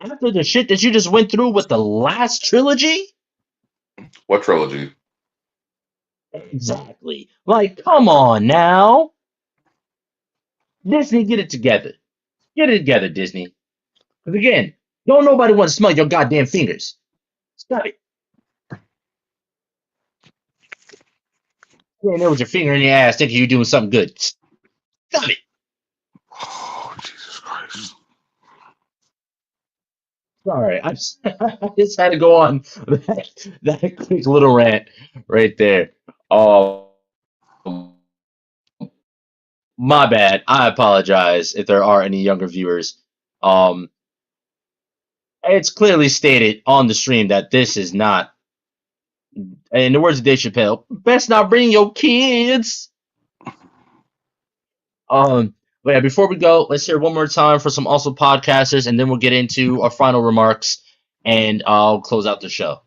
After the shit that you just went through with the last trilogy? What trilogy? Exactly. Like, come on now. Disney, get it together. Get it together, Disney. Because again, don't nobody want to smell your goddamn fingers. Stop it. You ain't there with your finger in your ass thinking you're doing something good. Stop it. Oh, Jesus Christ. Sorry, I just had to go on that quick little rant right there. Um, my bad. I apologize if there are any younger viewers. Um, it's clearly stated on the stream that this is not, in the words of Dave Chappelle, best not bring your kids. But yeah, before we go, let's hear one more time for some also podcasters, and then we'll get into our final remarks, and I'll close out the show.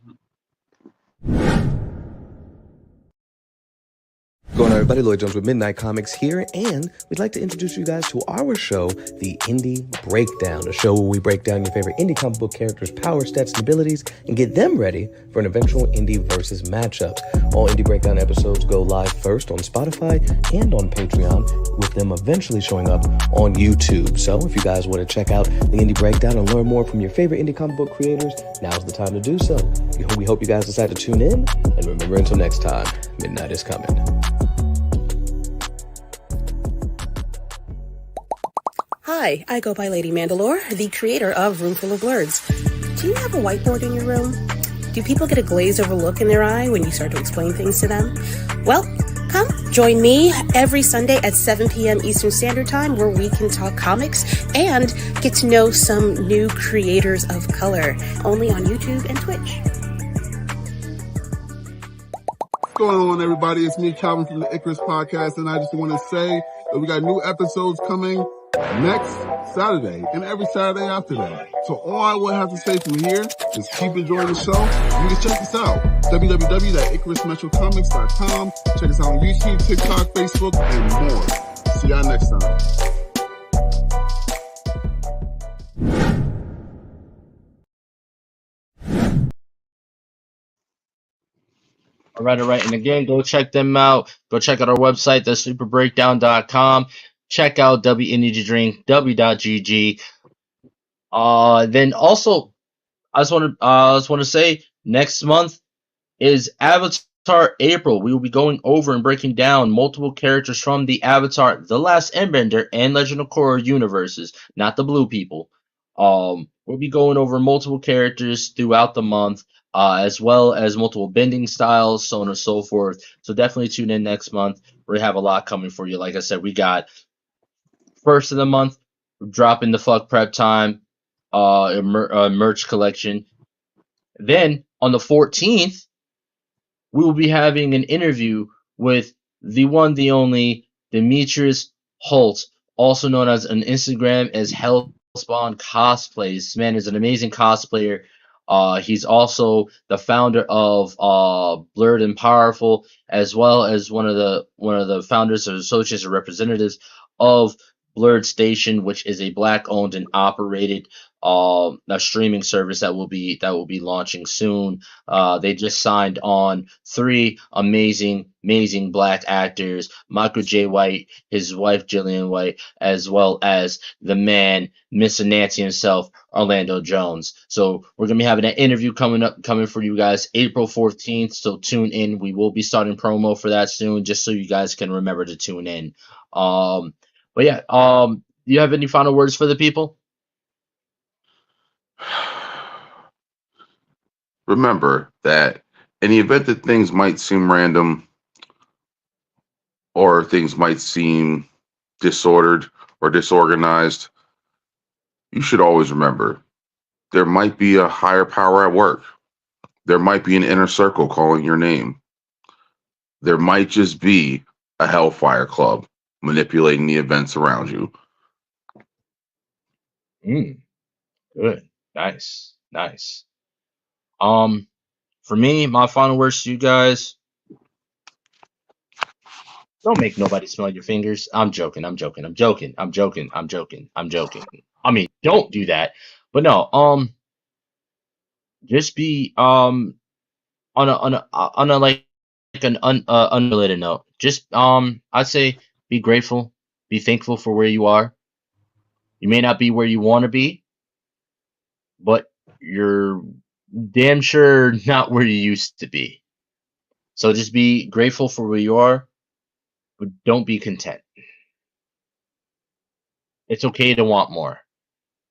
Going on, everybody, Lloyd Jones with Midnight Comics here, and we'd like to introduce you guys to our show, The Indie Breakdown, a show where we break down your favorite indie comic book characters' power, stats, and abilities, and get them ready for an eventual indie versus matchup. All Indie Breakdown episodes go live first on Spotify and on Patreon, with them eventually showing up on YouTube. So if you guys want to check out The Indie Breakdown and learn more from your favorite indie comic book creators, now's the time to do so. We hope you guys decide to tune in, and remember, until next time, midnight is coming. Hi, I go by Lady Mandalore, the creator of Roomful of Blurs. Do you have a whiteboard in your room? Do people get a glazed over look in their eye when you start to explain things to them? Well, come join me every Sunday at 7 p.m. Eastern Standard Time, where we can talk comics and get to know some new creators of color, only on YouTube and Twitch. What's going on, everybody? It's me, Calvin, from the Icarus Podcast, and I just want to say that we got new episodes coming next Saturday and every Saturday after that. So all I will have to say from here is keep enjoying the show. You can check us out, www.icarusmetrocomics.com. Check us out on YouTube, TikTok, Facebook, and more. See y'all next time. All right. And again, go check them out. Go check out our website, thesuperbreakdown.com. Check out WEnergydrink, w.gg. Then also, I just want to say, next month is Avatar April. We will be going over and breaking down multiple characters from the Avatar, The Last Airbender, and Legend of Korra universes, not the blue people. We'll be going over multiple characters throughout the month, as well as multiple bending styles, so on and so forth. So definitely tune in next month. We have a lot coming for you. Like I said, we got first of the month, dropping the Fuck Prep Time merch collection. Then on the 14th, we will be having an interview with the one, the only Demetrius Holt, also known as on Instagram as Hellspawn Cosplays. This man is an amazing cosplayer. He's also the founder of Blurred and Powerful, as well as one of the founders or associates or representatives of Blurred Station, which is a Black-owned and operated a streaming service that will be launching soon. They just signed on 3 amazing Black actors: Michael J. White, his wife Jillian White, as well as the man, Mr. Nancy himself, Orlando Jones. So we're gonna be having an interview coming for you guys April 14th. So tune in. We will be starting promo for that soon, just so you guys can remember to tune in. But yeah, do you have any final words for the people? Remember that in the event that things might seem random or things might seem disordered or disorganized, you should always remember there might be a higher power at work. There might be an inner circle calling your name. There might just be a Hellfire Club manipulating the events around you. Good. Nice. Nice. For me, my final words to you guys: don't make nobody smell your fingers. I'm joking. I'm joking. I'm joking. I'm joking. I'm joking. I'm joking. I mean, don't do that. But no, just be on a like an unrelated note. Just I'd say be grateful, be thankful for where you are. You may not be where you want to be, but you're damn sure not where you used to be. So just be grateful for where you are, but don't be content. It's okay to want more.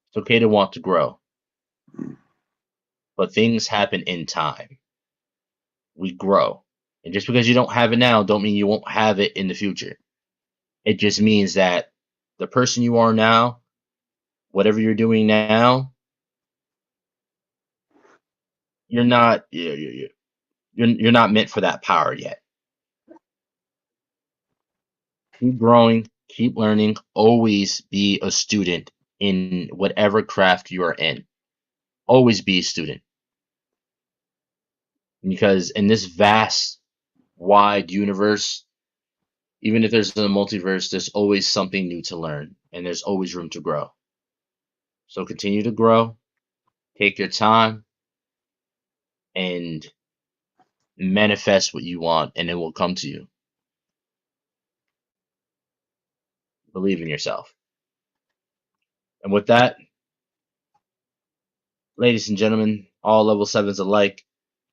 It's okay to want to grow. But things happen in time. We grow. And just because you don't have it now, don't mean you won't have it in the future. It just means that the person you are now, whatever you're doing now, you're not meant for that power yet. Keep growing, keep learning, always be a student in whatever craft you are in. Always be a student. Because in this vast, wide universe, even if there's a multiverse, there's always something new to learn, and there's always room to grow. So continue to grow, take your time, and manifest what you want, and it will come to you. Believe in yourself. And with that, ladies and gentlemen, all level 7s alike,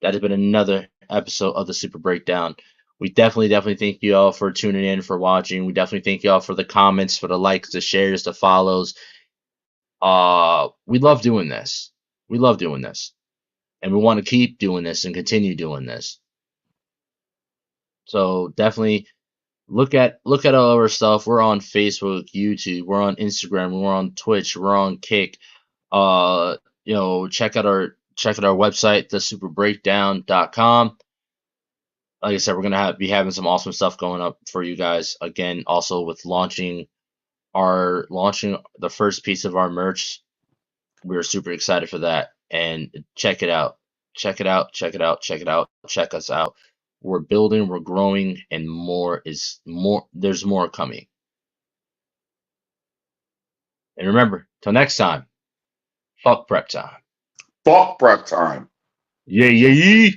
that has been another episode of the Super Breakdown. We definitely thank you all for tuning in, for watching. We definitely thank you all for the comments, for the likes, the shares, the follows. We love doing this. We love doing this. And we want to keep doing this and continue doing this. So definitely look at all our stuff. We're on Facebook, YouTube, we're on Instagram, we're on Twitch, we're on Kick. Check out our website, thesuperbreakdown.com. Like I said, we're gonna be having some awesome stuff going up for you guys. Again, also with launching the first piece of our merch. We're super excited for that. And check it out. Check it out. Check it out. Check it out. Check us out. We're building, we're growing, and there's more coming. And remember, till next time, fuck prep time. Fuck prep time. Yeah, yeah, yeah.